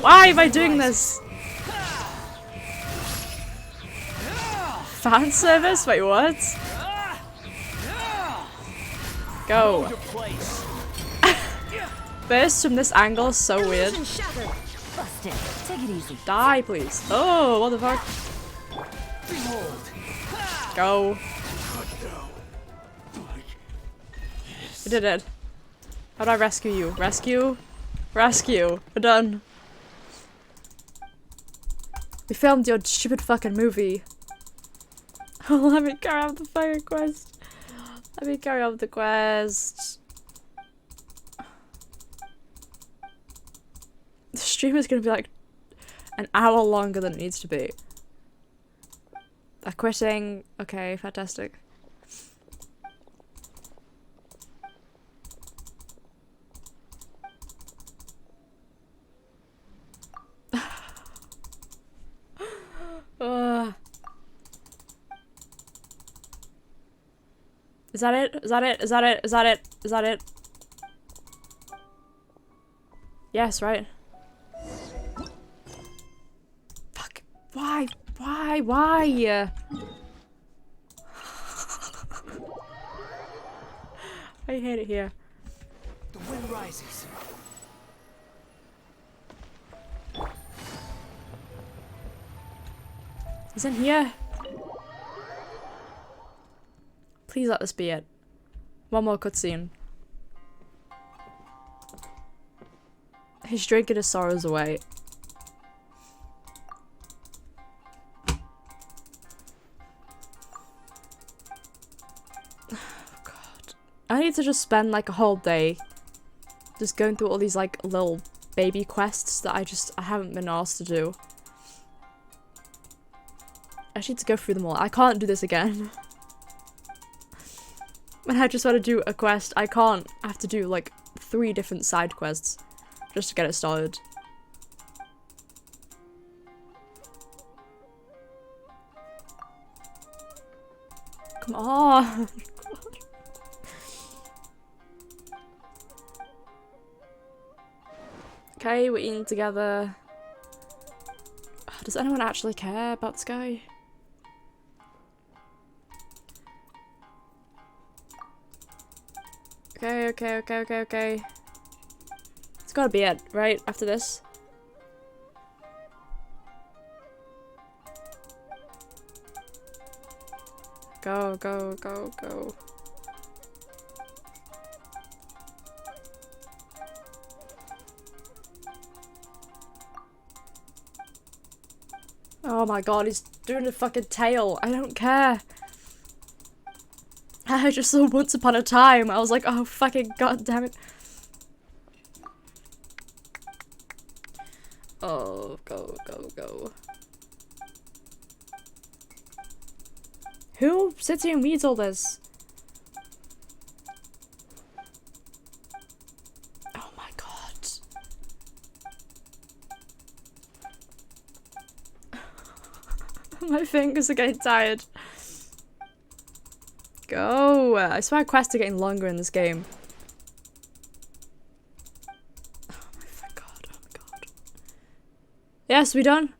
Why am I doing this? Fan service? Wait, what? Go. Burst from this angle is so weird. Busted. Take it easy. Die, please. Oh, what the fuck? Go. I did it. How do I rescue you? Rescue? Rescue. We're done. We filmed your stupid fucking movie. Oh, let me carry out the fucking quest. Let me carry out the quest. The stream is gonna be like an hour longer than it needs to be. They're quitting. Okay, fantastic. Is that it? Is that it? Is that it? Is that it? Is that it? Yes, right? Fuck. Why? Why? I hate it here. The wind rises. He's in here. Please let this be it. One more cutscene. He's drinking his sorrows away. to just spend like a whole day just going through all these like little baby quests that I haven't been asked to do. I just need to go through them all. I can't do this again. When I just want to do a quest, I can't have to do like 3 different side quests just to get it started. Come on. Okay, we're eating together. Does anyone actually care about this guy? Okay. It's gotta be it, right? After this. Go. Oh my god, he's doing a fucking tail. I don't care. I just saw Once Upon a Time. I was like, oh fucking god damn it. Oh, go. Who sits here and reads all this? Oh my god. My fingers are getting tired. Go! I swear quests are getting longer in this game. Oh my god. Yes, we done?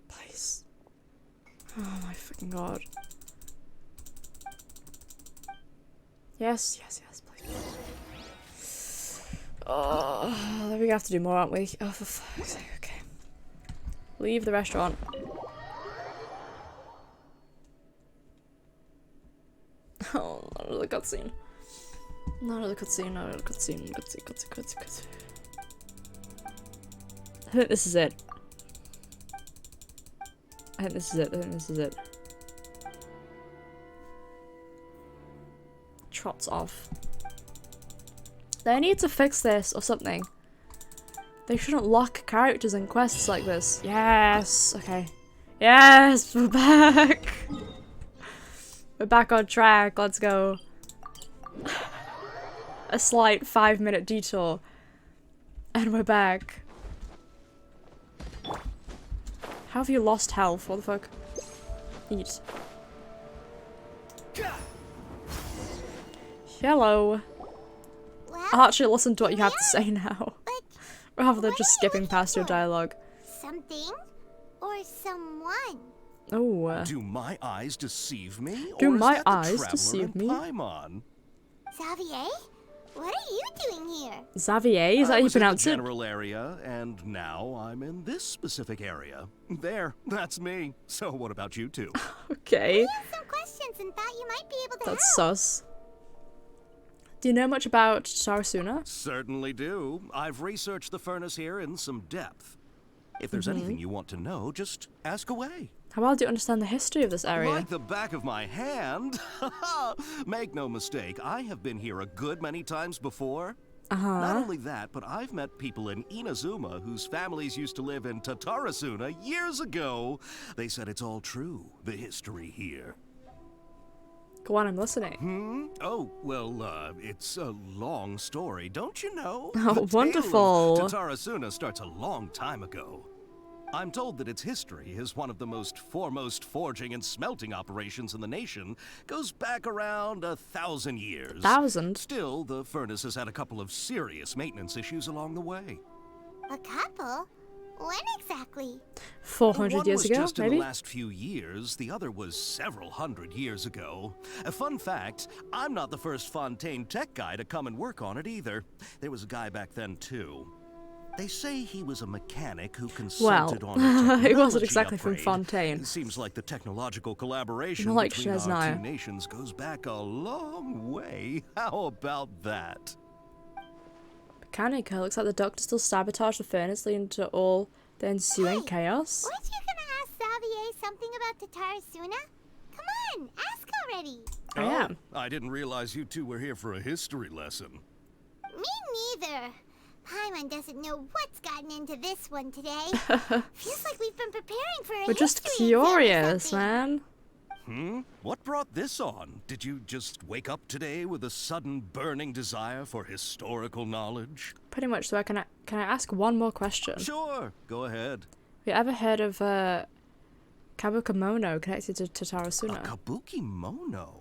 Please. Oh my fucking god. Yes, please. Oh, we have to do more, aren't we? Oh, for fuck's sake, okay. Leave the restaurant. Oh, not another cutscene. Not another cutscene. Cutscene. I think this is it. I think this is it. Trots off. They need to fix this or something. They shouldn't lock characters in quests like this. Yes! Okay. Yes! We're back! We're back on track. Let's go. A slight 5-minute detour. And we're back. How have you lost health? What the fuck? Eat. Hello. I'll actually listen to what you have to say now. Rather than just skipping past your dialogue. Something or someone? Oh. Do my eyes deceive me? Do or is my that the eyes traveler deceive in me? Paimon? Xavier? What are you doing here? Xavier? Is that how you pronounce it? it? General area, and now I'm in this specific area. There, that's me. So what about you two? Okay. We had some questions and thought you might be able to That's help. sus. Do you know much about Sarasuna? Certainly do. I've researched the furnace here in some depth. If there's anything you want to know, just ask away. How well do you understand the history of this area? Like the back of my hand. Make no mistake, I have been here a good many times before. Not only that, but I've met people in Inazuma whose families used to live in Tatarasuna years ago. They said it's all true, the history here. Go on, I'm listening. Oh, well, it's a long story, don't you know? Oh, the wonderful. Tale of Tatarasuna starts a long time ago. I'm told that its history is one of the most foremost forging and smelting operations in the nation. Goes back around 1,000 years. 1,000? Still, the furnace has had a couple of serious maintenance issues along the way. A couple? When exactly? 400 years ago, just maybe? in the last few years. The other was several hundred years ago. A fun fact, I'm not the first Fontaine tech guy to come and work on it either. There was a guy back then, too. They say he was a mechanic who consulted on a technology he wasn't exactly upgrade. from Fontaine. It seems like the technological collaboration More like between our Shazna. two nations goes back a long way. How about that? Mechanica. Looks like the doctor still sabotaged the furnace, leading to all the ensuing chaos. Weren't you gonna ask Xavier something about Tatarasuna? Come on, ask already. I am. I didn't realize you two were here for a history lesson. Me neither. Paimon doesn't know what's gotten into this one today. Feels like we've been preparing for a We're just history exam or curious, something. man. What brought this on? Did you just wake up today with a sudden burning desire for historical knowledge? Pretty much. So can I ask one more question? Sure, go ahead. Have you ever heard of Kabukamono connected to Tatarasuna? A kabuki-mono?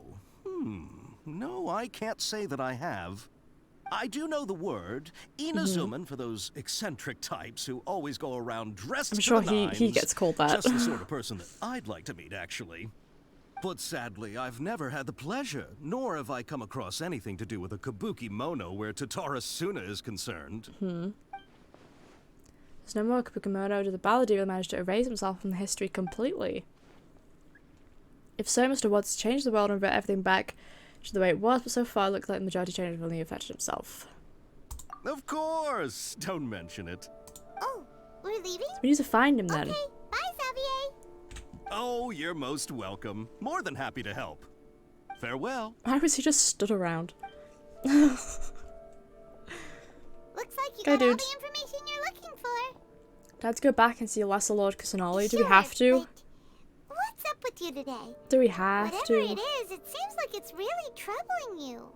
No, I can't say that I have. I do know the word. Inazuman for those eccentric types who always go around dressed I'm to sure the nines. he gets called that. Just the sort of person that I'd like to meet, actually. But sadly, I've never had the pleasure, nor have I come across anything to do with a kabuki-mono where Tatarasuna is concerned. There's no more Kabukamono. Did the Balladeer manage to erase himself from the history completely? If so, Mr. Watts changed the world and brought everything back to the way it was, but so far it looks like the majority change only affected himself. Of course! Don't mention it. Oh, we're leaving? So we need to find him then. Okay, bye, Xavier. Oh, you're most welcome. More than happy to help. Farewell. Why was he just stood around? Looks like you Go, got all dude. the information you're looking for. Let's go back and see Lesser Lord Kusanali. Do we have to? What's up with you today? Do we have Whatever to? it is, it seems like it's really troubling you.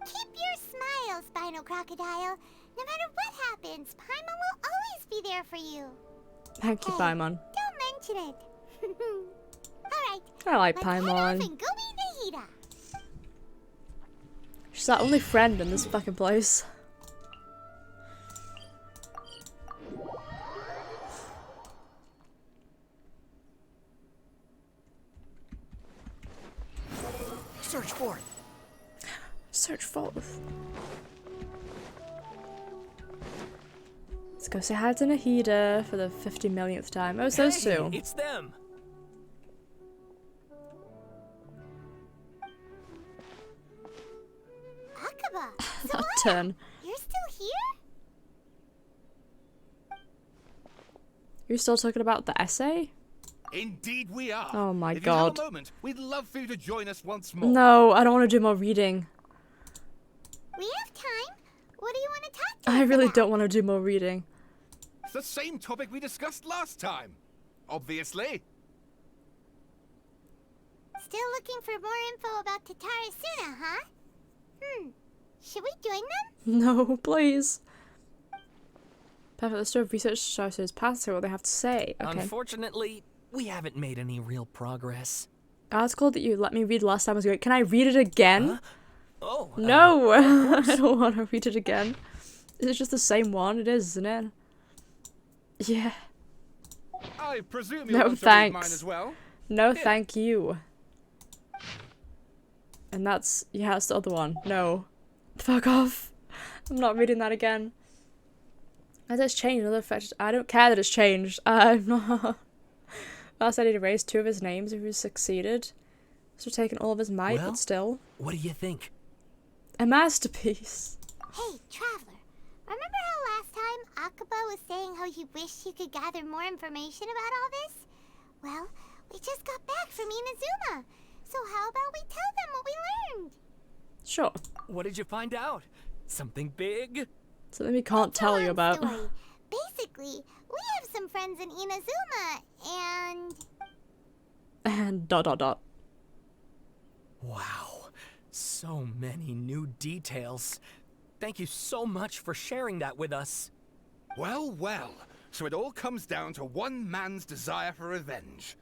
Keep your smile, Spinal Crocodile. No matter what happens, Paimon will always be there for you. Thank you, Paimon. Don't mention it. Alright. I like let's head off Paimon. and go meet Nahida. She's our only friend in this fucking place. Search for it. Search forth. Let's go say hi to Nahida for the 50 millionth time. Oh, it's those two. It's them. Akaba, That turn. you're still here? You're still talking about the essay? Indeed we are. Oh my if god. you have a moment, we'd love for you to join us once more. No, I don't want to do more reading. We have time. What do you want to talk to I us really about? don't want to do more reading. It's the same topic we discussed last time. Obviously. Still looking for more info about Tatarasuna, huh? Should we join them? No, please. Perfect. Let's do a research sources past what they have to say. Okay. Unfortunately, we haven't made any real progress. Article that you let me read last time was great. Can I read it again? Huh? Oh. No, I don't want to read it again. Is it just the same one? It is, isn't it? Yeah. I presume you No want to read mine thanks. as well. No, Here. thank you. And that's, yeah, it's the other one. No. Fuck off. I'm not reading that again. As it's changed, another effect. I don't care that it's changed. I'm not. Last I he'd erased 2 of his names if he succeeded. So taking all of his might, Well, but still. What do you think? A masterpiece. Hey, Traveler. Remember how last time Akaba was saying how he wished he could gather more information about all this? Well, we just got back from Inazuma. So how about we tell them what we learned? Sure. What did you find out? Something big? Something we can't tell you about. Story. Basically, we have some friends in Inazuma, and... And dot dot dot. Wow. So many new details. Thank you so much for sharing that with us. Well, well. So it all comes down to one man's desire for revenge.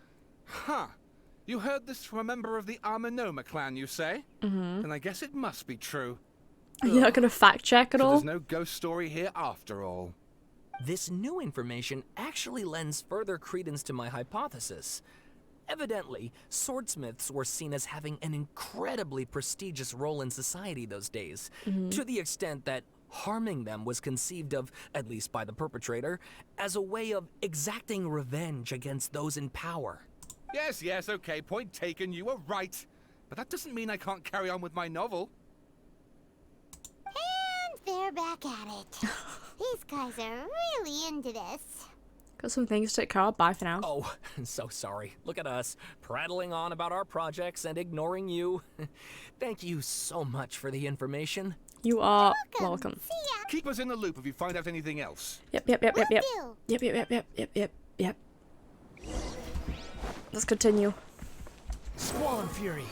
Huh. You heard this from a member of the Amanoma clan, you say? Mm-hmm. Then I guess it must be true. Are you not going to fact check at So all? there's no ghost story here after all. This new information actually lends further credence to my hypothesis. Evidently, swordsmiths were seen as having an incredibly prestigious role in society those days, to the extent that harming them was conceived of, at least by the perpetrator, as a way of exacting revenge against those in power. Yes, okay, point taken, you were right. But that doesn't mean I can't carry on with my novel. And they're back at it. These guys are really into this. Got some things to take care of. Bye for now. Oh, so sorry. Look at us, prattling on about our projects and ignoring you. Thank you so much for the information. You are welcome. Keep us in the loop if you find out anything else. Yep. Let's continue. Squall Fury.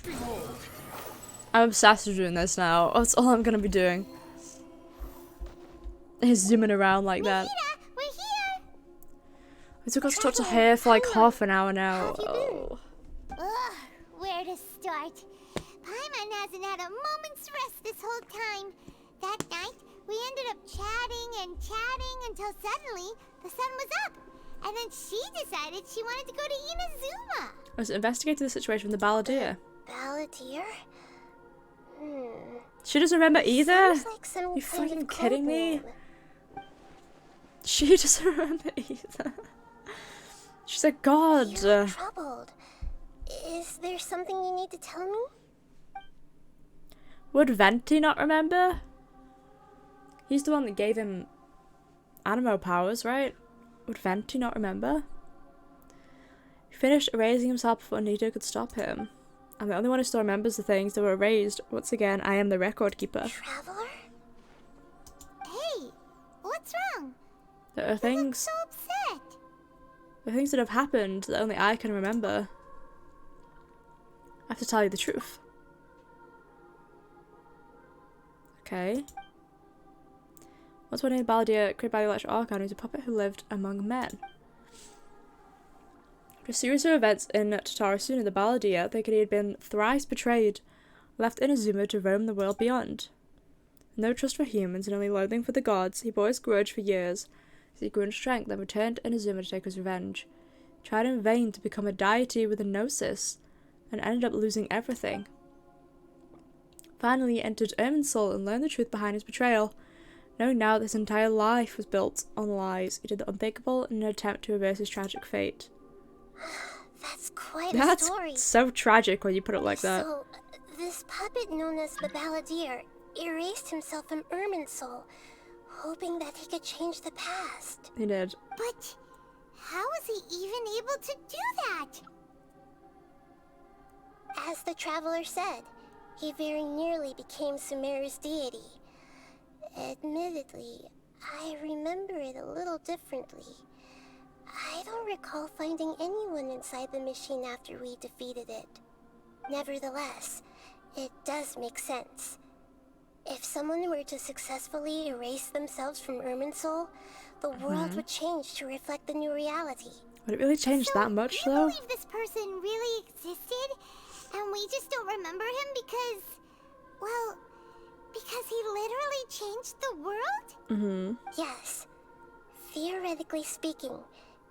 Behold. I'm obsessed with doing this now. That's all I'm gonna be doing. He's zooming around like that. We're here. We still got to talk to her for like half an hour now. Oh. Ugh, where to start? Paimon hasn't had a moment's rest this whole time. That night, we ended up chatting and chatting until suddenly the sun was up. And then she decided she wanted to go to Inazuma. I was investigating the situation with the balladeer. Balladeer? She doesn't remember either? Like you fucking kidding me? She doesn't remember either. She's a god. You're troubled. Is there something you need to tell me? Would Venti not remember? He's the one that gave him animo powers, right? Would Venti not remember? He finished erasing himself before Nito could stop him. I'm the only one who still remembers the things that were erased. Once again, I am the record keeper. Traveler? Hey, what's wrong? There are things. So upset. There are things that have happened that only I can remember. I have to tell you the truth. Okay. Once one named Balladeer, created by the Electro Archon, who's a puppet who lived among men. After a series of events in Tatarasuna, the Balladeer, thinking he had been thrice betrayed, left Inazuma to roam the world beyond. No trust for humans and only loathing for the gods, he bore his grudge for years. As he grew in strength, then returned to Inazuma to take his revenge. He tried in vain to become a deity with a gnosis, and ended up losing everything. Finally, he entered Irminsul and learned the truth behind his betrayal. Knowing now that his entire life was built on lies, he did the unthinkable in an attempt to reverse his tragic fate. That's quite a story. That's so tragic when you put it like that. So, this puppet known as the Balladeer erased himself from Irminsul, hoping that he could change the past. He did. But how was he even able to do that? As the Traveler said, he very nearly became Sumeru's deity. Admittedly, I remember it a little differently. I don't recall finding anyone inside the machine after we defeated it. Nevertheless, it does make sense. If someone were to successfully erase themselves from Irminsul, the world would change to reflect the new reality. Would it really change that much, though? Do you believe this person really existed, and we just don't remember him because, well, because he literally changed the world? Yes. Theoretically speaking,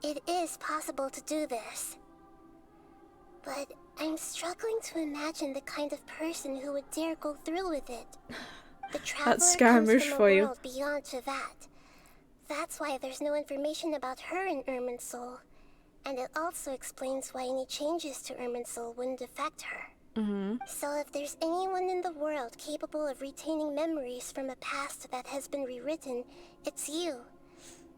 it is possible to do this. But I'm struggling to imagine the kind of person who would dare go through with it. The Traveler That's Scaramouche comes from for a you. world beyond to that. That's why there's no information about her in Irminsul. And it also explains why any changes to Irminsul wouldn't affect her. So if there's anyone in the world capable of retaining memories from a past that has been rewritten, it's you.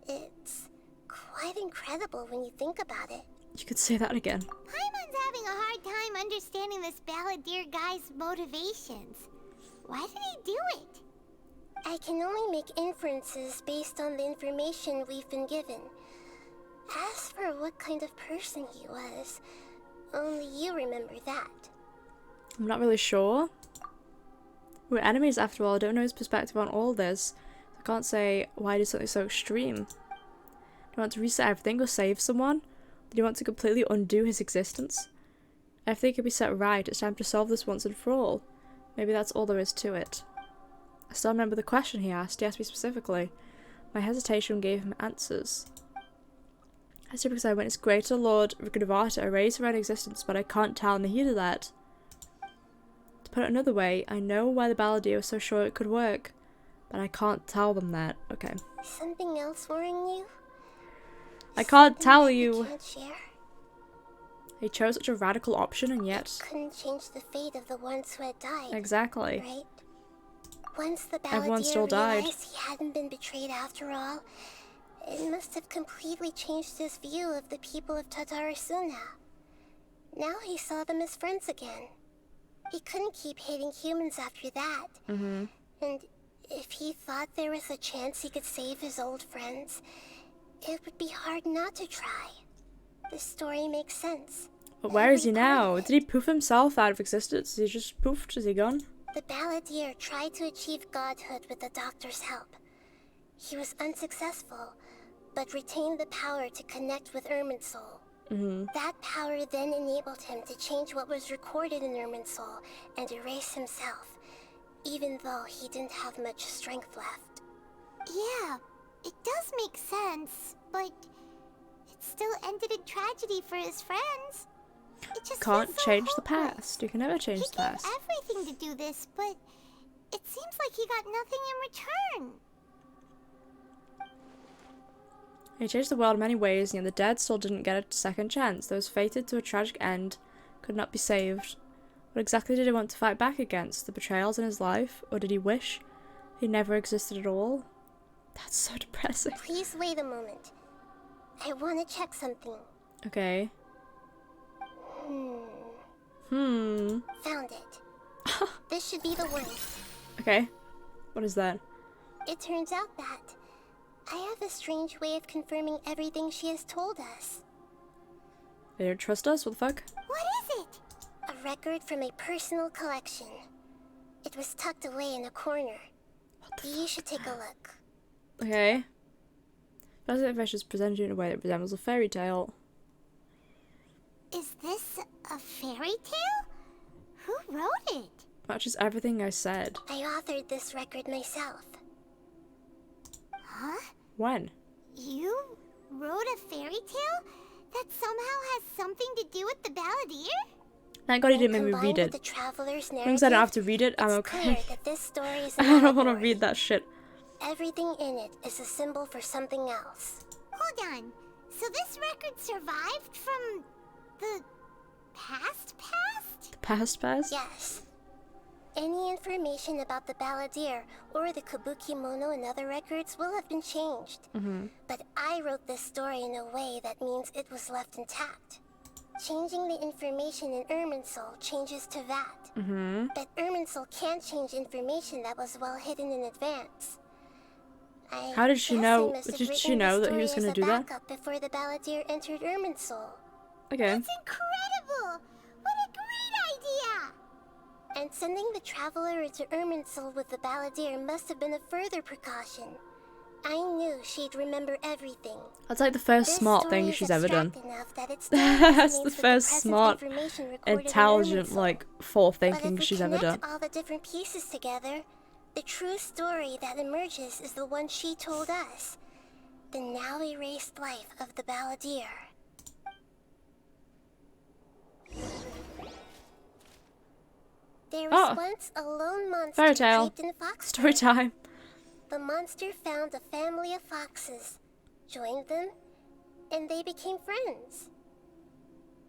It's quite incredible when you think about it. You could say that again. Paimon's having a hard time understanding this Balladeer guy's motivations. Why did he do it? I can only make inferences based on the information we've been given. As for what kind of person he was, only you remember that. I'm not really sure. We're enemies after all. I don't know his perspective on all this. I can't say why he did something so extreme. Do you want to reset everything or save someone? Do you want to completely undo his existence? Everything can be set right. It's time to solve this once and for all. Maybe that's all there is to it. I still remember the question he asked. He asked me specifically. My hesitation gave him answers. I said because I witnessed Greater Lord Rikudavata erase her own existence, but I can't tell Nahida that. To put it another way, I know why the Balladeer was so sure it could work, but I can't tell them that. Okay. Something else worrying you? I can't tell you. Can't share? He chose such a radical option, and yet... Couldn't change the fate of the ones who had died. Exactly. Right? Once the Everyone still Balladeer died. realized he hadn't been betrayed after all, it must have completely changed his view of the people of Tatarasuna. Now he saw them as friends again. He couldn't keep hating humans after that. And if he thought there was a chance he could save his old friends, it would be hard not to try. This story makes sense. But where is he now? Did he poof himself out of existence? Is he just poofed? Is he gone? The Balladeer tried to achieve godhood with the doctor's help. He was unsuccessful, but retained the power to connect with Irminsul. That power then enabled him to change what was recorded in Irminsul and erase himself, even though he didn't have much strength left. Yeah, it does make sense, but it still ended in tragedy for his friends. It just Can't feels so change the hopeless. past. You can never change the past. He gave everything to do this, but it seems like he got nothing in return. He changed the world in many ways, and yet the dead still didn't get a second chance. Those fated to a tragic end could not be saved. What exactly did he want to fight back against? The betrayals in his life? Or did he wish he never existed at all? That's so depressing. Please wait a moment. I want to check something. Okay. Found it. This should be the one. Okay. What is that? It turns out that I have a strange way of confirming everything she has told us. They don't trust us? What the fuck? What is it? A record from a personal collection. It was tucked away in a corner. You should take a look. Okay. Present information is presented in a way that resembles a fairy tale. Is this a fairy tale? Who wrote it? Matches everything I said. I authored this record myself. Huh? When? You wrote a fairy tale that somehow has something to do with the Balladeer? Thank God he didn't make me read it. As long as I don't have to read it, I'm okay. That this story is I don't want to read that shit. Everything in it is a symbol for something else. Hold on. So this record survived from the past? The past? Yes. Any information about the Balladeer or the Kabuki Mono and other records will have been changed. But I wrote this story in a way that means it was left intact. Changing the information in Irminsul changes to that. But Irminsul can't change information that was well hidden in advance. How did she know? Did she know that he was going to do that? Before the Balladeer entered Irminsul. Okay. That's incredible! What a great idea! And sending the traveler into Irminsul with the Balladeer must have been a further precaution. I knew she'd remember everything. That's like the first smart thing she's ever done. That's the first smart, intelligent, like, forward-thinking she's ever done. All the different pieces together, the true story that emerges is the one she told us. The now erased life of the Balladeer. There was once a lone monster fairy tale. shaped in a fox. Story time. The monster found a family of foxes, joined them, and they became friends.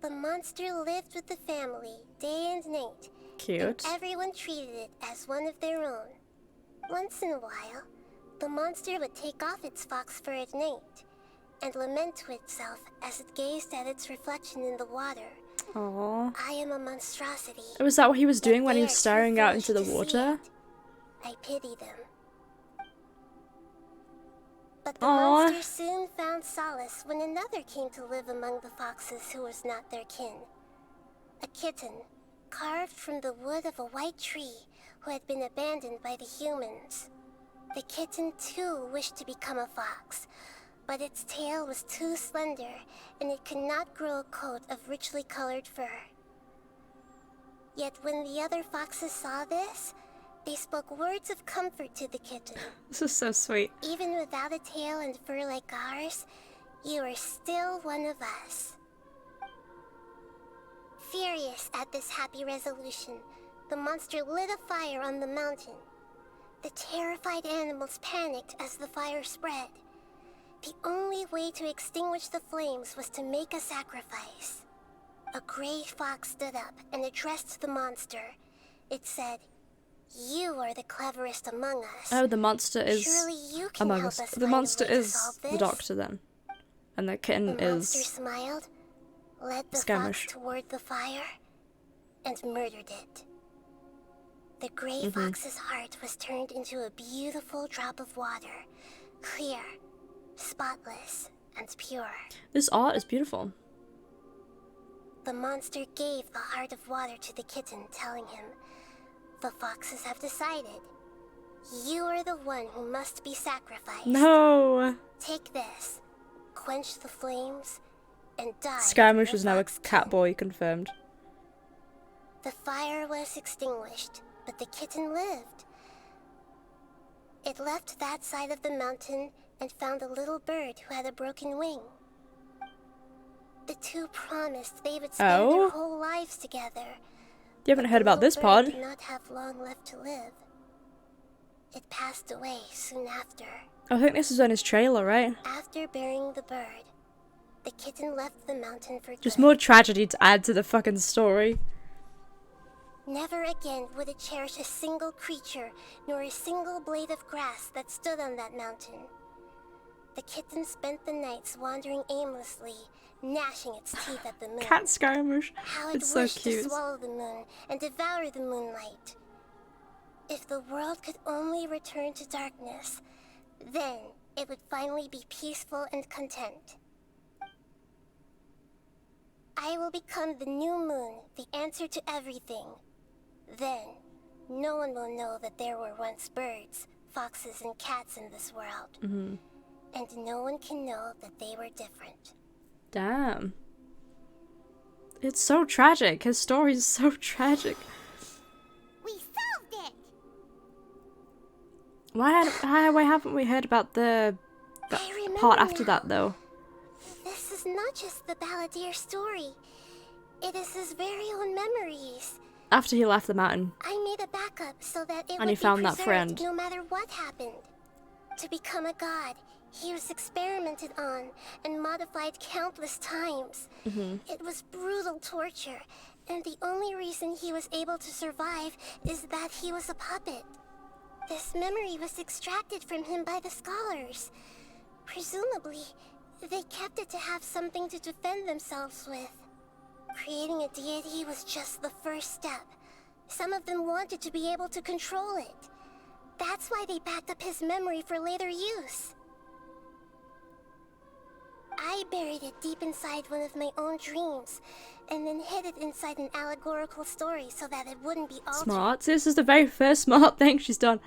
The monster lived with the family day and night. Cute. And everyone treated it as one of their own. Once in a while, the monster would take off its fox fur at night and lament to itself as it gazed at its reflection in the water. Aww. I am a monstrosity. Was that what he was doing when he was staring out into the water? I pity them. But the monster soon found solace when another came to live among the foxes who was not their kin. A kitten, carved from the wood of a white tree who had been abandoned by the humans. The kitten too wished to become a fox, but its tail was too slender and it could not grow a coat of richly colored fur. Yet when the other foxes saw this, they spoke words of comfort to the kitten. This is so sweet. Even without a tail and fur like ours, you are still one of us. Furious at this happy resolution, the monster lit a fire on the mountain. The terrified animals panicked as the fire spread. The only way to extinguish the flames was to make a sacrifice. A gray fox stood up and addressed the monster. It said, "You are the cleverest among us. Oh, the monster is Surely you can among help us. us The find a monster way to is solve the this." doctor then. And the kitten The monster is smiled, led the Scaramouche. fox toward the fire, and murdered it. The gray fox's heart was turned into a beautiful drop of water, clear, spotless, and pure. This art is beautiful. The monster gave the heart of water to the kitten, telling him, "The foxes have decided. You are the one who must be sacrificed. No! Take this, quench the flames, and die." Scaramouche is now a cat boy, confirmed. The fire was extinguished, but the kitten lived. It left that side of the mountain and found a little bird who had a broken wing. The two promised they would spend their whole lives together. You haven't heard about this Bird pod. did not have long left to live. It passed away soon after. I think this is on his trailer, right? After burying the bird, the kitten left the mountain for Just good. more tragedy to add to the fucking story. Never again would it cherish a single creature, nor a single blade of grass that stood on that mountain. The kitten spent the nights wandering aimlessly, gnashing its teeth at the moon. Cat Scaramouche. How it It's so wished cute. to swallow the moon and devour the moonlight. If the world could only return to darkness, then it would finally be peaceful and content. I will become the new moon, the answer to everything. Then, no one will know that there were once birds, foxes, and cats in this world. And no one can know that they were different. Damn. It's so tragic. His story is so tragic. We solved it! Why haven't we heard about the part after that, though? This is not just the balladeer story. It is his very own memories. After he left the mountain. I made a backup so that it And would he found be that preserved friend. no matter what happened. To become a god, he was experimented on and modified countless times. It was brutal torture, and the only reason he was able to survive is that he was a puppet. This memory was extracted from him by the scholars. Presumably, they kept it to have something to defend themselves with. Creating a deity was just the first step. Some of them wanted to be able to control it. That's why they backed up his memory for later use. I buried it deep inside one of my own dreams, and then hid it inside an allegorical story so that it wouldn't be altered. Smart. This is the very first smart thing she's done.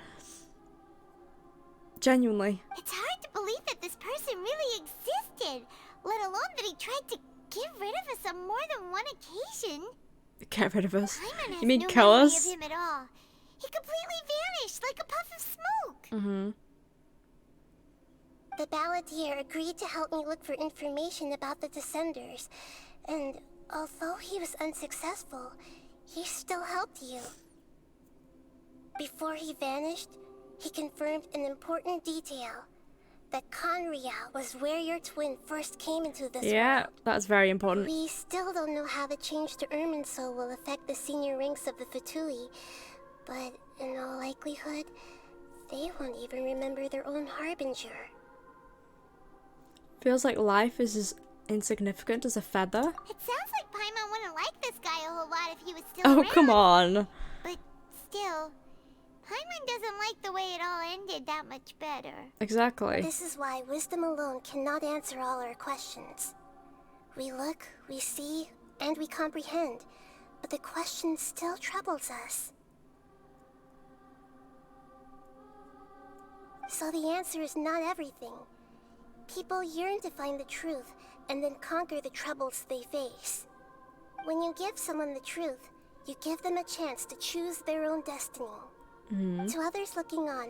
Genuinely. It's hard to believe that this person really existed, let alone that he tried to get rid of us on more than one occasion. Get rid of us. Paimon has You mean no kill memory us? of him at all. He completely vanished like a puff of smoke. The balladeer agreed to help me look for information about the Descenders, and although he was unsuccessful, he still helped you. Before he vanished, he confirmed an important detail, that Conria was where your twin first came into this Yeah, world. that's very important. We still don't know how the change to Irminsul will affect the senior ranks of the Fatui, but in all likelihood, they won't even remember their own Harbinger. Feels like life is as insignificant as a feather. It sounds like Paimon wouldn't like this guy a whole lot if he was still Oh, around. come on. But still, Paimon doesn't like the way it all ended that much better. Exactly. This is why wisdom alone cannot answer all our questions. We look, we see, and we comprehend, but the question still troubles us. So the answer is not everything. People yearn to find the truth and then conquer the troubles they face. When you give someone the truth, you give them a chance to choose their own destiny. To others looking on,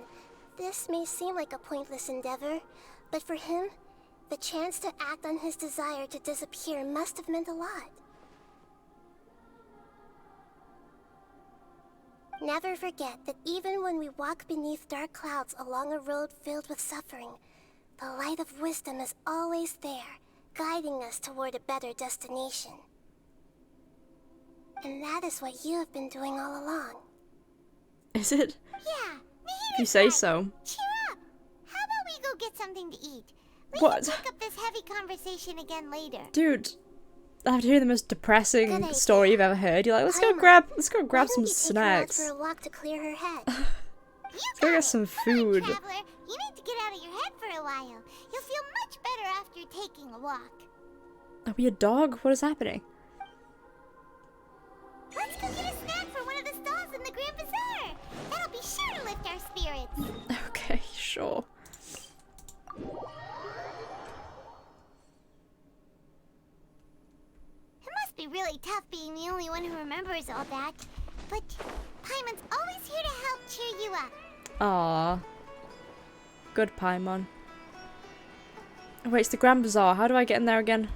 this may seem like a pointless endeavor, but for him, the chance to act on his desire to disappear must have meant a lot. Never forget that even when we walk beneath dark clouds along a road filled with suffering, the light of wisdom is always there, guiding us toward a better destination. And that is what you have been doing all along. Is it? Yeah, If you say so. cheer up. How about we go get something to eat? We What? can pick up this heavy conversation again later. Dude, after hearing the most depressing Good story you've ever heard, you're like, let's go grab some snacks. For a walk to clear her head. Let's go get some food. Traveler, you need to get out of your head for a while. You'll feel much better after taking a walk. Are we a dog? What is happening? Let's go get a snack from one of the stalls in the Grand Bazaar. That'll be sure to lift our spirits. Okay, sure. It must be really tough being the only one who remembers all that. But Paimon's always here to help cheer you up. Aww. Good Paimon. Oh, wait, it's the Grand Bazaar. How do I get in there again?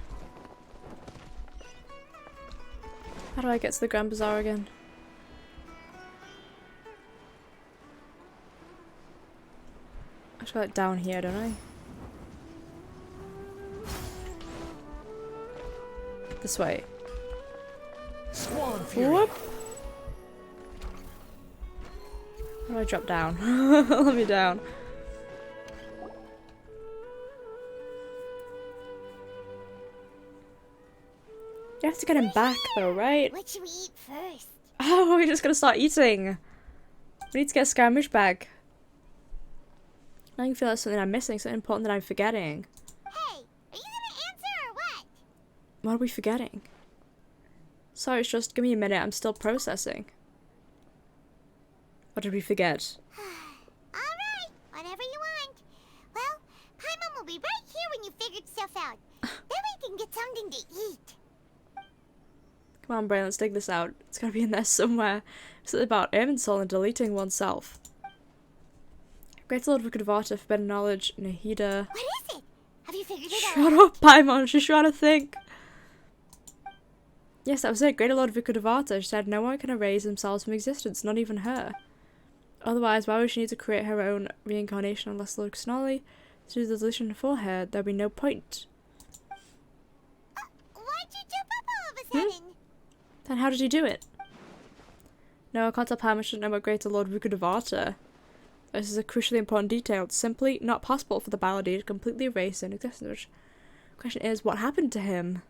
How do I get to the Grand Bazaar again? I should go like down here, don't I? This way. Squall and fury. Whoop! How do I drop down? Let me down. You have to get him back though, right? What should we eat first? Oh, we're just gonna start eating. We need to get Scaramouche back. I can feel there's something I'm missing, something important that I'm forgetting. Hey, are you gonna answer or what? What are we forgetting? Sorry, it's just give me a minute, I'm still processing. What did we forget? Alright, whatever you want. Well, Paimon will be right here when you figured stuff out. Then we can get something to eat. Come on, Brain, let's dig this out. It's gotta be in there somewhere. It's about Irminsul and deleting oneself. Great Lord Vikudavata, forbidden knowledge, Nahida. What is it? Have you figured it out? Shut up, Paimon, she's trying to think. Yes, that was it. Greater Lord Vikudavata. She said no one can erase themselves from existence, not even her. Otherwise, why would she need to create her own reincarnation unless Lord Snolly to do the deletion for her? There'd be no point. Why'd you jump up all of a sudden? Then how did you do it? No, I can't tell Paimon should know about Greater Lord Vikudavata. This is a crucially important detail. It's simply not possible for the Baladi to completely erase an existence. The question is, what happened to him?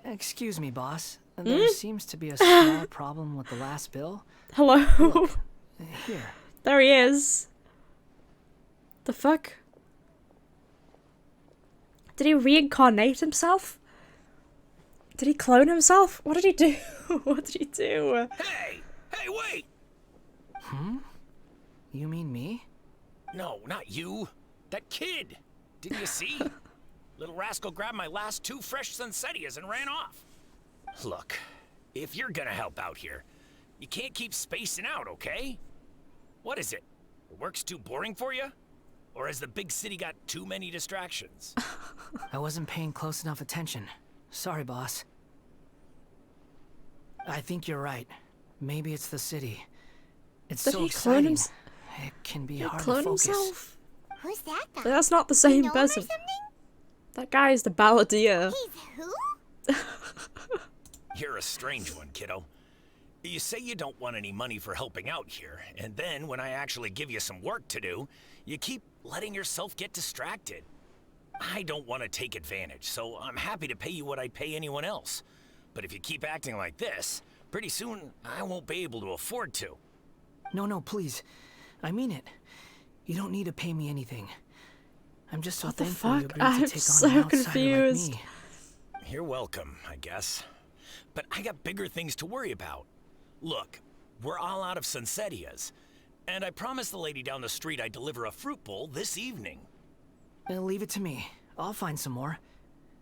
Excuse me, boss. There seems to be a small problem with the last bill. Hello? Look, here. There he is. The fuck? Did he reincarnate himself? Did he clone himself? What did he do? What did he do? Hey! Hey, wait! You mean me? No, not you. That kid. Didn't you see? Little rascal grabbed my last 2 fresh Sunsettias and ran off. Look, if you're gonna help out here, you can't keep spacing out, okay? What is it? Work's too boring for you? Or has the big city got too many distractions? I wasn't paying close enough attention. Sorry, boss. I think you're right. Maybe it's the city. It's Did so he exciting. clone himself? It can be Did he hard clone to focus. himself? Who's that guy? That's not the You same know him or person. something? That guy is the Balladeer. He's who? You're a strange one, kiddo. You say you don't want any money for helping out here, and then when I actually give you some work to do, you keep letting yourself get distracted. I don't want to take advantage, so I'm happy to pay you what I'd pay anyone else. But if you keep acting like this, pretty soon I won't be able to afford to. No, please. I mean it. You don't need to pay me anything. I'm just so What the thankful you fuck? agreed to I'm take so on an outsider confused. like me. You're welcome, I guess. But I got bigger things to worry about. Look, we're all out of Sunsettias, and I promised the lady down the street I'd deliver a fruit bowl this evening. Leave it to me. I'll find some more.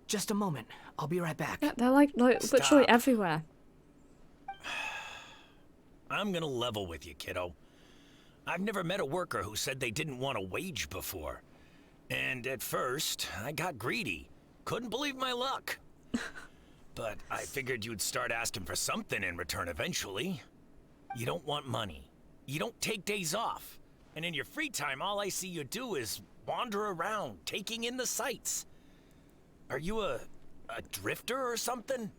Just a moment. I'll be right back. Yeah, they're like literally everywhere. I'm gonna level with you, kiddo. I've never met a worker who said they didn't want a wage before. And at first, I got greedy. Couldn't believe my luck. But I figured you'd start asking for something in return eventually. You don't want money. You don't take days off. And in your free time, all I see you do is wander around, taking in the sights. Are you a drifter or something?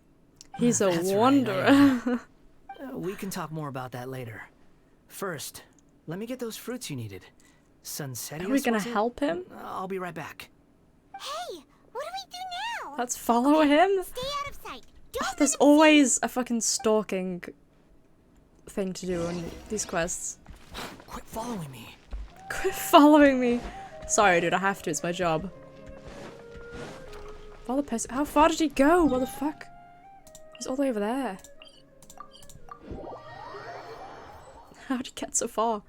He's a That's right, wanderer. We can talk more about that later. First, let me get those fruits you needed. Sunsettias, Are we gonna was it? help him? I'll be right back. Hey, what do we do now? Let's follow him. Stay out of sight. Oh, there's always a fucking stalking thing to do on these quests. Quit following me. Quit following me. Sorry, dude, I have to. It's my job. Follow the person. How far did he go? What the fuck? He's all the way over there. How did he get so far?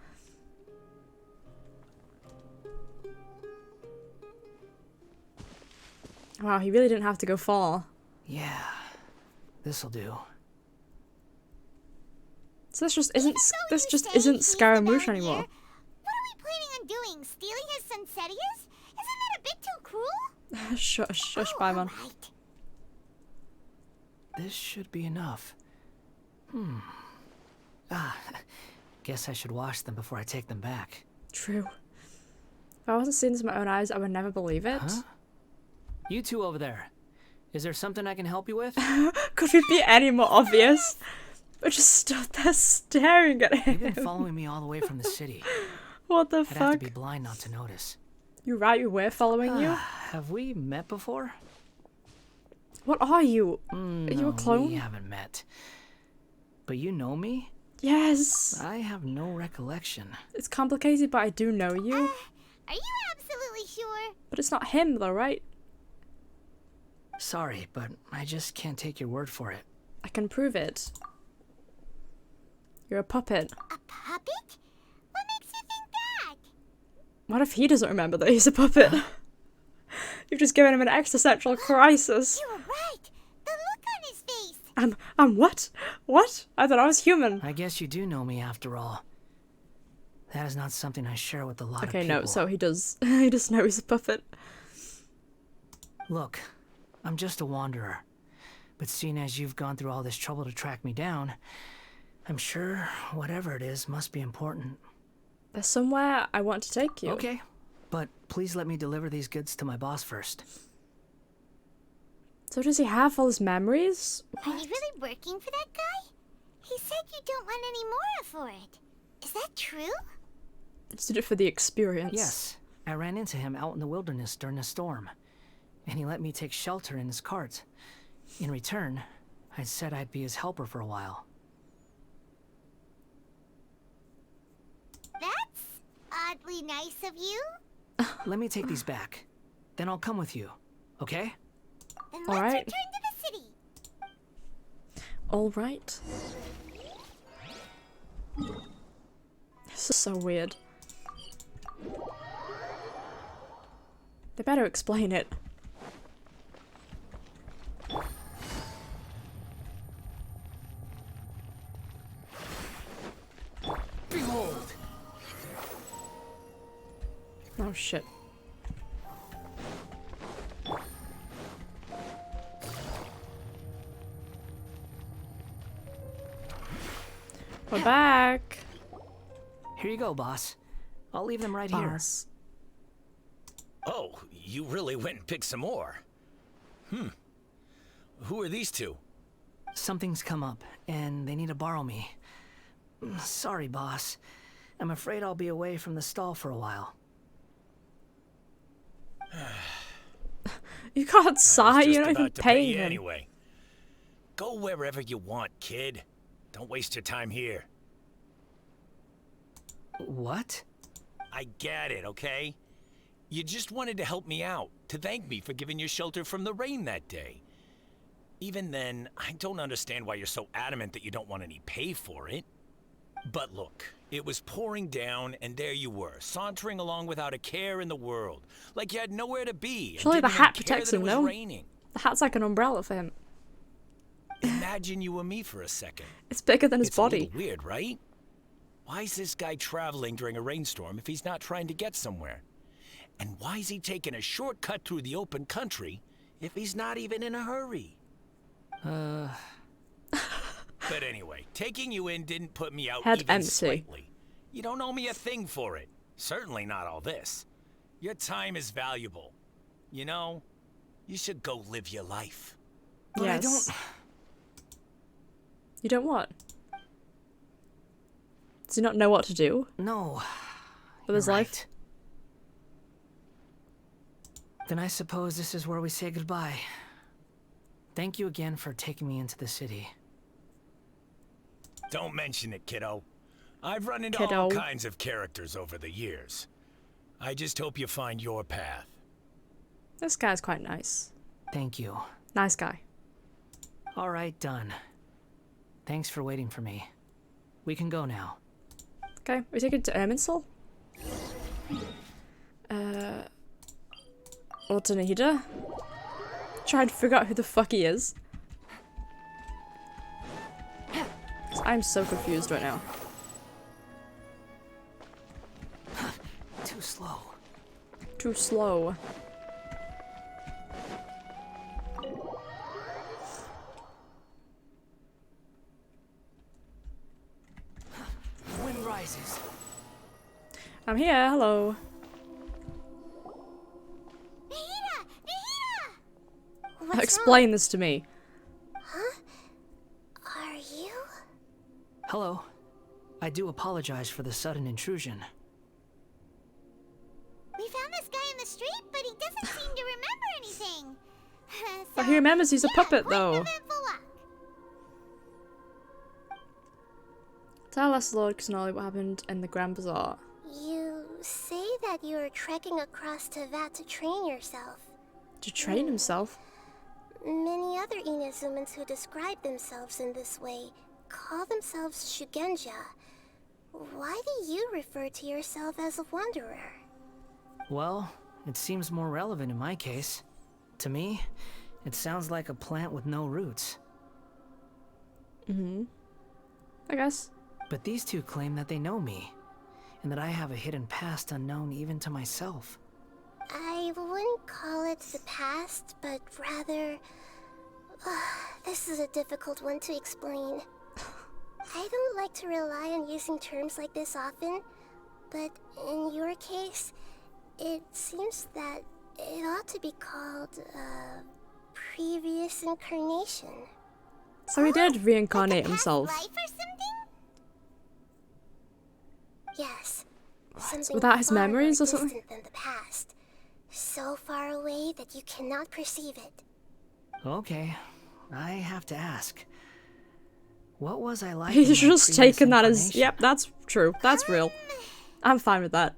Wow, he really didn't have to go far. Yeah, this'll do. So this just isn't Scaramouche anymore. What are we planning on doing? Stealing his Sunsettias? Isn't that a bit too cruel? Shush, shush, bye, man. This should be enough. Guess I should wash them before I take them back. True. If I wasn't seeing this with my own eyes, I would never believe it. Huh? You two over there. Is there something I can help you with? Could we be any more obvious? We're just stood there staring at him. You've been following me all the way from the city. What the I'd fuck? have to be blind not to notice. You're right, we were following you. Have we met before? What are you? Are No, you a clone? we haven't met. But you know me? Yes. I have no recollection. It's complicated, but I do know you. Are you absolutely sure? But it's not him, though, right? Sorry, but I just can't take your word for it. I can prove it. You're a puppet. A puppet? What makes you think that? What if he doesn't remember that he's a puppet? You've just given him an existential crisis. You were right. The look on his face. I'm what? What? I thought I was human. I guess you do know me after all. That is not something I share with a lot of people. Okay, no, so he does. He does know he's a puppet. Look, I'm just a wanderer. But seeing as you've gone through all this trouble to track me down, I'm sure whatever it is must be important. There's somewhere I want to take you. Okay, but please let me deliver these goods to my boss first. So does he have all his memories? Are you really working for that guy? He said you don't want any more for it. Is that true? Just did it for the experience. Yes, I ran into him out in the wilderness during a storm, and he let me take shelter in his cart. In return, I said I'd be his helper for a while. That's oddly nice of you. Let me take these back. Then I'll come with you, okay? Then All let's right. return to the city. All right. This is so weird. They better explain it. Behold! Oh shit. We're back. Here you go, boss. I'll leave them right here. Oh, you really went and picked some more. Who are these two? Something's come up, and they need to borrow me. Sorry, boss. I'm afraid I'll be away from the stall for a while. You can't sigh, you're not even About to pay paying you him. anyway. Go wherever you want, kid. Don't waste your time here. What? I get it, okay? You just wanted to help me out, to thank me for giving you shelter from the rain that day. Even then, I don't understand why you're so adamant that you don't want any pay for it. But look, it was pouring down, and there you were, sauntering along without a care in the world, like you had nowhere to be. And Surely the didn't even hat care protects that him, it was no? raining. The hat's like an umbrella for him. Imagine you were me for a second. It's bigger than his It's body. a little weird, right? Why is this guy traveling during a rainstorm if he's not trying to get somewhere? And why is he taking a shortcut through the open country if he's not even in a hurry? But anyway, taking you in didn't put me out Head even empty. slightly. You don't owe me a thing for it. Certainly not all this. Your time is valuable. You know, you should go live your life. But Yes. You don't what? Does he not know what to do? No. With his life? Right. Then I suppose this is where we say goodbye. Thank you again for taking me into the city. Don't mention it, kiddo. I've run into all kinds of characters over the years. I just hope you find your path. This guy's quite nice. Thank you. Nice guy. All right, done. Thanks for waiting for me. We can go now. Okay, we take it to Irminsul. What's an Ada? Trying to figure out who the fuck he is. I'm so confused right now. Too slow. Too slow. Wind rises. I'm here, hello. Explain this to me. Huh? Are you? Hello. I do apologize for the sudden intrusion. We found this guy in the street, but he doesn't seem to remember anything. But he remembers he's a puppet, though. Tell us, Lord Xnoli, what happened in the Grand Bazaar. You say that you are trekking across Tevat to train yourself. To train himself? Many other Inazumans who describe themselves in this way call themselves Shugenja. Why do you refer to yourself as a wanderer? Well, it seems more relevant in my case. To me, it sounds like a plant with no roots. Mm-hmm. I guess. But these two claim that they know me, and that I have a hidden past unknown even to myself. I wouldn't call it the past, but rather... this is a difficult one to explain. I don't like to rely on using terms like this often, but in your case, it seems that it ought to be called previous incarnation. So he did reincarnate himself. Life or something? Yes. Something Without his far more memories or something? distant than the past. So far away that you cannot perceive it. Okay, I have to ask. What was I like? He's just taken that as, yep, that's true. That's real. I'm fine with that.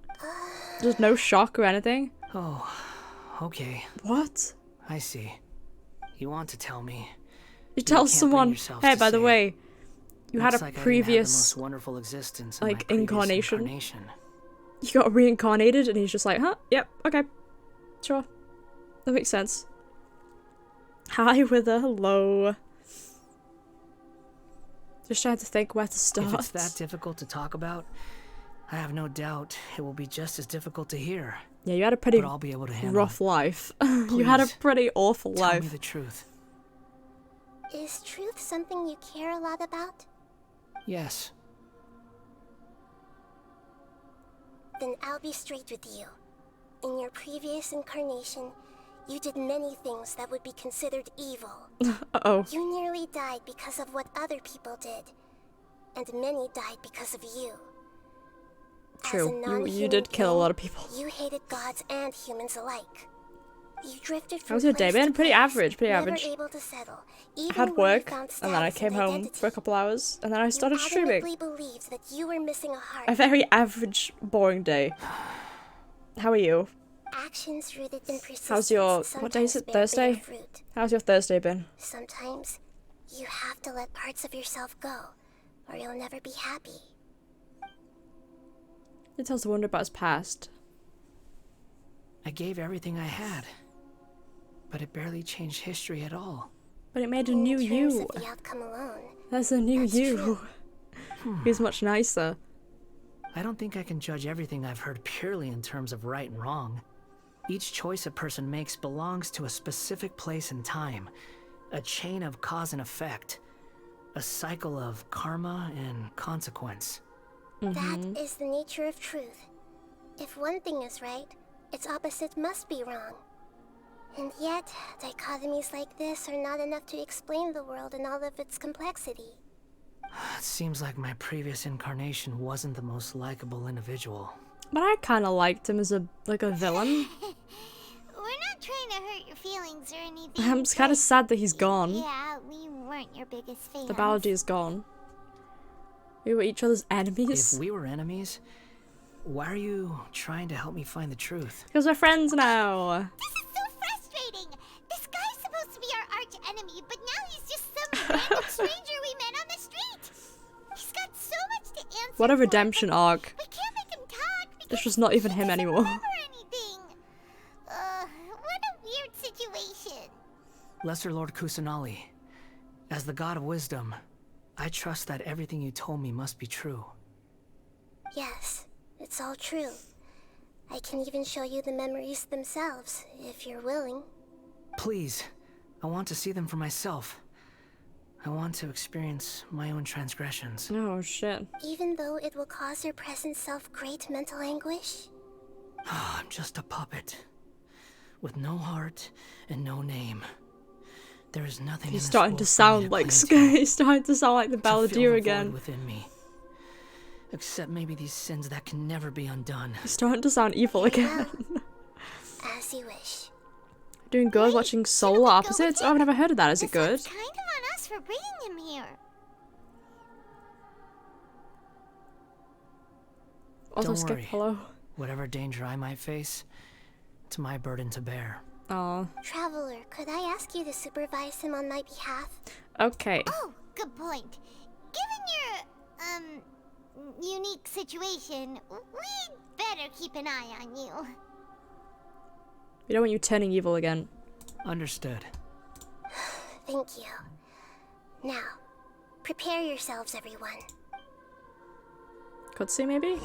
There's no shock or anything. Oh, okay. What? I see. You want to tell me. You tell someone, hey, by the way, you had a like previous, wonderful existence like, incarnation. You got reincarnated, and he's just like, huh, yep, okay. Sure. That makes sense. Hi, Wither, hello. Just trying to think where to start. If it's that difficult to talk about, I have no doubt it will be just as difficult to hear. Yeah, you had a pretty I'll be able to handle rough life. You had a pretty awful life. Tell me the truth. Is truth something you care a lot about? Yes. Then I'll be straight with you. In your previous incarnation, you did many things that would be considered evil. Uh-oh. You nearly died because of what other people did. And many died because of you. True, you did kill a lot of people. You hated gods and humans alike. You drifted from How's your day been? Pretty average, pretty never average. Able to settle, I had work, and then I came home for a couple hours, and then I started streaming. You believed that you were missing a heart. A very average, boring day. How are you? Actions rooted in persistence. How's your, what day is it, Thursday? How's your Thursday been? Sometimes, you have to let parts of yourself go, or you'll never be happy. He tells the wonder about his past. I gave everything I had, but it barely changed history at all. But it made a new you. The outcome alone. That's a new you. He's much nicer. I don't think I can judge everything I've heard purely in terms of right and wrong. Each choice a person makes belongs to a specific place and time, a chain of cause and effect, a cycle of karma and consequence. That is the nature of truth. If one thing is right, its opposite must be wrong. And yet, dichotomies like this are not enough to explain the world in all of its complexity. It seems like my previous incarnation wasn't the most likable individual. But I kind of liked him as a villain. We're not trying to hurt your feelings or anything. I'm just kind of sad that he's gone. Yeah, we weren't your biggest fans. The Balladeer's gone. We were each other's enemies. If we were enemies, why are you trying to help me find the truth? Because we're friends now. This is so frustrating. This guy's supposed to be our arch enemy, but now he's just some random stranger we met on the street. He's got so much to answer. What a redemption arc. We can't make him talk. It's just not even him anymore. What a weird situation. Lesser Lord Kusanali, as the god of wisdom, I trust that everything you told me must be true. Yes, it's all true. I can even show you the memories themselves, if you're willing. Please, I want to see them for myself. I want to experience my own transgressions. Oh, shit. Even though it will cause your present self great mental anguish? I'm just a puppet, with no heart and no name. There is nothing. He's starting to sound like he's starting to sound like the Balladeer again. Within me, except maybe these sins that can never be undone. He's starting to sound evil again. As you wish. Doing good watching Solar Opposites? Oh, I've never heard of that. Is it good? Kind of on us for bringing him here. Also, Don't skip worry. hello. Whatever danger I might face, it's my burden to bear. Oh. Traveler, could I ask you to supervise him on my behalf? Okay. Oh, good point. Given your, unique situation, we'd better keep an eye on you. We don't want you turning evil again. Understood. Thank you. Now, prepare yourselves, everyone. Cutscene, maybe?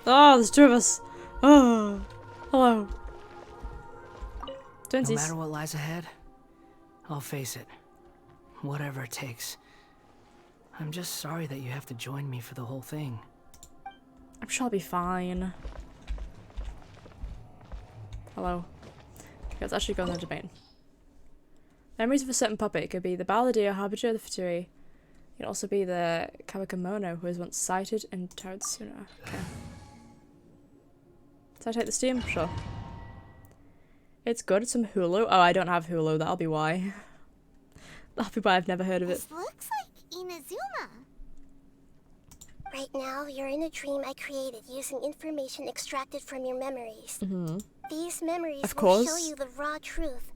Oh, there's two of us. Oh, hello. No Twinsies. matter what lies ahead, I'll face it. Whatever it takes. I'm just sorry that you have to join me for the whole thing. I'm sure I'll be fine. Hello. Okay, let's actually go on the domain. Memories of a certain puppet. It could be the Balladeer, Harbinger of the Futuri. It can also be the Kawakamono, who was once sighted in Tarutsuna. Okay. Did I take the Steam? Sure. It's good. It's some Hulu. Oh, I don't have Hulu. That'll be why. That'll be why I've never heard of it. This looks like Inazuma. Right now, you're in a dream I created using information extracted from your memories. These memories will show you the raw truth,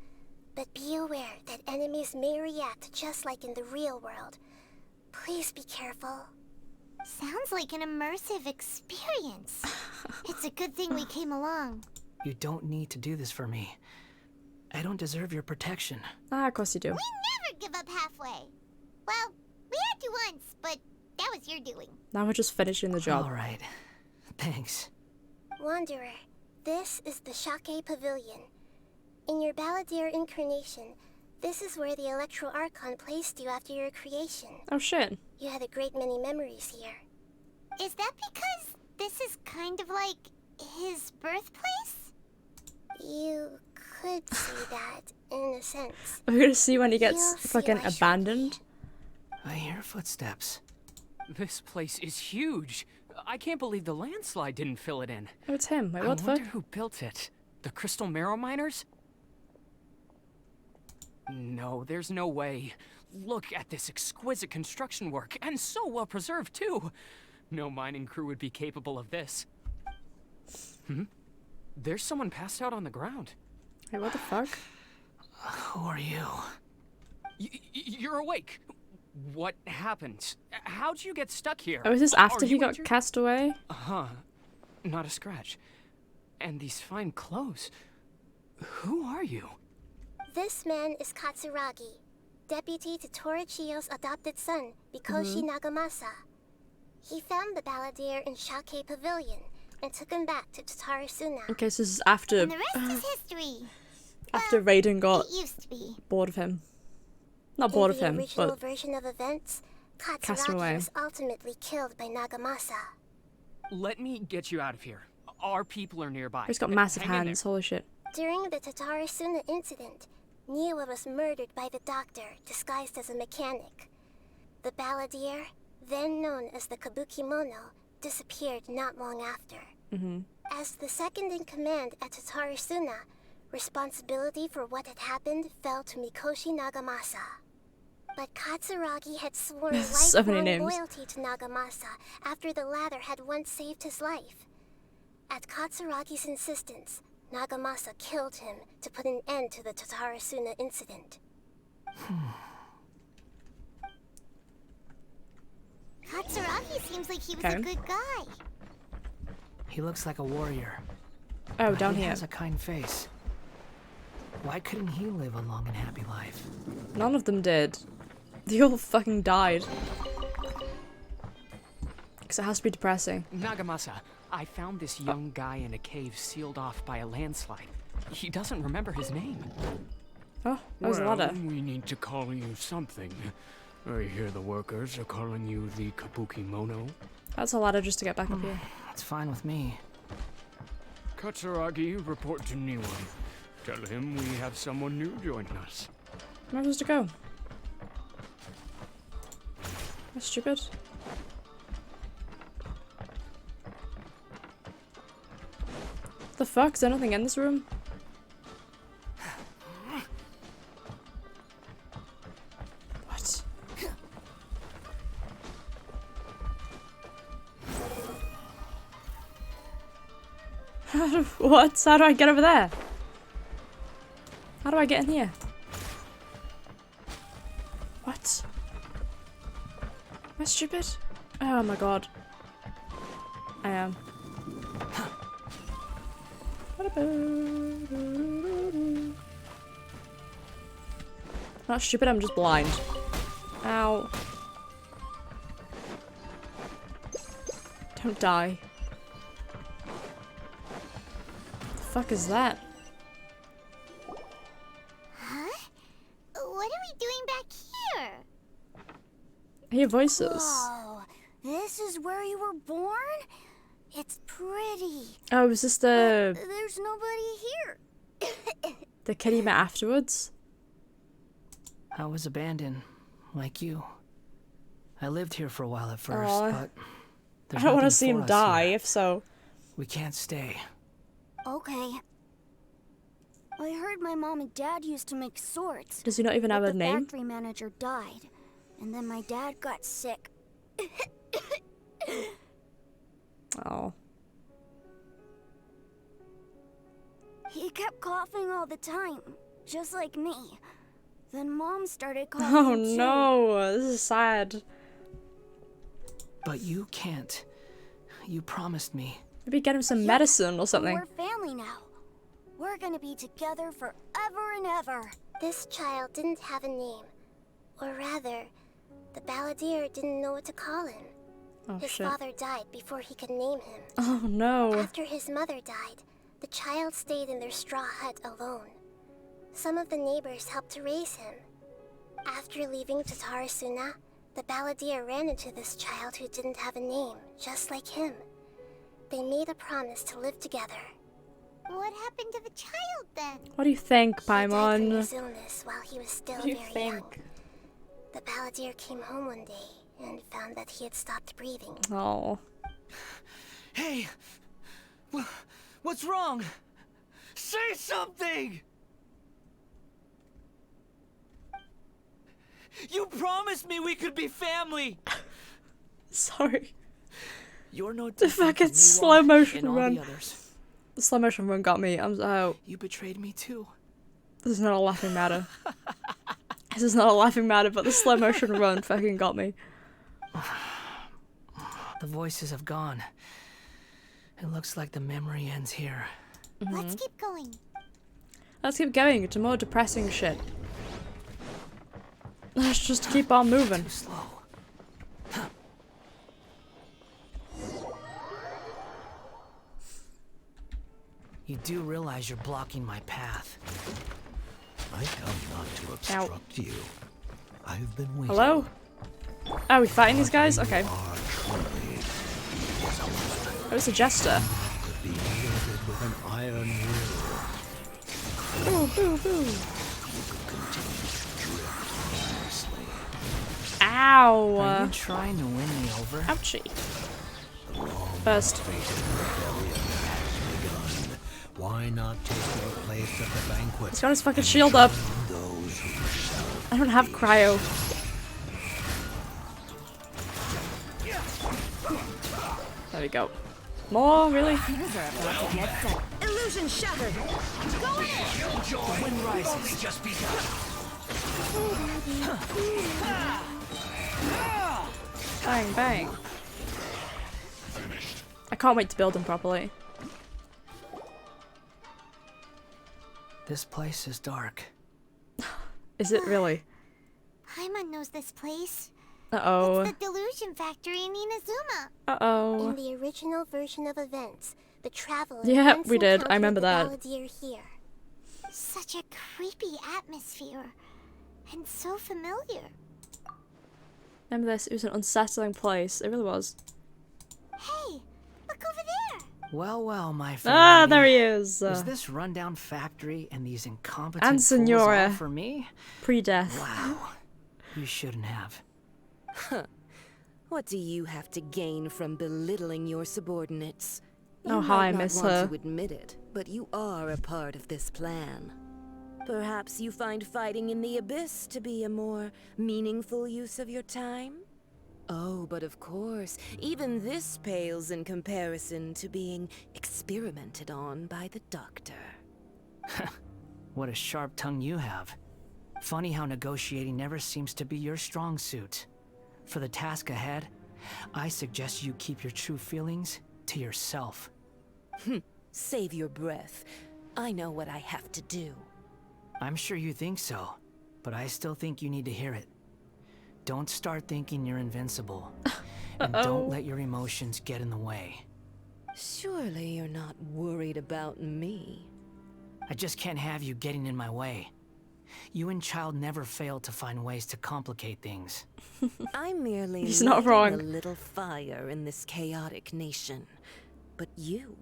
but be aware that enemies may react just like in the real world. Please be careful. Sounds like an immersive experience. It's a good thing we came along. You don't need to do this for me. I don't deserve your protection. Ah, of course you do. We never give up halfway. Well, we had to once, but that was your doing. Now we're just finishing the job. Alright. Thanks. Wanderer, this is the Shake Pavilion. In your Balladeer incarnation, this is where the Electro Archon placed you after your creation. Oh shit. You had a great many memories here. Is that because this is kind of like his birthplace? You could see that, in a sense. We're gonna see when he You'll gets see fucking why abandoned. I hear footsteps. This place is huge. I can't believe the landslide didn't fill it in. Oh, it's him. Wait, I what the wonder fuck? who built it. The Crystal Marrow Miners? No, there's no way. Look at this exquisite construction work, and so well preserved too. No mining crew would be capable of this. There's someone passed out on the ground. Wait, what the fuck? Who are you? You're awake. What happened? How'd you get stuck here? Oh, is this after Are he you got injured? cast away? Uh-huh. Not a scratch. And these fine clothes. Who are you? This man is Katsuragi, deputy to Torichiyo's adopted son, Mikoshi Nagamasa. He found the Balladeer in Shake Pavilion and took him back to Tatarasuna. Okay, so this is after And the rest is history. after Raiden got It used to be. bored of him. Not bored of him, In the original but version of events, cast him away. Katsuragi was ultimately killed by Nagamasa. Let me get you out of here. Our people are nearby. he's got massive Hang in hands. Holy shit. During the Tatarasuna incident, Niwa was murdered by the doctor, disguised as a mechanic. The balladeer, then known as the Kabukimono, disappeared not long after. As the second in command at Tatarasuna, responsibility for what had happened fell to Mikoshi Nagamasa. But Katsuragi had sworn So many lifelong names. loyalty to Nagamasa after the latter had once saved his life. At Katsuragi's insistence, Nagamasa killed him to put an end to the Tatarasuna incident. Katsuragi seems like he was Okay. a good guy. He looks like a warrior. Oh, but down he here. has a kind face. Why couldn't he live a long and happy life? None of them did. They all fucking died. Because it has to be depressing. Nagamasa, I found this young guy in a cave sealed off by a landslide. He doesn't remember his name. Oh, that was a ladder. We need to call you something. I hear the workers are calling you the Kabukimono. That's a ladder just to get back up here. That's fine with me. Katsuragi, report to Niwa. Tell him we have someone new joining us. Where am I supposed to go? That's stupid. The fuck? Is there nothing in this room? What? What? How do I get over there? How do I get in here? What? Am I stupid? Oh my god. I am. Not stupid, I'm just blind. Ow. Don't die. The fuck is that? Huh? What are we doing back here? I hear voices. Whoa, this is where you were born? It's pretty. Oh, is this the There's nobody here. the kid you met afterwards? I was abandoned, like you. I lived here for a while at first, Aw. but I there's don't want to nothing see for him us die, here. if so. We can't stay. Okay. I heard my mom and dad used to make swords. Does he not even have but a the name? factory manager died, and then my dad got sick. Oh. He kept coughing all the time, just like me. Then Mom started coughing Oh too. no, this is sad. But you can't. You promised me. Maybe get him some medicine or something. We're family now. We're gonna be together forever and ever. This child didn't have a name. Or rather, the balladeer didn't know what to call him. Oh, His shit. father died before he could name him. Oh no. After his mother died, the child stayed in their straw hut alone. Some of the neighbors helped to raise him. After leaving Tatarasuna, the balladeer ran into this child who didn't have a name, just like him. They made a promise to live together. What happened to the child then? What do you think, He died from Paimon? his illness while he was still What do you very young. think? The balladeer came home one day and found that he had stopped breathing. Oh. Hey! What's wrong? Say something! You promised me we could be family! Sorry. You're no The different fucking from slow Niwa motion and all run. the others. The slow motion run got me. I'm oh. You betrayed me too. This is not a laughing matter. This is not a laughing matter, but the slow motion run fucking got me. The voices have gone. It looks like the memory ends here. Let's keep going. Let's keep going to more depressing shit. Let's just keep on moving. Too slow. You do realize you're blocking my path. I come not to obstruct you. I've been waiting. Hello? Oh, we fighting these guys? Okay. Oh, it's a jester. Be wielded with an iron will. Boo, boo, boo. Ow! Are you trying to win me over? Ouchie. First. Why not take your place at the banquet? He's got his fucking shield up. I don't have cryo. There we go. More, really? Illusion shattered. Go in. The wind rises. Just begun. Bang, bang. I can't wait to build him properly. This place is dark. Is it really? Paimon knows this place. Uh-oh. It's the Delusion Factory in Inazuma. Uh-oh. In the original version of events, the traveler Yeah, once we did. I encountered remember the that. balladeer here. Such a creepy atmosphere. And so familiar. Remember this? It was an unsettling place. It really was. Hey, look over there. Well, well, my fair Ah, lady. there he is. Is this rundown factory and these incompetent And fools Senora. all for me? Pre-death. Wow. You shouldn't have. Huh. What do you have to gain from belittling your subordinates? Oh, You hi, might not miss want her. to admit it, but you are a part of this plan. Perhaps you find fighting in the abyss to be a more meaningful use of your time? Oh, but of course, even this pales in comparison to being experimented on by the doctor. What a sharp tongue you have. Funny how negotiating never seems to be your strong suit. For the task ahead, I suggest you keep your true feelings to yourself. Save your breath. I know what I have to do. I'm sure you think so, but I still think you need to hear it. Don't start thinking you're invincible. And don't let your emotions get in the way. Surely you're not worried about me. I just can't have you getting in my way. You and Child never fail to find ways to complicate things. I'm merely He's not lighting wrong. a little fire in this chaotic nation. But you,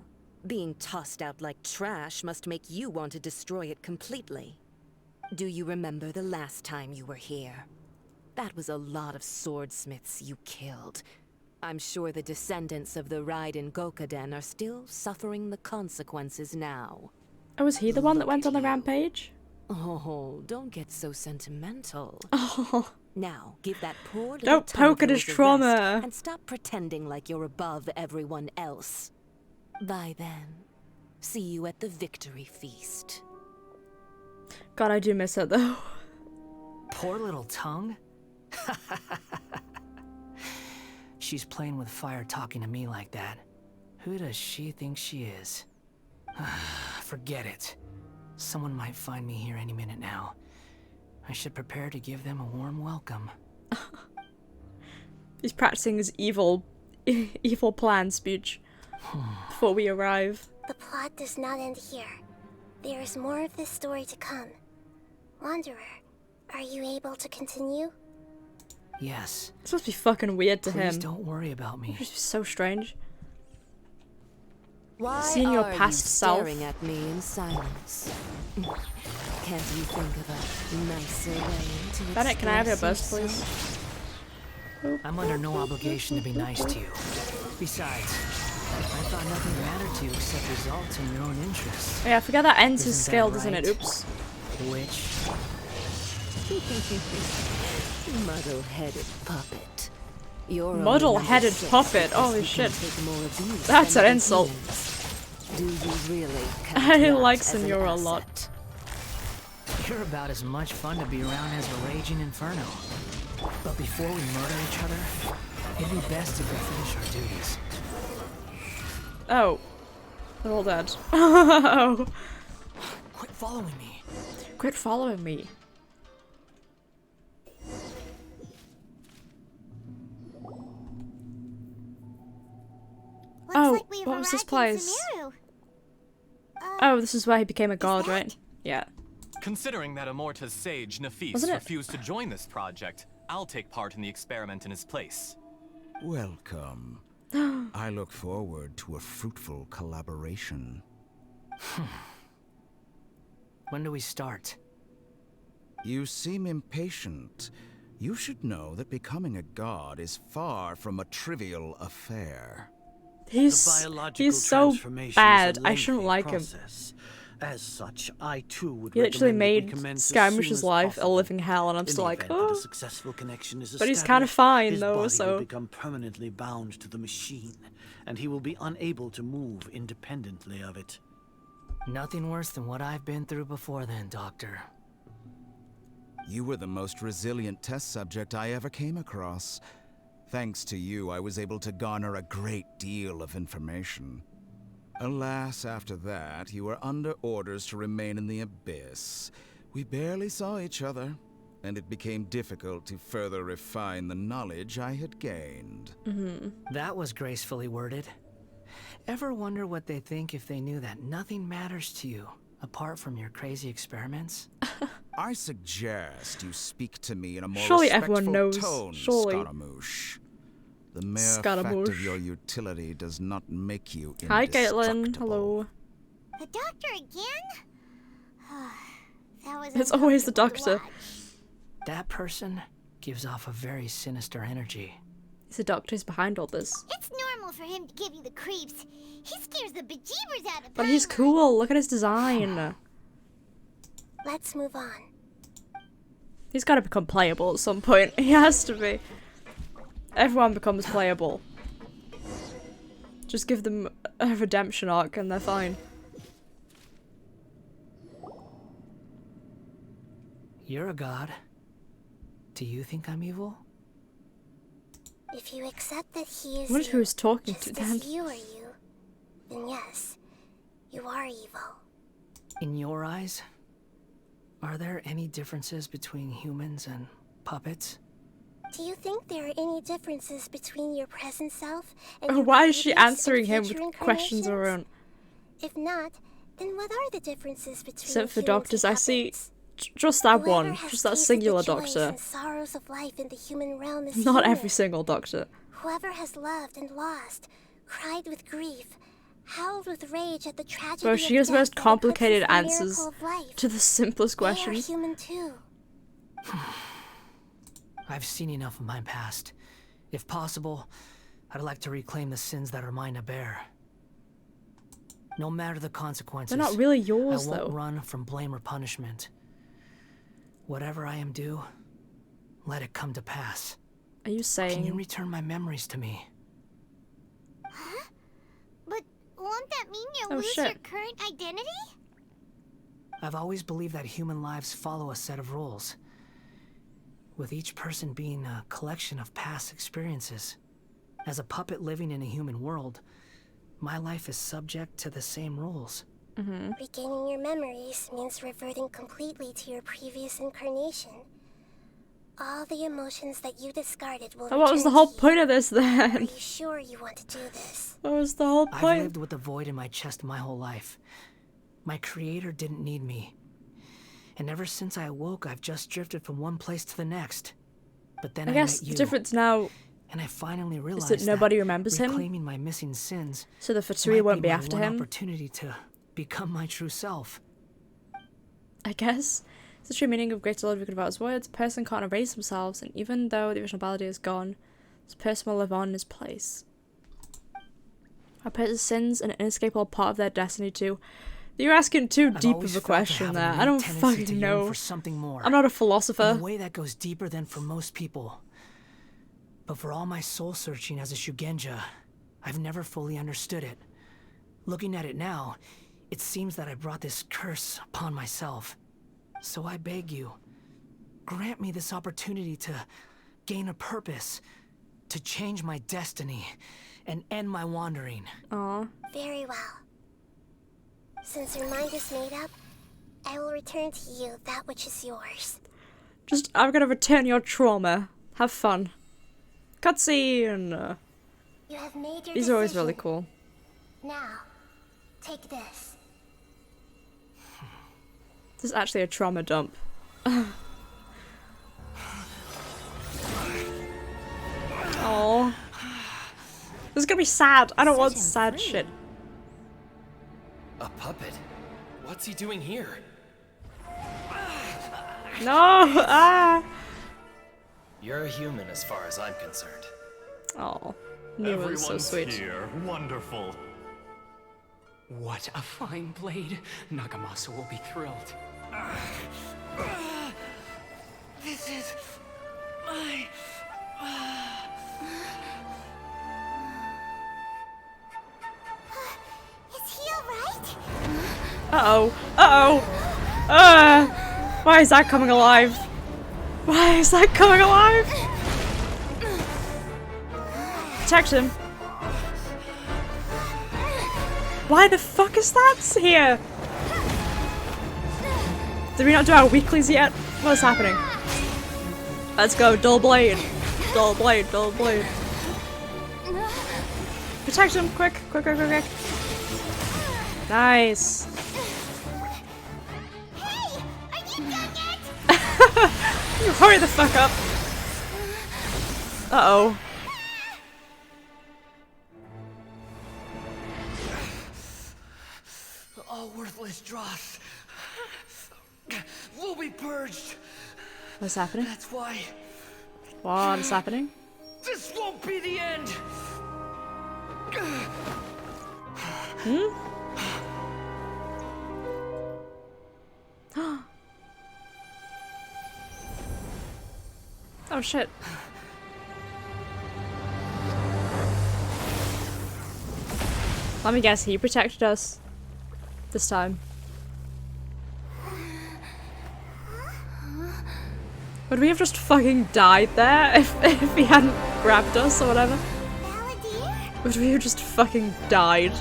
being tossed out like trash, must make you want to destroy it completely. Do you remember the last time you were here? That was a lot of swordsmiths you killed. I'm sure the descendants of the Raiden Gokaden are still suffering the consequences now. Oh, was he the one that went on the rampage? Oh, don't get so sentimental. Oh. Now, give that poor little Don't poke at his turncoat a trauma. rest and stop pretending like you're above everyone else. Bye then. See you at the victory feast. God, I do miss her though. Poor little tongue? She's playing with fire talking to me like that. Who does she think she is? Forget it. Someone might find me here any minute now. I should prepare to give them a warm welcome. He's practicing his evil plan speech before we arrive. The plot does not end here. There is more of this story to come. Wanderer, are you able to continue? Yes. It's supposed to be fucking weird to Please him. don't worry about me. It's so strange. Why Seeing your are past you self. staring at me in silence? Can't you think of a nicer way to Bennett, can I have your express bust, please? yourself? I'm under no obligation to be nice to you. Besides, I thought nothing mattered to you except results and your own interests. Yeah, I forget that ends his Isn't skill, that doesn't it? right? Oops. Which? Muddle-headed puppet. You're Muddle-headed puppet. Holy shit. That's an insult. Do you really I count like that as an Senora a asset? lot. You're about as much fun to be around as a raging inferno. But before we murder each other, it'd be best if we finish our duties. Oh. They're all dead. Oh. Quit following me. Quit following me. Looks Oh, like we've what was this arrived in place? Sumeru. Oh, this is where he became a god, right? Yeah. Considering that Amorta's sage Nafis Wasn't it? refused to join this project, I'll take part in the experiment in his place. Welcome. I look forward to a fruitful collaboration. When do we start? You seem impatient. You should know that becoming a god is far from a trivial affair. He's so bad. I shouldn't like him. As such, I too would He literally recommend made we commence as soon Scaramouch's as life a possible. living hell, and I'm In still the like, event that oh. a successful connection is But he's kind of established, fine his though, body so. will become permanently bound to the machine, and he will be unable to move independently of it. Nothing worse than what I've been through before then, Doctor. You were the most resilient test subject I ever came across. Thanks to you, I was able to garner a great deal of information. Alas, after that, you were under orders to remain in the abyss. We barely saw each other, and it became difficult to further refine the knowledge I had gained. That was gracefully worded. Ever wonder what they think if they knew that nothing matters to you, apart from your crazy experiments? I suggest you speak to me in a more Surely respectful everyone knows. tone, Surely. Scaramouche. The mere fact Scaramouche. of your utility does not make you Hi, indestructible. Caitlin. Hello. The doctor again? That was It's always the uncomfortable to doctor. watch. That person gives off a very sinister energy. He's the doctor who's behind all this. It's normal for him to give you the creeps. He scares the bejeebers out of But he's cool. Look at his design. Let's move on. He's got to become playable at some point. He has to be. Everyone becomes playable. Just give them a redemption arc and they're fine. You're a god. Do you think I'm evil? If you accept that he is I wonder you, who's talking just to as them. you are you, then yes, you are evil. In your eyes, are there any differences between humans and puppets? Do you think there are any differences between your present self and Oh, your why is she previous and answering him future with questions of her own? If not, then what are the differences between Except for humans doctors, and I see puppets? just that Whoever one. has Just that tasted singular the joys doctor. and sorrows of life in the human realm is Not human. every single doctor. Whoever has loved and lost, cried with grief, howled with rage at the tragedy Bro, of she gives the death most that complicated eclipses the answers miracle of life. to the simplest They are questions. human too. I've seen enough of my past. If possible, I'd like to reclaim the sins that are mine to bear. No matter the consequences, They're not really yours, I won't though. run from blame or punishment. Whatever I am due, let it come to pass. Are you saying... Can you return my memories to me? Huh? But won't that mean you'll Oh, lose shit. your current identity? I've always believed that human lives follow a set of rules, with each person being a collection of past experiences. As a puppet living in a human world, my life is subject to the same rules. Regaining your memories means reverting completely to your previous incarnation. All the emotions that you discarded will Oh, what was return the whole to you. point of this Are then? you sure you want to do this? What was the whole I've point? lived with a void in my chest my whole life. My creator didn't need me. And ever since I awoke, I've just drifted from one place to the next. But then I I guess met the you, difference now and I finally realized that nobody remembers him. reclaiming my missing sins So the Fatui might won't be my after one him. opportunity to become my true self. I guess. It's the true meaning of greater Lord we could about his words. A person can't erase themselves, and even though the original melody is gone, this person will live on in his place. A person's sins an inescapable part of their destiny too. You're asking too I've deep always of a felt to question have there. I innate don't tendency to fucking yearn know. for something more. I'm not a In philosopher. a way that goes deeper than for most people. But for all my soul searching as a Shugenja, I've never fully understood it. Looking at it now, it seems that I brought this curse upon myself. So I beg you, grant me this opportunity to gain a purpose, to change my destiny, and end my wandering. Aww. Very well. Since your mind is made up, I will return to you that which is yours. I'm gonna return your trauma. Have fun. Cutscene! You have made your These are always really decision. cool. Now, take this. This is actually a trauma dump. Oh, this is gonna be sad. I don't want sad shit. A puppet? What's he doing here? No! Ah! You're a human as far as I'm concerned. Oh, Nero is so Everyone's sweet. here. Wonderful. What a fine blade. Nagamasa will be thrilled. This is my... Is he alright? Uh-oh. Uh-oh. Why is that coming alive? Why is that coming alive? Protect him. Why the fuck is that here? Did we not do our weeklies yet? What's happening? Let's go, dull blade. Dull blade, dull blade. Protect him, quick, quick, quick, quick, quick. Nice. Hey, are you done yet? You hurry the fuck up. Uh-oh. All worthless dross will be purged. What's happening? That's why What is happening? this won't be the end. Hmm? Oh shit. Let me guess, he protected us. This time. Would we have just fucking died there if he hadn't grabbed us or whatever? Would we have just fucking died?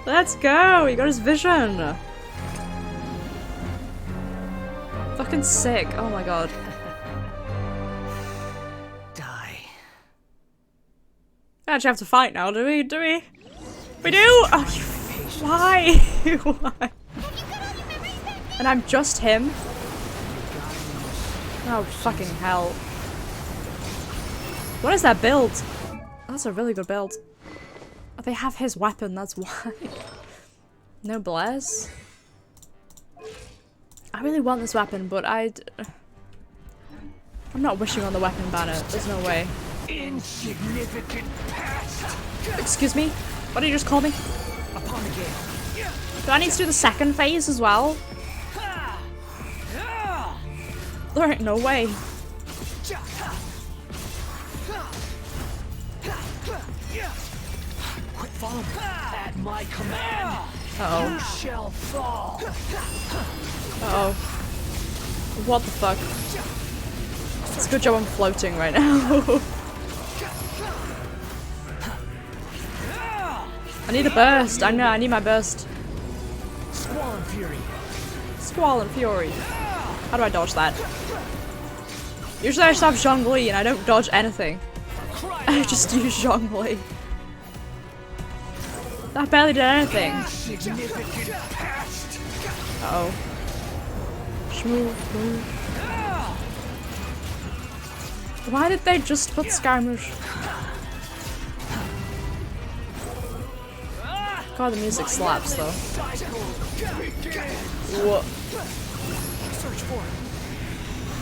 Let's go! He got his vision! Fucking sick. Oh my god. Die. We actually have to fight now, do we? Do we? We do? Oh, you... Why? Why? And I'm just him? Oh, fucking hell. What is that build? That's a really good build. Oh, they have his weapon, that's why. No bless. I really want this weapon, but I'm not wishing on the weapon banner. There's no way. Insignificant past. Excuse me? What did you just call me? Upon the gale. Do I need to do the second phase as well? There ain't no way. Quit following me. At my command, Uh-oh. you shall fall. Uh-oh. What the fuck? It's a good job I'm floating right now. I need a burst. I know, I need my burst. Squall and fury. Squall and fury. How do I dodge that? Usually I just have Zhongli and I don't dodge anything. I just use Zhongli. That barely did anything. Uh-oh. Shmoo. Why did they just put Scaramouche? God, the music slaps though. What?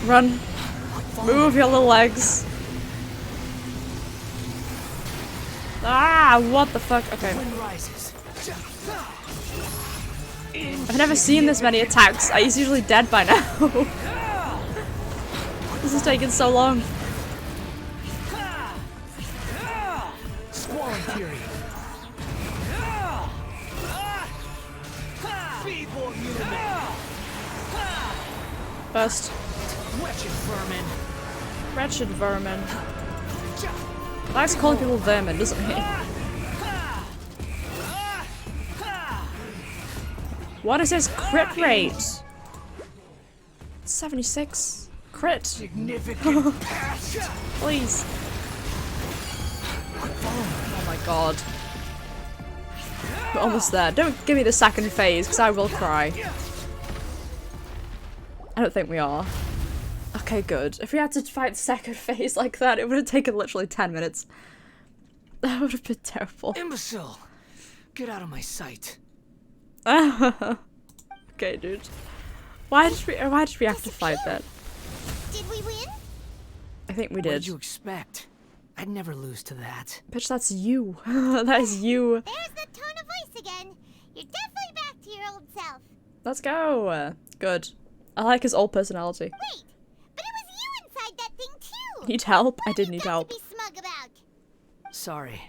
Run. Move your little legs. Ah, what the fuck? Okay. I've never seen this many attacks. He's usually dead by now. This is taking so long. Squall and fury. First. Wretched vermin. Wretched vermin. He likes calling people vermin, doesn't he? What is his crit rate? 76. Crit. Significant Please. Oh my god. We're almost there. Don't give me the second phase, because I will cry. I don't think we are. Okay, good. If we had to fight the second phase like that, it would have taken literally 10 minutes. That would have been terrible. Imbecile! Get out of my sight. Okay, dude. Why did we have to fight that? Did we win? I think we What did. did you expect? I'd never lose to that. Bitch, that's you. That is you. There's the tone of voice again. You're definitely back to your old self. Let's go. Good. I like his old personality. Wait, but it was you inside that thing too. Need help? I did need help. Be smug about. Sorry.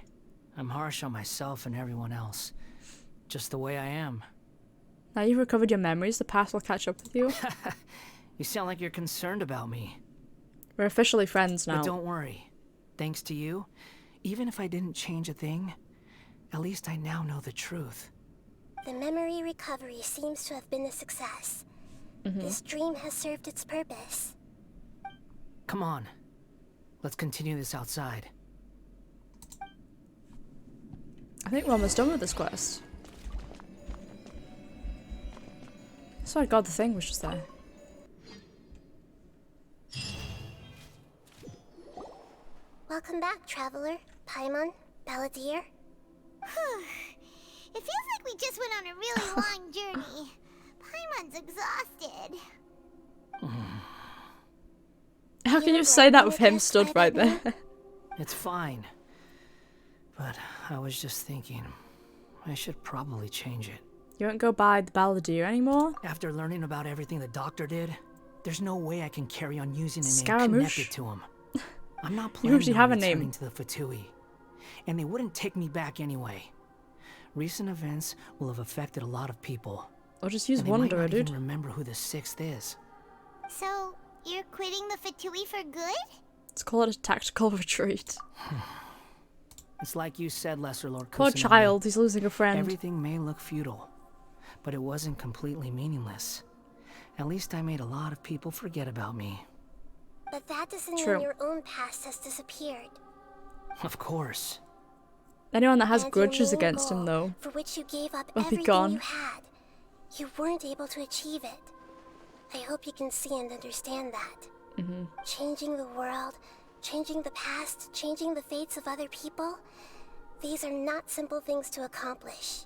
I'm harsh on myself and everyone else. Just the way I am. Now you've recovered your memories, the past will catch up with you. You sound like you're concerned about me. We're officially friends now. But don't worry. Thanks to you, even if I didn't change a thing, at least I now know the truth. The memory recovery seems to have been a success. This dream has served its purpose. Come on. Let's continue this outside. I think we're almost done with this quest. I swear to God, the thing was just there. Welcome back, Traveler, Paimon, Balladeer. It feels like we just went on a really long journey. Paimon's exhausted. How can you say that with him stood right there? It's fine. But I was just thinking, I should probably change it. You won't go by the Balladeer anymore? After learning about everything the doctor did, there's no way I can carry on using a name Scaramouche? connected to him. I'm not You planning already on have a returning name. to the Fatui, and they wouldn't take me back anyway. Recent events will have affected a lot of people. Or just use and they might Wanderer, not dude. even remember who the sixth is. So, you're quitting the Fatui for good? Let's call it a tactical retreat. It's like you said, Lesser Lord Poor Kusanagi. child, he's losing a friend. Everything may look futile, but it wasn't completely meaningless. At least I made a lot of people forget about me. But that doesn't True. mean your own past has disappeared. Of course. Anyone that has And your grudges main against goal, him, though, for which you gave up will be everything gone. you had, you weren't able to achieve it. I hope you can see and understand that. Changing the world, changing the past, changing the fates of other people, these are not simple things to accomplish.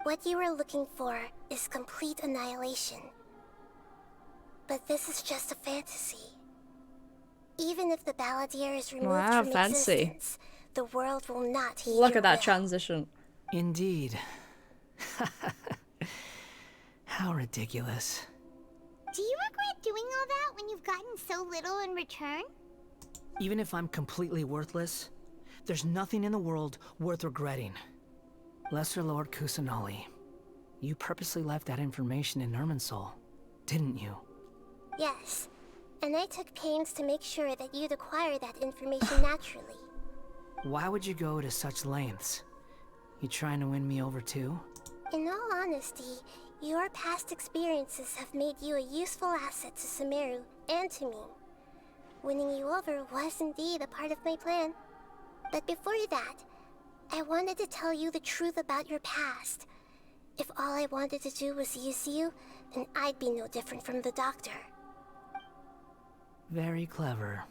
What you are looking for is complete annihilation. But this is just a fantasy. Even if the Balladeer is removed Wow, from fancy. existence, the world will not heed Look your at that will. transition. Indeed. How ridiculous. Do you regret doing all that when you've gotten so little in return? Even if I'm completely worthless, there's nothing in the world worth regretting. Lesser Lord Kusanagi, you purposely left that information in Irminsul, didn't you? Yes, and I took pains to make sure that you'd acquire that information naturally. Why would you go to such lengths? You trying to win me over too? In all honesty, your past experiences have made you a useful asset to Sumeru and to me. Winning you over was indeed a part of my plan. But before that, I wanted to tell you the truth about your past. If all I wanted to do was use you, then I'd be no different from the doctor. Very clever.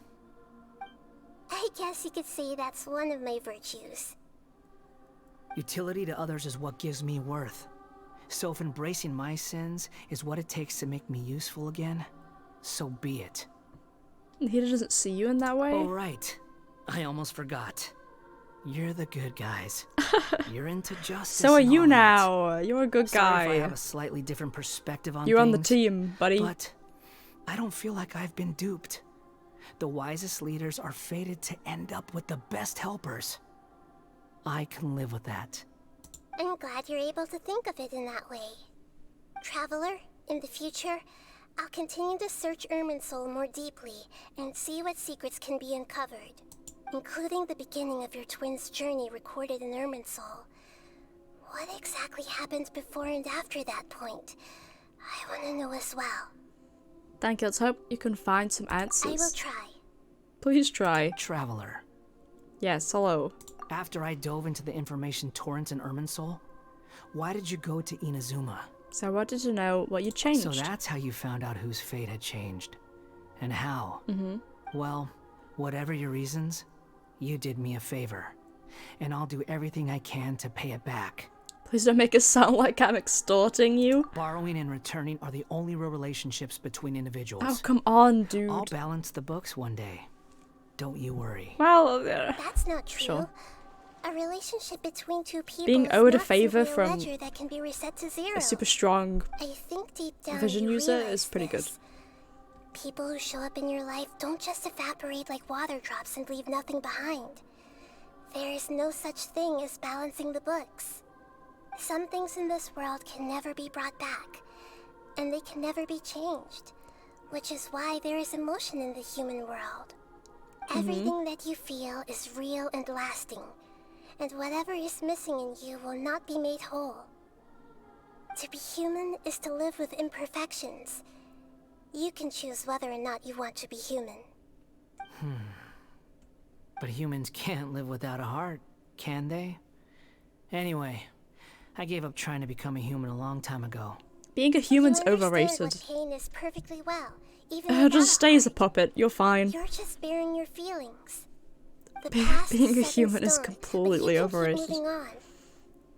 I guess you could say that's one of my virtues. Utility to others is what gives me worth. So if embracing my sins is what it takes to make me useful again, so be it. He doesn't see you in that way? Oh, right. I almost forgot. You're the good guys. You're into justice. So are and you all that. now. You're a good Sorry guy. if I have a slightly different perspective on You're on the things, team, buddy. But I don't feel like I've been duped. The wisest leaders are fated to end up with the best helpers. I can live with that. I'm glad you're able to think of it in that way. Traveler, in the future, I'll continue to search Irminsul more deeply and see what secrets can be uncovered, including the beginning of your twins' journey recorded in Irminsul. What exactly happened before and after that point? I want to know as well. Thank you. Let's hope you can find some answers. I will try. Please try. Traveler. Yes, hello. After I dove into the information torrent in Irminsul, why did you go to Inazuma? So I wanted to know what you changed. So that's how you found out whose fate had changed. And how. Well, whatever your reasons, you did me a favor. And I'll do everything I can to pay it back. Please don't make it sound like I'm extorting you. Borrowing and returning are the only real relationships between individuals. Oh, come on, dude. I'll balance the books one day. Don't you worry. Well, that's not true. Sure. A relationship between two people Being is owed a not favor simply from ledger that can be reset to zero. a super strong I think deep down vision you user realize is pretty good. this. People who show up in your life don't just evaporate like water drops and leave nothing behind. There is no such thing as balancing the books. Some things in this world can never be brought back, and they can never be changed, which is why there is emotion in the human world. Everything that you feel is real and lasting, and whatever is missing in you will not be made whole. To be human is to live with imperfections. You can choose whether or not you want to be human. But humans can't live without a heart, can they? Anyway, I gave up trying to become a human a long time ago. Being a human's You understand overrated. what pain is perfectly well, even without Just stay as a puppet. You're fine. You're just bearing your feelings. The past is Being a set in human is stone, but completely you can keep overrated. moving on.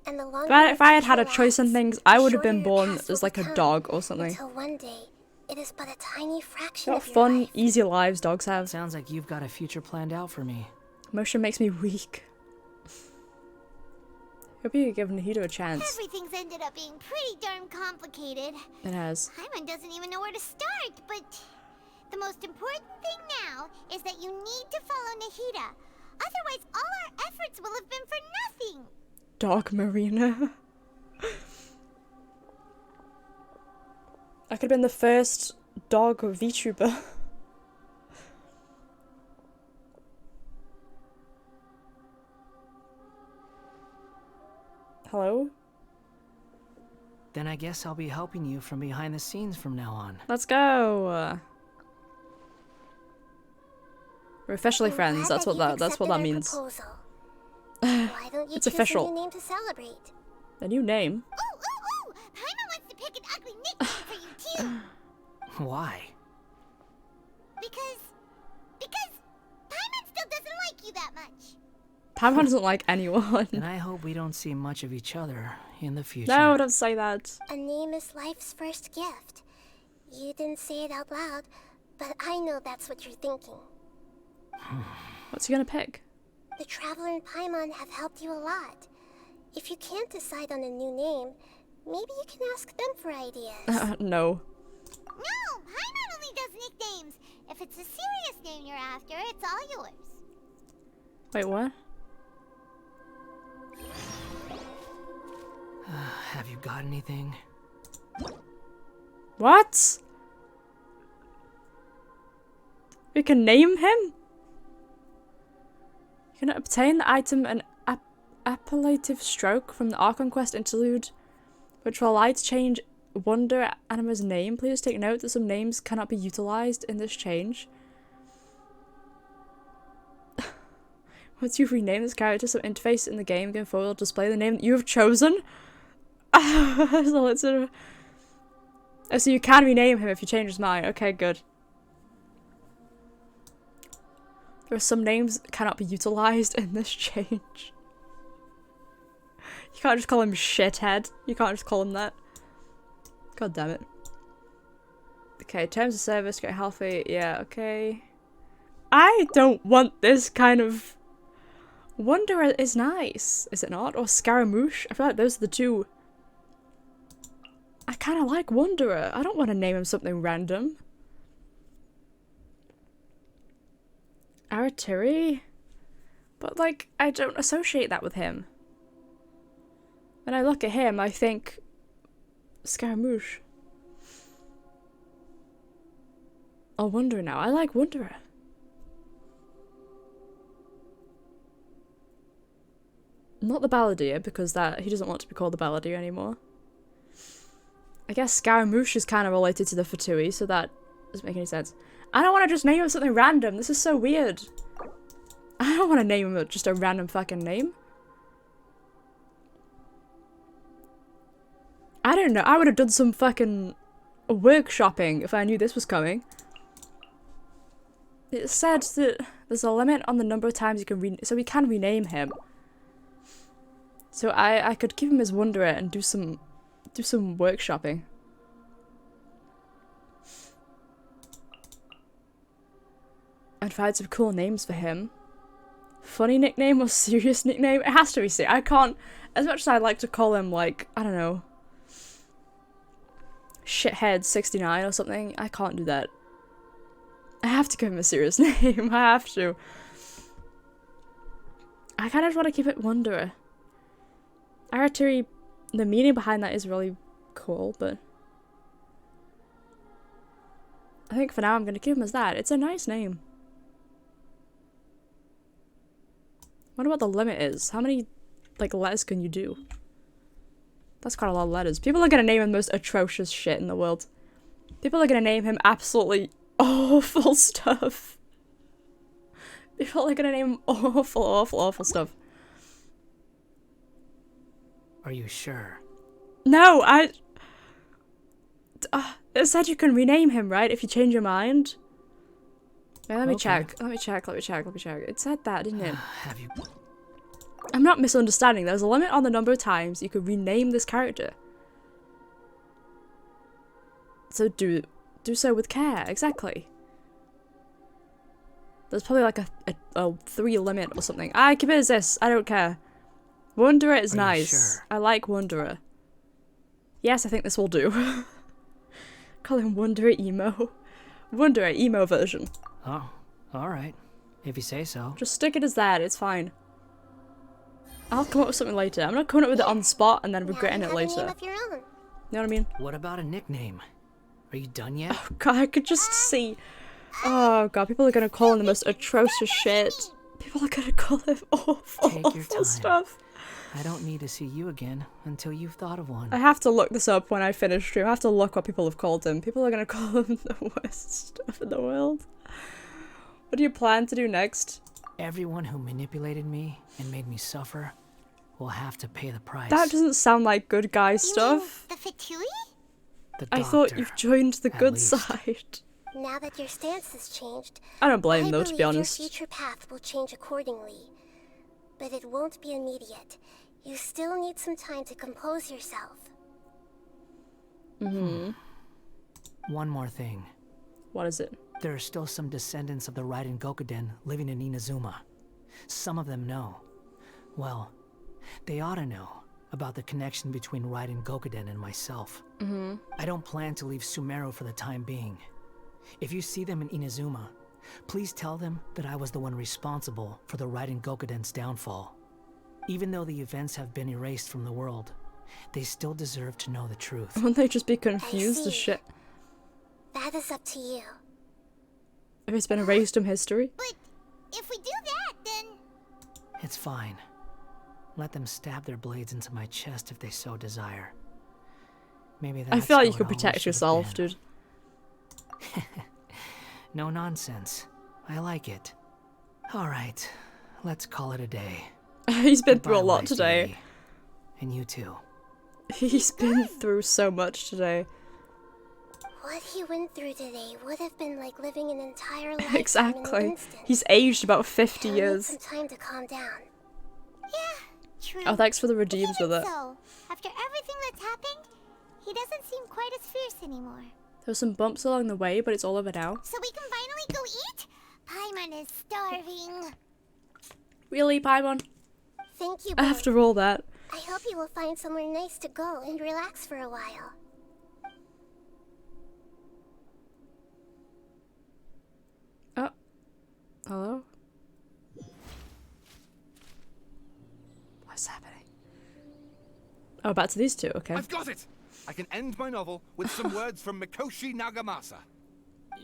And the longer If I had your had a future choice on lasts, things, I the would have shorter been your born past as will like a become, dog or something. Until one day, it is but a tiny fraction What of your fun, life. easy lives dogs have. Sounds like you've got a future planned out for me. Emotion makes me weak. Hope you give Nahito a chance. Everything's ended up being pretty darn complicated. It has. Paimon doesn't even know where to start, but the most important thing now is that you need to follow Nahida. Otherwise, all our efforts will have been for nothing. Dog Marina. I could have been the first dog VTuber. Hello? Then I guess I'll be helping you from behind the scenes from now on. Let's go. We're officially friends. That's what that means. Why don't you It's choose official. a new name to celebrate? A new name? Ooh! Paimon wants to pick an ugly nickname for you too. Why? Because Paimon still doesn't like you that much. Paimon doesn't like anyone. And I hope we don't see much of each other in the future. No, don't say that. A name is life's first gift. You didn't say it out loud, but I know that's what you're thinking. What's he gonna pick? The Traveler and Paimon have helped you a lot. If you can't decide on a new name, maybe you can ask them for ideas. No. No, Paimon only does nicknames. If it's a serious name you're after, it's all yours. Wait, what? Have you got anything? What? We can name him? You can obtain the item an appellative stroke from the Archon Quest interlude, which will allow you to change Wonder Anima's name. Please take note that some names cannot be utilized in this change. Once you rename this character, some interface in the game going forward will display the name that you have chosen. So it's sort of... Oh, so you can rename him if you change his mind. Okay, good. There are some names that cannot be utilized in this change. You can't just call him Shithead. You can't just call him that. God damn it. Okay, terms of service, get healthy. Yeah, okay. I don't want this kind of... Wanderer is nice, is it not? Or Scaramouche? I feel like those are the two. I kind of like Wanderer. I don't want to name him something random. Aratiri? But, like, I don't associate that with him. When I look at him, I think... Scaramouche. Oh, Wanderer now. I like Wanderer. Not the Balladeer, because that he doesn't want to be called the Balladeer anymore. I guess Scaramouche is kind of related to the Fatui, so that doesn't make any sense. I don't want to just name him something random. This is so weird. I don't want to name him just a random fucking name. I don't know. I would have done some fucking workshopping if I knew this was coming. It said that there's a limit on the number of times you can so we can rename him. So I could keep him as Wanderer and do some workshopping. I'd find some cool names for him. Funny nickname or serious nickname? It has to be serious. I can't, as much as I'd like to call him, like, I don't know, Shithead69 or something, I can't do that. I have to give him a serious name. I have to. I kind of want to keep it Wanderer. Aratiri, the meaning behind that is really cool, but I think for now I'm going to keep him as that. It's a nice name. Wonder what the limit is. How many, like, letters can you do? That's quite a lot of letters. People are gonna name him the most atrocious shit in the world. People are gonna name him absolutely awful stuff. People are gonna name him awful, awful, awful stuff. Are you sure? No, it said you can rename him, right? If you change your mind. Yeah, let me check. Let me check. It said that, didn't it? Have you... I'm not misunderstanding. There's a limit on the number of times you could rename this character. So do so with care, exactly. There's probably like a 3 limit or something. I keep it as this. I don't care. Wanderer is nice. Sure? I like Wanderer. Yes, I think this will do. Call him Wanderer Emo. Wanderer Emo version. Oh, alright. If you say so. Just stick it as that, it's fine. I'll come up with something later. I'm not coming up with it on the spot and then regretting it later. You know what I mean? What about a nickname? Are you done yet? Oh god, I could just see. Oh god, people are gonna call him the most atrocious shit. People are gonna call him awful stuff. I don't need to see you again until you've thought of one. I have to look this up when I finish stream. I have to look what people have called him. People are gonna call him the worst stuff in the world. What do you plan to do next? Everyone who manipulated me and made me suffer will have to pay the price. That doesn't sound like good guy stuff. The Fatui? I thought you've joined the good side. Now that your stance has changed, I don't blame though, to be honest. Your future path will change accordingly. But it won't be immediate. You still need some time to compose yourself. Mm-hmm. One more thing. What is it? There are still some descendants of the Raiden Gokuden living in Inazuma. Some of them know. Well, they ought to know about the connection between Raiden Gokuden and myself. Mm-hmm. I don't plan to leave Sumeru for the time being. If you see them in Inazuma, please tell them that I was the one responsible for the Raiden Gokuden's downfall. Even though the events have been erased from the world, they still deserve to know the truth. Won't they just be confused as shit? That is up to you. If it's been erased from history? But if we do that, then... It's fine. Let them stab their blades into my chest if they so desire. Maybe that's I feel like you how it could always protect should have yourself, been. dude. No nonsense. I like it. Alright, let's call it a day. He's been through a Goodbye, lot Light today. Beauty. And you too. He's been through so much today. What he went through today would have been like living an entire life. Exactly. He's aged about 50 years. Some time to calm down. Yeah, true. Oh, thanks for the redeems with it. So, after everything that's happened, he doesn't seem quite as fierce anymore. There's some bumps along the way, but it's all over now. So we can finally go eat? Paimon is starving. Really, Paimon? Thank you, After all that. I hope you will find somewhere nice to go and relax for a while. Oh. Hello? What's happening? Oh, back to these two, okay. I've got it! I can end my novel with some words from Mikoshi Nagamasa.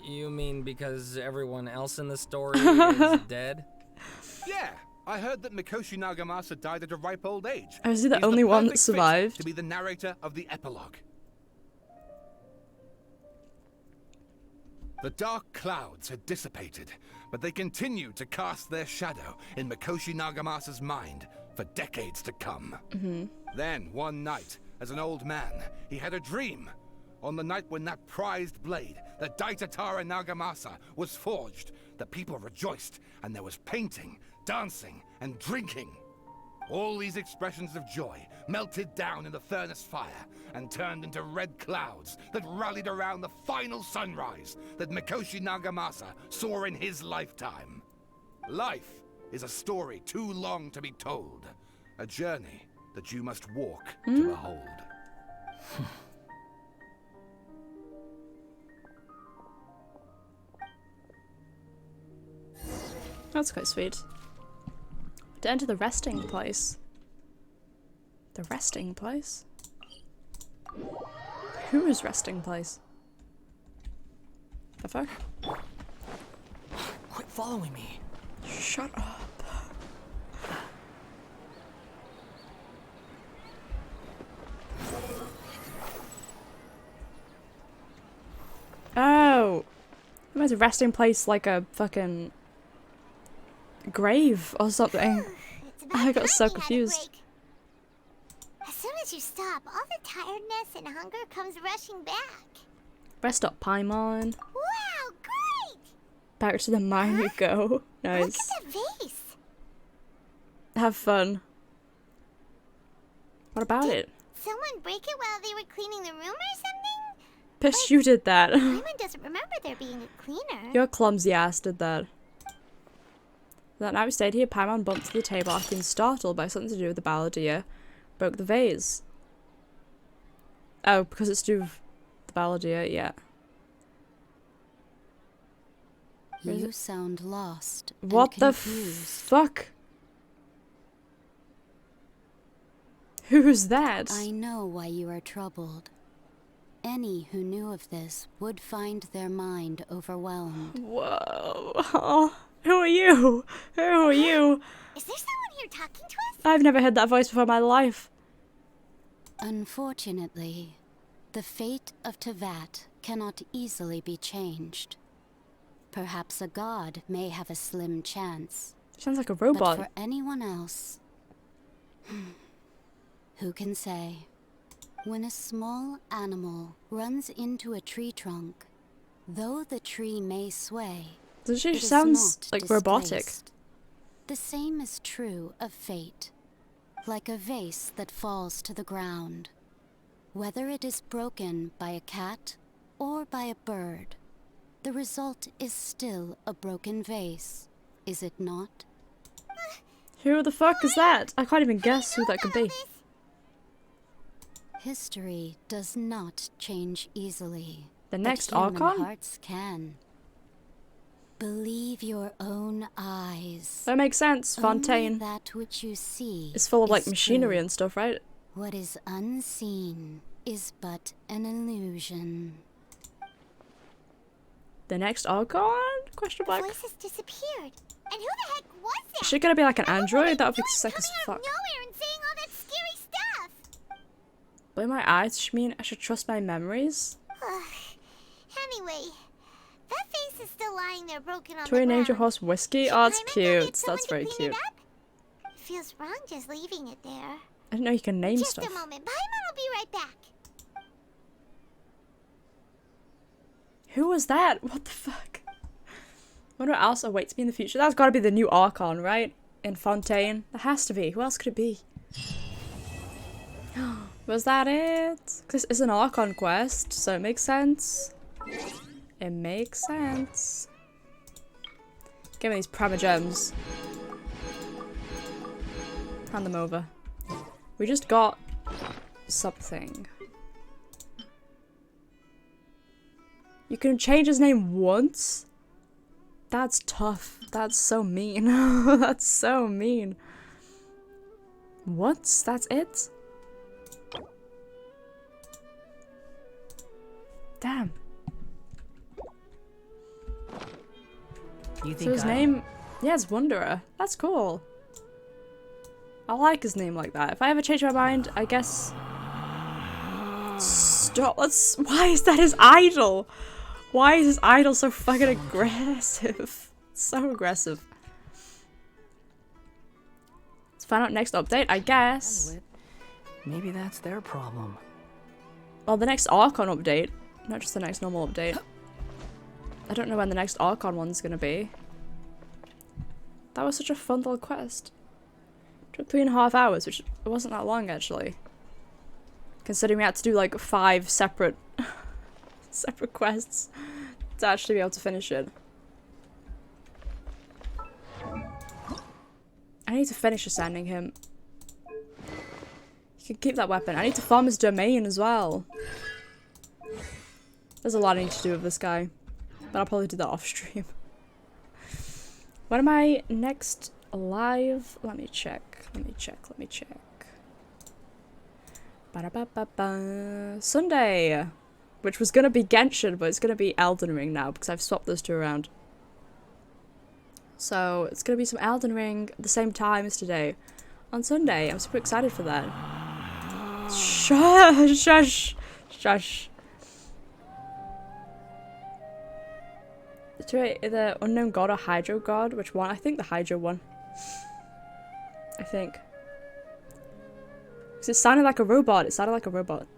You mean because everyone else in the story is dead? Yeah, I heard that Mikoshi Nagamasa died at a ripe old age. Oh, is he the He's only one that perfect fit survived? to be the narrator of the epilogue. The dark clouds had dissipated, but they continued to cast their shadow in Mikoshi Nagamasa's mind for decades to come. Mm-hmm. Then, one night, as an old man, he had a dream. On the night when that prized blade, the Daitatara Nagamasa, was forged, the people rejoiced, and there was painting, dancing, and drinking. All these expressions of joy melted down in the furnace fire and turned into red clouds that rallied around the final sunrise that Mikoshi Nagamasa saw in his lifetime. Life is a story too long to be told, a journey that you must walk to behold. That's quite sweet. To enter the resting place. The resting place? Whose resting place? The fuck? Quit following me. Shut up. Oh! There's a resting place like a fucking grave or something. I got so confused. As soon as you stop, all the tiredness and hunger comes rushing back. Rest up, Paimon. Wow, great! Back to the mine we go. Nice. Look at that vase. Have fun. What about it? Someone break it while they were cleaning the room or something? Piss, you did that. Paimon doesn't remember there being a cleaner. Your clumsy ass did that. That night we stayed here, Paimon bumped to the table after being startled by something to do with the balladeer. Broke the vase. Oh, because it's to do with the balladeer, yeah. You sound lost. What and the confused. fuck? Who's that? I know why you are troubled. Any who knew of this would find their mind overwhelmed. Whoa. Oh, who are you? Who are you? Is there someone here talking to us? I've never heard that voice before in my life. Unfortunately, the fate of Tevat cannot easily be changed. Perhaps a god may have a slim chance. Sounds like a robot. But for anyone else, who can say? When a small animal runs into a tree trunk, though the tree may sway, She it sounds is not like robotic. displaced. The same is true of fate, like a vase that falls to the ground. Whether it is broken by a cat or by a bird, the result is still a broken vase, is it not? Who the fuck is that? I can't even guess who that could be. History does not change easily. The next but human Archon? hearts can. Believe your own eyes. That makes sense. Fontaine. Only that which you see It's full of like is machinery true. and stuff, right? What is unseen is but an illusion. The next Archon? Question mark. The voice has disappeared. And who the heck was that? Is she gonna be like an android? That would be sick as fuck. Nowhere and saying all that scary stuff. Blur my eyes? Does she mean I should trust my memories? Anyway, that face is still lying there broken on Do we the name your ground. horse Whiskey? Should Oh, it's Paimon go get cute. someone That's to very clean cute. it up? It feels wrong just leaving it there. I didn't know you can name Just stuff. a moment. Paimon will be right back. Who was that? What the fuck? Wonder what else awaits me in the future. That's gotta be the new Archon, right? In Fontaine. That has to be. Who else could it be? Was that it? Because it's an Archon quest, so it makes sense. It makes sense. Give me these Primogems. Hand them over. We just got something. You can change his name once? That's tough. That's so mean. That's so mean. What? That's it? Damn. You So think his name... Yeah, it's Wanderer. That's cool. I like his name like that. If I ever change my mind, I guess... Stop. Let's... Why is that his idol? Why is his idol so fucking aggressive? So aggressive. Let's find out next update, I guess. Maybe that's their problem. Well, the next Archon update. Not just the next normal update. I don't know when the next Archon one's gonna be. That was such a fun little quest. Do 3.5 hours, which wasn't that long actually. Considering we had to do like 5 separate quests to actually be able to finish it. I need to finish ascending him. You can keep that weapon. I need to farm his domain as well. There's a lot I need to do with this guy. But I'll probably do that off stream. When am I next live? Let me check. Ba-da-ba-ba-ba. Sunday! Which was gonna be Genshin, but it's gonna be Elden Ring now because I've swapped those two around. So it's gonna be some Elden Ring at the same time as today. On Sunday. I'm super excited for that. Shush! Shush! Shush. The unknown god or Hydro god? Which one? I think the Hydro one. I think. Because it sounded like a robot.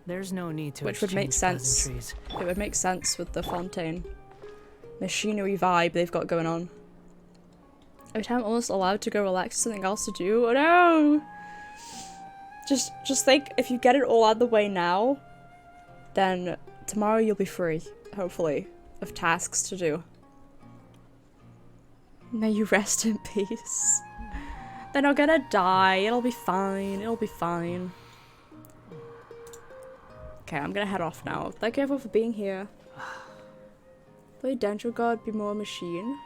There's no need to which would make sense. It would make sense with the Fontaine machinery vibe they've got going on. Every time I'm almost allowed to go relax, something else to do. Oh no! Just think, if you get it all out of the way now, then tomorrow you'll be free, hopefully, of tasks to do. May you rest in peace. They're not gonna die. It'll be fine. It'll be fine. Okay, I'm gonna head off now. Thank you everyone for being here. Play Dendro God, be more machine.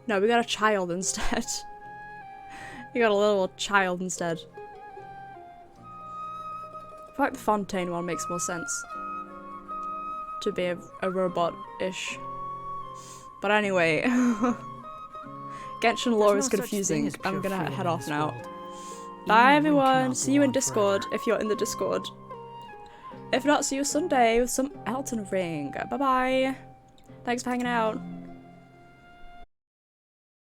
No, we got a child instead. We got a little child instead. I feel like the Fontaine one makes more sense. To be a robot-ish. But anyway. Genshin lore is confusing. I'm gonna head off now. Bye everyone! See you in Discord if you're in the Discord. If not, see you Sunday with some Elden Ring. Bye bye! Thanks for hanging out.